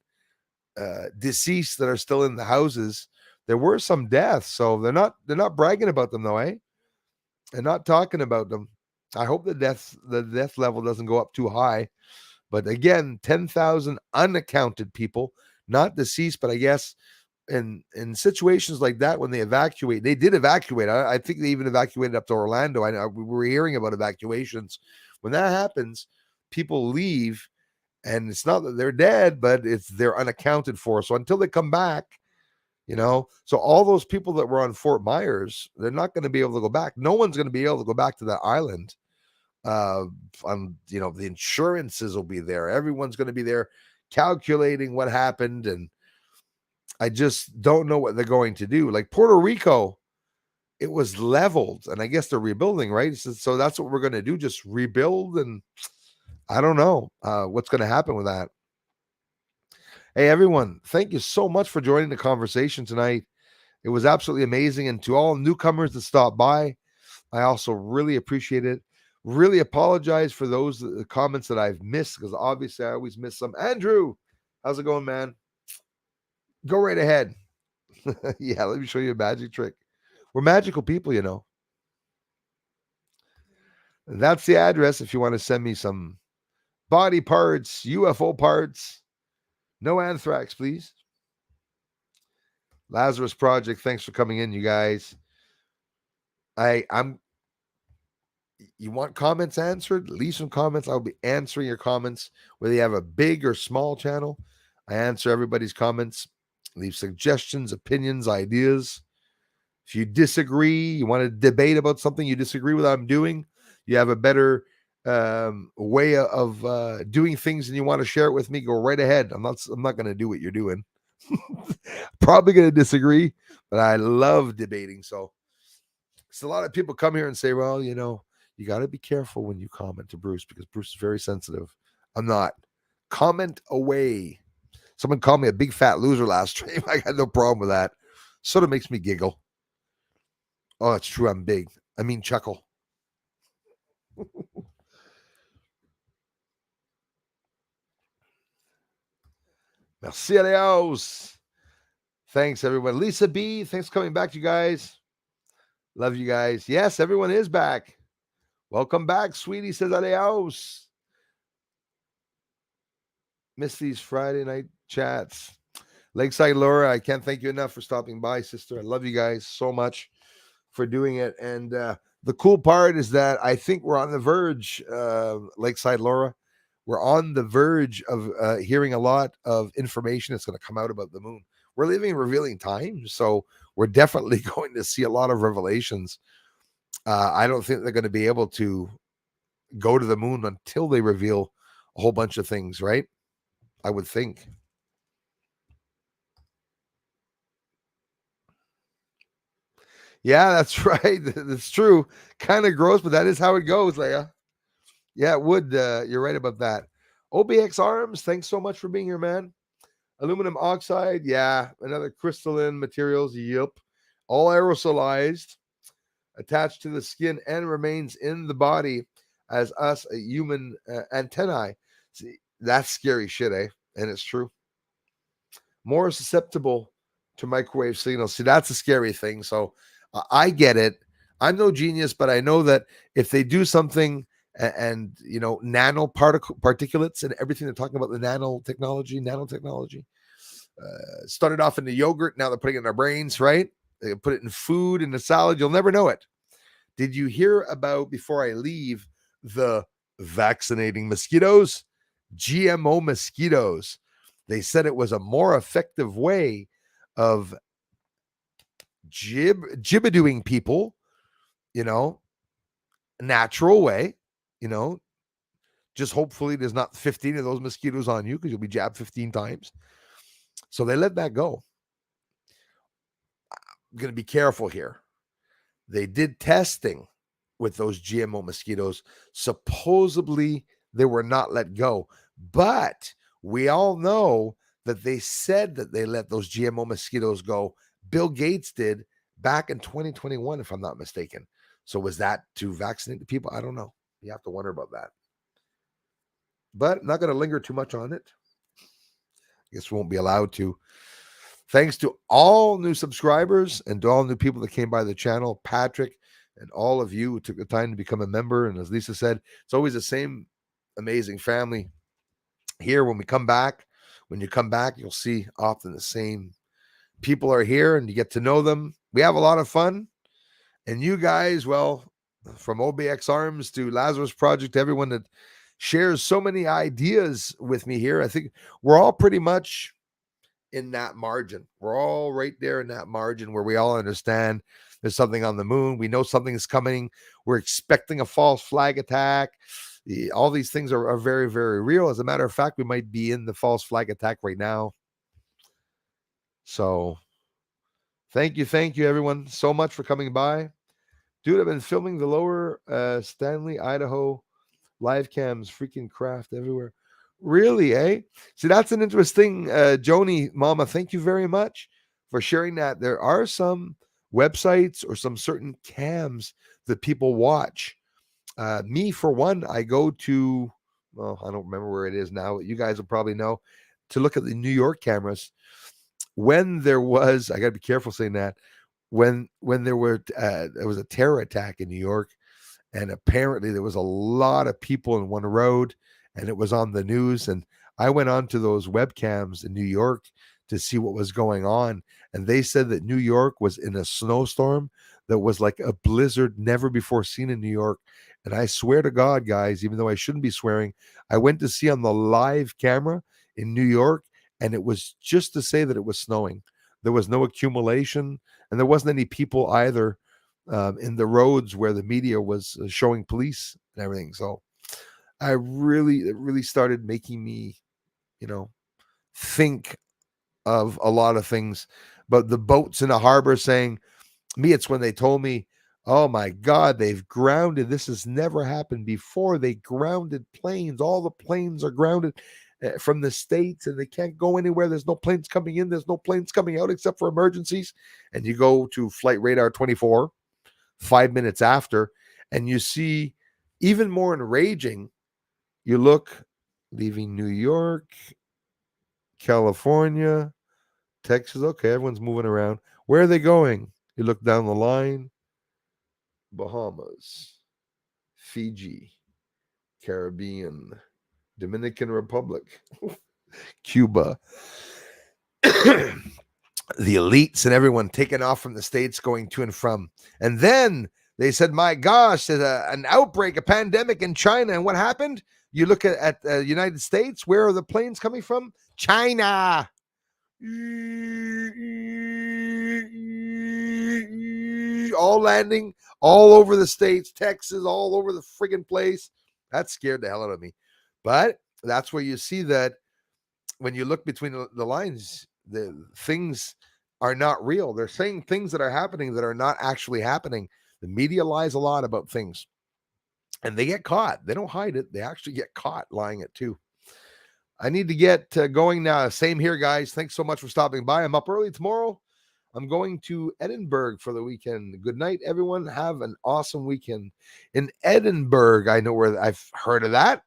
deceased that are still in the houses. There were some deaths, so they're not bragging about them though, eh? They're not talking about them. I hope the death level doesn't go up too high. But again, 10,000 unaccounted people, not deceased, but I guess in situations like that, when they did evacuate. I think they even evacuated up to Orlando. I know we were hearing about evacuations. When that happens, people leave, and it's not that they're dead, but they're unaccounted for. So until they come back, so all those people that were on Fort Myers, they're not going to be able to go back. No one's going to be able to go back to that island. The insurances will be there. Everyone's going to be there calculating what happened. And I just don't know what they're going to do. Like Puerto Rico, it was leveled, and I guess they're rebuilding, right? So that's what we're going to do, just rebuild. And I don't know what's going to happen with that. Hey, everyone, thank you so much for joining the conversation tonight. It was absolutely amazing. And to all newcomers that stopped by, I also really appreciate it. Really apologize for those comments that I've missed, because obviously I always miss some. Andrew, how's it going, man? Go right ahead. Yeah, let me show you a magic trick. We're magical people, That's the address if you want to send me some body parts, UFO parts. No anthrax, please. Lazarus Project, thanks for coming in, you guys. You want comments answered? Leave some comments. I'll be answering your comments, whether you have a big or small channel. I answer everybody's comments. Leave suggestions, opinions, ideas. If you disagree, you want to debate about something you disagree with what I'm doing, you have a better way of doing things and you want to share it with me, go right ahead. I'm not going to do what you're doing. Probably going to disagree, but I love debating. So a lot of people come here and say, well, you got to be careful when you comment to Bruce, because Bruce is very sensitive. I'm not. Comment away. Someone called me a big fat loser last stream. I got no problem with that. Sort of makes me giggle. Oh, it's true. I'm big. I mean, chuckle. Merci, adios. Thanks, everyone. Lisa B, thanks for coming back, you guys. Love you guys. Yes, everyone is back. Welcome back, sweetie, says adios. Miss these Friday night chats. Lakeside Laura, I can't thank you enough for stopping by, sister. I love you guys so much for doing it. And the cool part is that I think we're on the verge, Lakeside Laura. We're on the verge of hearing a lot of information that's going to come out about the moon. We're living in revealing times, so we're definitely going to see a lot of revelations. I don't think they're going to be able to go to the moon until they reveal a whole bunch of things, right? I would think. Yeah, that's right. That's true. Kind of gross, but that is how it goes, Leia. Yeah, it would. You're right about that. OBX Arms, thanks so much for being here, man. Aluminum oxide, yeah. Another crystalline materials, yep. All aerosolized, attached to the skin, and remains in the body as us, a human antennae. See, that's scary shit, eh? And it's true. More susceptible to microwave signals. See, that's a scary thing. So I get it. I'm no genius, but I know that if they do something and nano particulates and everything, they're talking about the nanotechnology. Started off in the yogurt, now they're putting it in our brains, right? They put it in food, in the salad. You'll never know it. Did you hear about, before I leave, the vaccinating mosquitoes? GMO mosquitoes. They said it was a more effective way of jibidooing people, natural way, just hopefully there's not 15 of those mosquitoes on you because you'll be jabbed 15 times. So they let that go. I'm going to be careful here. They did testing with those GMO mosquitoes. Supposedly they were not let go, but we all know that they said that they let those GMO mosquitoes go. Bill Gates did back in 2021, if I'm not mistaken. So was that to vaccinate the people? I don't know. You have to wonder about that. But I'm not going to linger too much on it. I guess we won't be allowed to. Thanks to all new subscribers and to all new people that came by the channel, Patrick, and all of you who took the time to become a member. And as Lisa said, it's always the same amazing family here. When we come back, when you come back, you'll see often the same people are here and you get to know them. We have a lot of fun. And you guys, well, from OBX Arms to Lazarus Project, everyone that shares so many ideas with me here, I think we're all pretty much in that margin. We're all right there in that margin where we all understand there's something on the moon. We know something is coming. We're expecting a false flag attack. All these things are very, very real. As a matter of fact, we might be in the false flag attack right now. So thank you, everyone, so much for coming by. Dude, I've been filming the lower Stanley, Idaho live cams, freaking craft everywhere. Really, eh? See, that's an interesting, Joni, Mama, thank you very much for sharing that. There are some websites or some certain cams that people watch. Me, for one, I go to, well, I don't remember where it is now. You guys will probably know, to look at the New York cameras. When there was, I got to be careful saying that, when there was a terror attack in New York, and apparently there was a lot of people in one road, and it was on the news, and I went on to those webcams in New York to see what was going on, and they said that New York was in a snowstorm that was like a blizzard never before seen in New York. And I swear to God, guys, even though I shouldn't be swearing, I went to see on the live camera in New York, and it was just to say that it was snowing. There was no accumulation, and there wasn't any people either in the roads where the media was showing police and everything. So it really started making me, think of a lot of things. But the boats in the harbor saying, me, it's when they told me, oh my God, they've grounded. This has never happened before. They grounded planes. All the planes are grounded from the States, and they can't go anywhere. There's no planes coming in. There's no planes coming out except for emergencies. And you go to Flight Radar 24, 5 minutes after. And you see even more enraging, you look leaving New York, California, Texas. Okay, everyone's moving around. Where are they going? You look down the line: Bahamas, Fiji, Caribbean, Dominican Republic, Cuba. The elites and everyone taking off from the States, going to and from. And then they said, my gosh, there's an outbreak, a pandemic in China. And what happened? You look at the United States. Where are the planes coming from? China. All landing all over the States, Texas, all over the friggin' place. That scared the hell out of me. But that's where you see that when you look between the lines, the things are not real. They're saying things that are happening that are not actually happening. The media lies a lot about things, and they get caught. They don't hide it. They actually get caught lying it too. I need to get going now. Same here, guys. Thanks so much for stopping by. I'm up early tomorrow. I'm going to Edinburgh for the weekend. Good night, everyone. Have an awesome weekend in Edinburgh. I know where I've heard of that.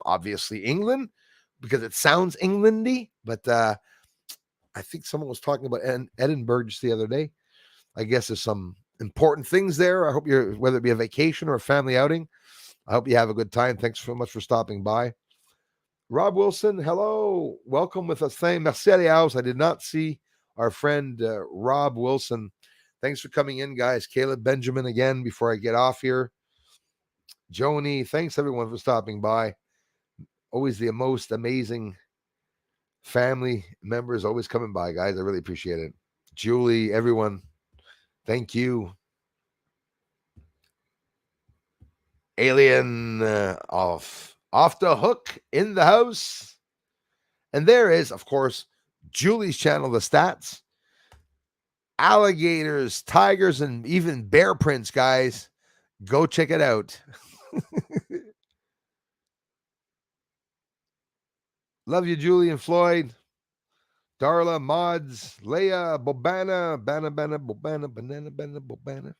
Obviously England, because it sounds Englandy, but I think someone was talking about Edinburgh just the other day. I guess there's some important things there. I hope you're, whether it be a vacation or a family outing, I hope you have a good time. Thanks so much for stopping by. Rob Wilson, hello. Welcome with us. Merci à house. I did not see our friend Rob Wilson. Thanks for coming in, guys. Caleb Benjamin again before I get off here. Joni, thanks everyone for stopping by. Always the most amazing family members always coming by, guys. I really appreciate it. Julie, everyone, thank you. Alien off the hook in the house. And there is, of course, Julie's channel, The Stats. Alligators, tigers, and even bear prints, guys. Go check it out. Love you, Julie and Floyd. Darla, Mods, Leia, Bobana, Bana, Bobana, Banana, Bobana.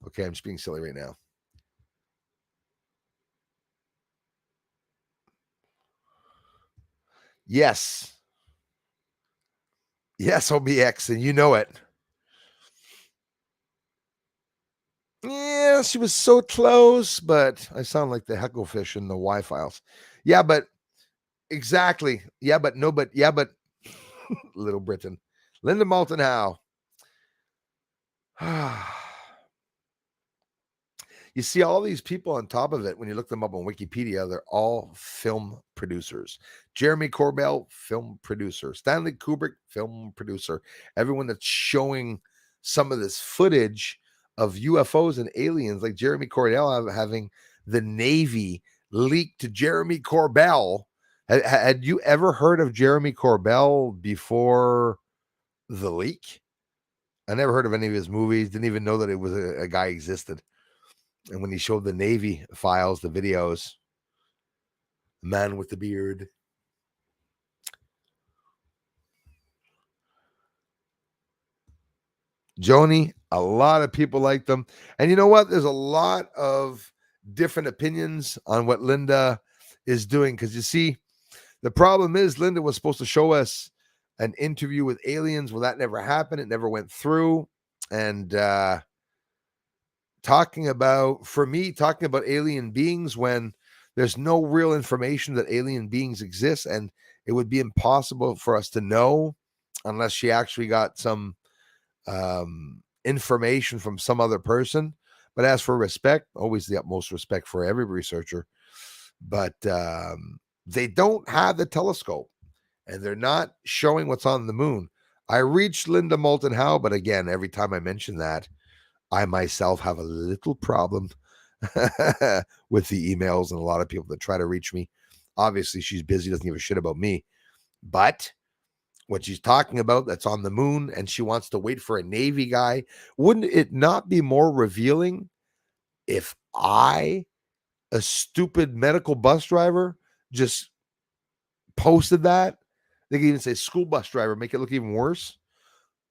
Okay, I'm just being silly right now. Yes. Yes, OBX, and you know it. Yeah, she was so close, but I sound like the hecklefish in the Y files. Yeah, but exactly. Yeah, but no, but yeah, but Little Britain. Linda Moulton Howe. You see all these people on top of it when you look them up on Wikipedia. They're all film producers. Jeremy Corbell, film producer. Stanley Kubrick, film producer. Everyone that's showing some of this footage of UFOs and aliens, like Jeremy Corbell having the Navy leak to Jeremy Corbell. Had you ever heard of Jeremy Corbell before the leak? I never heard of any of his movies. Didn't even know that it was a guy existed. And when he showed the Navy files, the videos, the man with the beard. Joni, a lot of people like them. And you know what? There's a lot of different opinions on what Linda is doing. Because you see, the problem is Linda was supposed to show us an interview with aliens. Well, that never happened. It never went through. And talking about alien beings when there's no real information that alien beings exist, and it would be impossible for us to know unless she actually got some information from some other person. But as for respect, always the utmost respect for every researcher. But they don't have the telescope, and they're not showing what's on the moon. I reached Linda Moulton Howe, but again, every time I mention that, I myself have a little problem with the emails and a lot of people that try to reach me. Obviously, she's busy, doesn't give a shit about me. But what she's talking about, that's on the moon, and she wants to wait for a Navy guy. Wouldn't it not be more revealing if I, a stupid medical bus driver, just posted that? They could even say school bus driver, make it look even worse.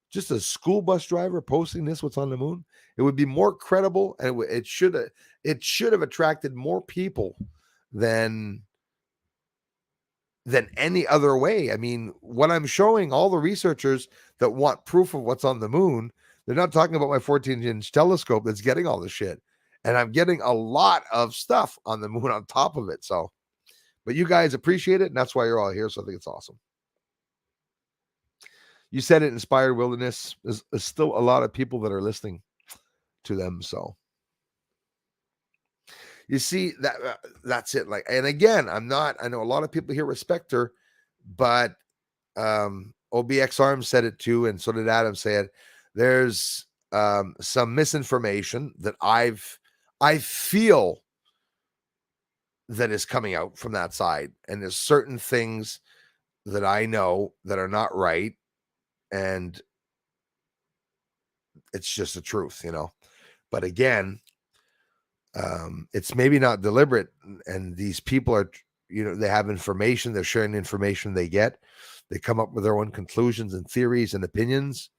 just a school bus driver posting this, what's on the moon, it would be more credible, and it should have attracted more people than any other way. I mean, what I'm showing all the researchers that want proof of what's on the moon, they're not talking about my 14-inch telescope that's getting all the shit. And I'm getting a lot of stuff on the moon on top of it. So, but you guys appreciate it, and that's why you're all here. So I think it's awesome. You said it inspired wilderness. There's still a lot of people that are listening to them. So you see that's it. Like, and again, I know a lot of people here respect her, but OBX Arms said it too, and so did Adam say it. There's some misinformation that I feel that is coming out from that side, and there's certain things that I know that are not right, and it's just the truth, but again, it's maybe not deliberate, and these people are, they have information, they're sharing the information they get, they come up with their own conclusions and theories and opinions.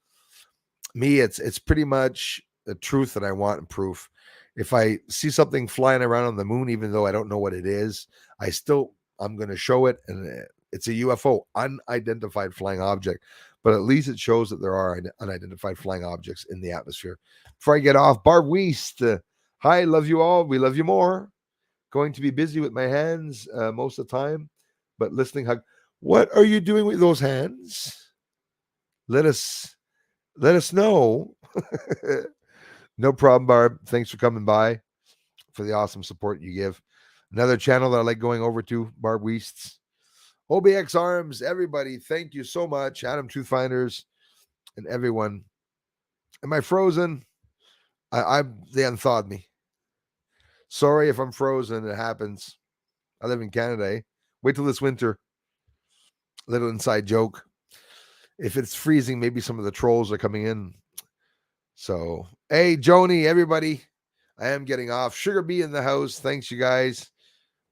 Me, it's pretty much the truth that I want and proof. If I see something flying around on the moon, even though I don't know what it is, I'm going to show it, and it's a UFO, unidentified flying object, but at least it shows that there are unidentified flying objects in the atmosphere. Before I get off, Barb Weist, hi, love you all. We love you more. Going to be busy with my hands most of the time, but listening. Hug. What are you doing with those hands? Let us know. No problem, Barb. Thanks for coming by, for the awesome support you give. Another channel that I like going over to, Barb Weist's. OBX Arms, everybody, thank you so much. Adam Truthfinders and everyone. Am I frozen? They unthawed me. Sorry if I'm frozen. It happens. I live in Canada. Eh? Wait till this winter. Little inside joke. If it's freezing, maybe some of the trolls are coming in. So, hey, Joni, everybody. I am getting off. Sugar Bee in the house. Thanks, you guys.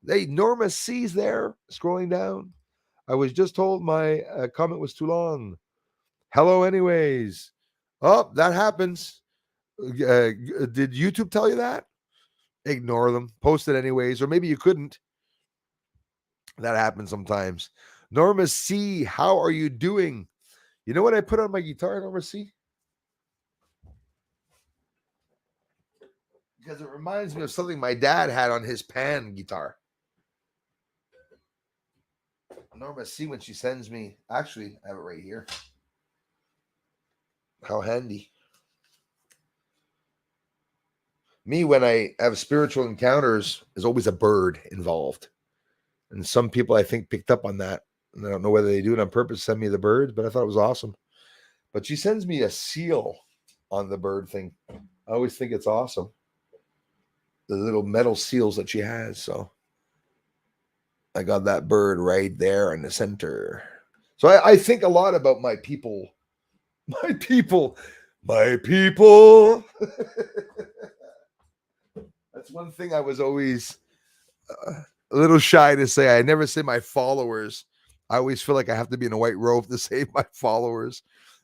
Hey, Norma C's there, scrolling down. I was just told my comment was too long. Hello, anyways. Oh, that happens. Did YouTube tell you that? Ignore them. Post it anyways, or maybe you couldn't. That happens sometimes. Norma C, how are you doing? You know what I put on my guitar, Norma C? Because it reminds me of something my dad had on his pan guitar. Norma C, when she sends me, actually, I have it right here. How handy. Me, when I have spiritual encounters, there's always a bird involved. And some people, I think, picked up on that. And I don't know whether they do it on purpose, send me the birds, but I thought it was awesome. But she sends me a seal on the bird thing. I always think it's awesome. The little metal seals that she has. So I got that bird right there in the center. So I think a lot about my people. My people. My people. That's one thing I was always a little shy to say. I never say my followers. I always feel like I have to be in a white robe to say my followers.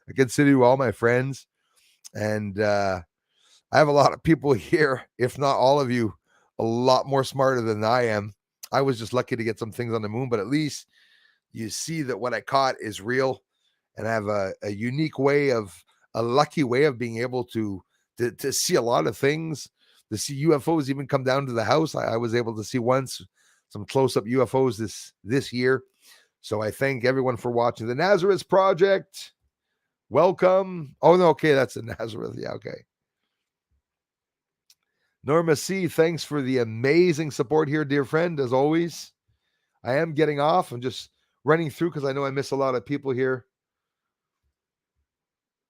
I consider you all my friends. And I have a lot of people here, if not all of you, a lot more smarter than I am. I was just lucky to get some things on the moon, but at least you see that what I caught is real. And I have a unique way a lucky way of being able to see a lot of things, to see UFOs even come down to the house. I was able to see once some close-up UFOs this year. So I thank everyone for watching the Nazareth Project. Welcome. Oh, no, okay, that's the Nazareth. Yeah, okay. Norma C, thanks for the amazing support here, dear friend, as always. I am getting off. I'm just running through because I know I miss a lot of people here.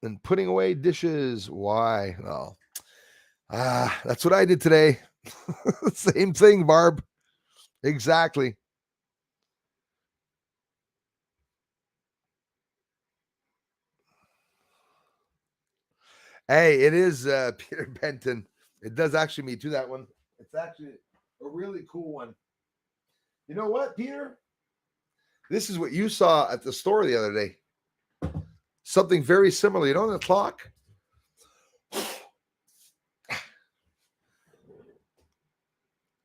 And putting away dishes. Why? Well, that's what I did today. Same thing, Barb. Exactly. Hey, it is Peter Benton. It does actually me to that one. It's actually a really cool one. You know what, Peter? This is what you saw at the store the other day. something very similar. You know, the clock.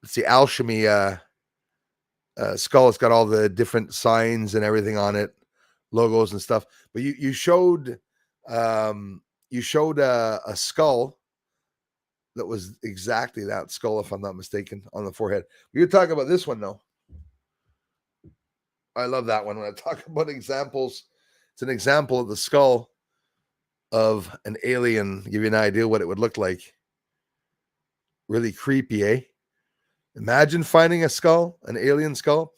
It's the alchemy skull. It's got all the different signs and everything on it, logos and stuff. But you showed a skull that was exactly that skull, if I'm not mistaken, on the forehead. You're talking about this one, though. I love that one. When I talk about examples, it's an example of the skull of an alien. Give you an idea what it would look like. Really creepy, eh? Imagine finding a skull, an alien skull.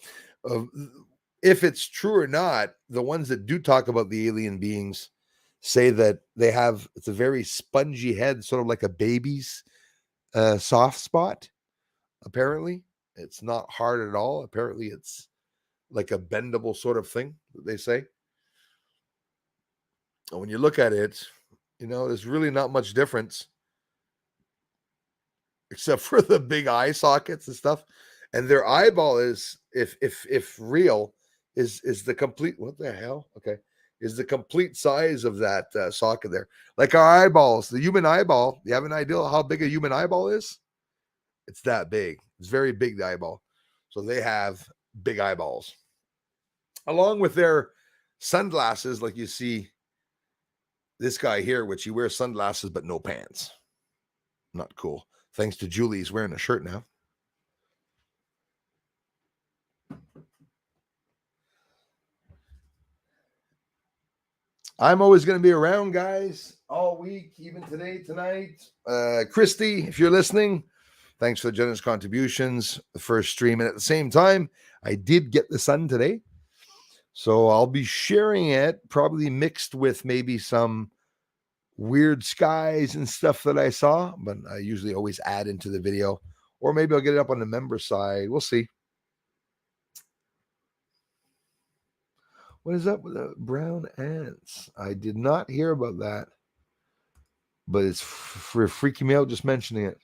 If it's true or not, the ones that do talk about the alien beings say that it's a very spongy head, sort of like a baby's soft spot. Apparently, it's not hard at all. Apparently, it's like a bendable sort of thing, they say. And when you look at it, there's really not much difference except for the big eye sockets and stuff. And their eyeball is, if real, is the complete, what the hell? Okay. Is the complete size of that socket there. Like our eyeballs, the human eyeball, you have an idea how big a human eyeball is? It's that big. It's very big, the eyeball. So they have big eyeballs. Along with their sunglasses, like you see this guy here, which he wears sunglasses but no pants. Not cool. Thanks to Julie, he's wearing a shirt now. I'm always going to be around, guys, all week, even today, tonight. Christy, if you're listening, thanks for the generous contributions. The first stream, and at the same time, I did get the sun today. So I'll be sharing it, probably mixed with maybe some weird skies and stuff that I saw, but I usually always add into the video, or maybe I'll get it up on the member side. We'll see. What is up with the brown ants? I did not hear about that, but it's for freaking me out just mentioning it.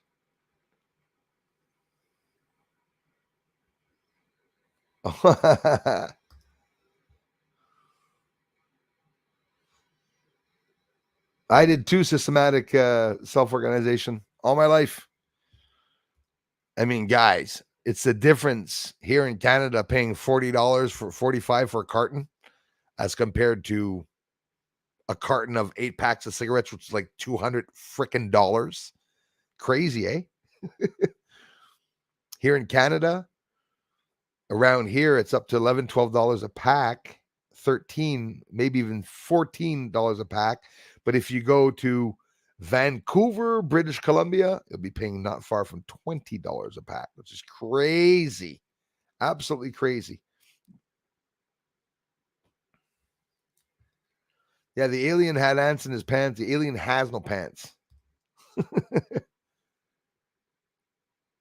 I did too, systematic self-organization all my life. I mean, guys, it's the difference here in Canada paying $40 for $45 for a carton as compared to a carton of 8 packs of cigarettes, which is like $200 freaking dollars. Crazy, eh? Here in Canada, around here, it's up to $11, $12 a pack, 13, maybe even $14 a pack. But if you go to Vancouver, British Columbia, you'll be paying not far from $20 a pack, which is crazy. Absolutely crazy. Yeah, the alien had ants in his pants. The alien has no pants.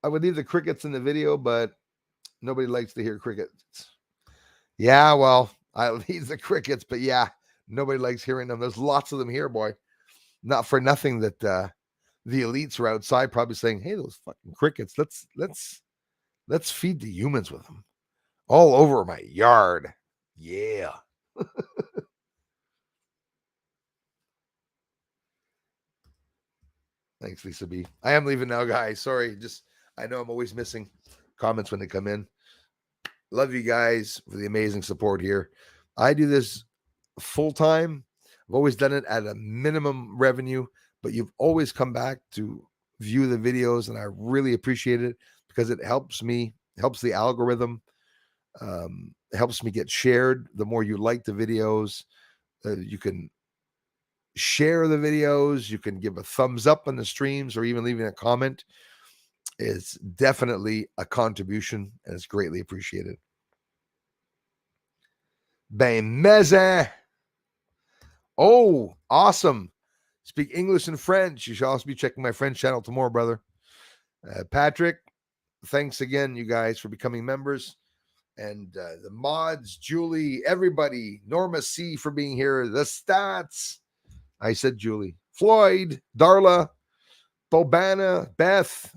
I would leave the crickets in the video, but nobody likes to hear crickets. Yeah, well, I leave the crickets, but yeah, nobody likes hearing them. There's lots of them here, boy. Not for nothing that the elites are outside probably saying, "Hey, those fucking crickets, let's feed the humans with them all over my yard." Yeah. Thanks, Lisa B. I am leaving now, guys. Sorry, I know I'm always missing comments when they come in. Love you guys for the amazing support here. I do this full time. I've always done it at a minimum revenue, but you've always come back to view the videos, and I really appreciate it because it helps the algorithm, helps me get shared. The more you like the videos, you can share the videos, you can give a thumbs up on the streams, or even leaving a comment. It's definitely a contribution, and it's greatly appreciated. Ben Meze. Oh, awesome. Speak English and French. You should also be checking my French channel tomorrow, brother. Patrick, thanks again, you guys, for becoming members. And the mods, Julie, everybody, Norma C for being here. The stats. I said Julie. Floyd, Darla, Bobana, Beth,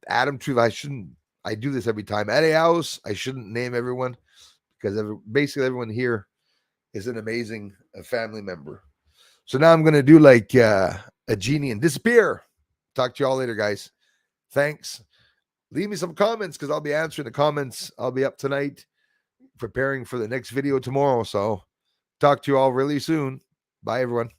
Adam Truth. I do this every time. Eddie House. I shouldn't name everyone because basically everyone here is an amazing a family member. So now I'm going to do like a genie and disappear. Talk to you all later, guys. Thanks. Leave me some comments because I'll be answering the comments. I'll be up tonight preparing for the next video tomorrow. So talk to you all really soon. Bye, everyone.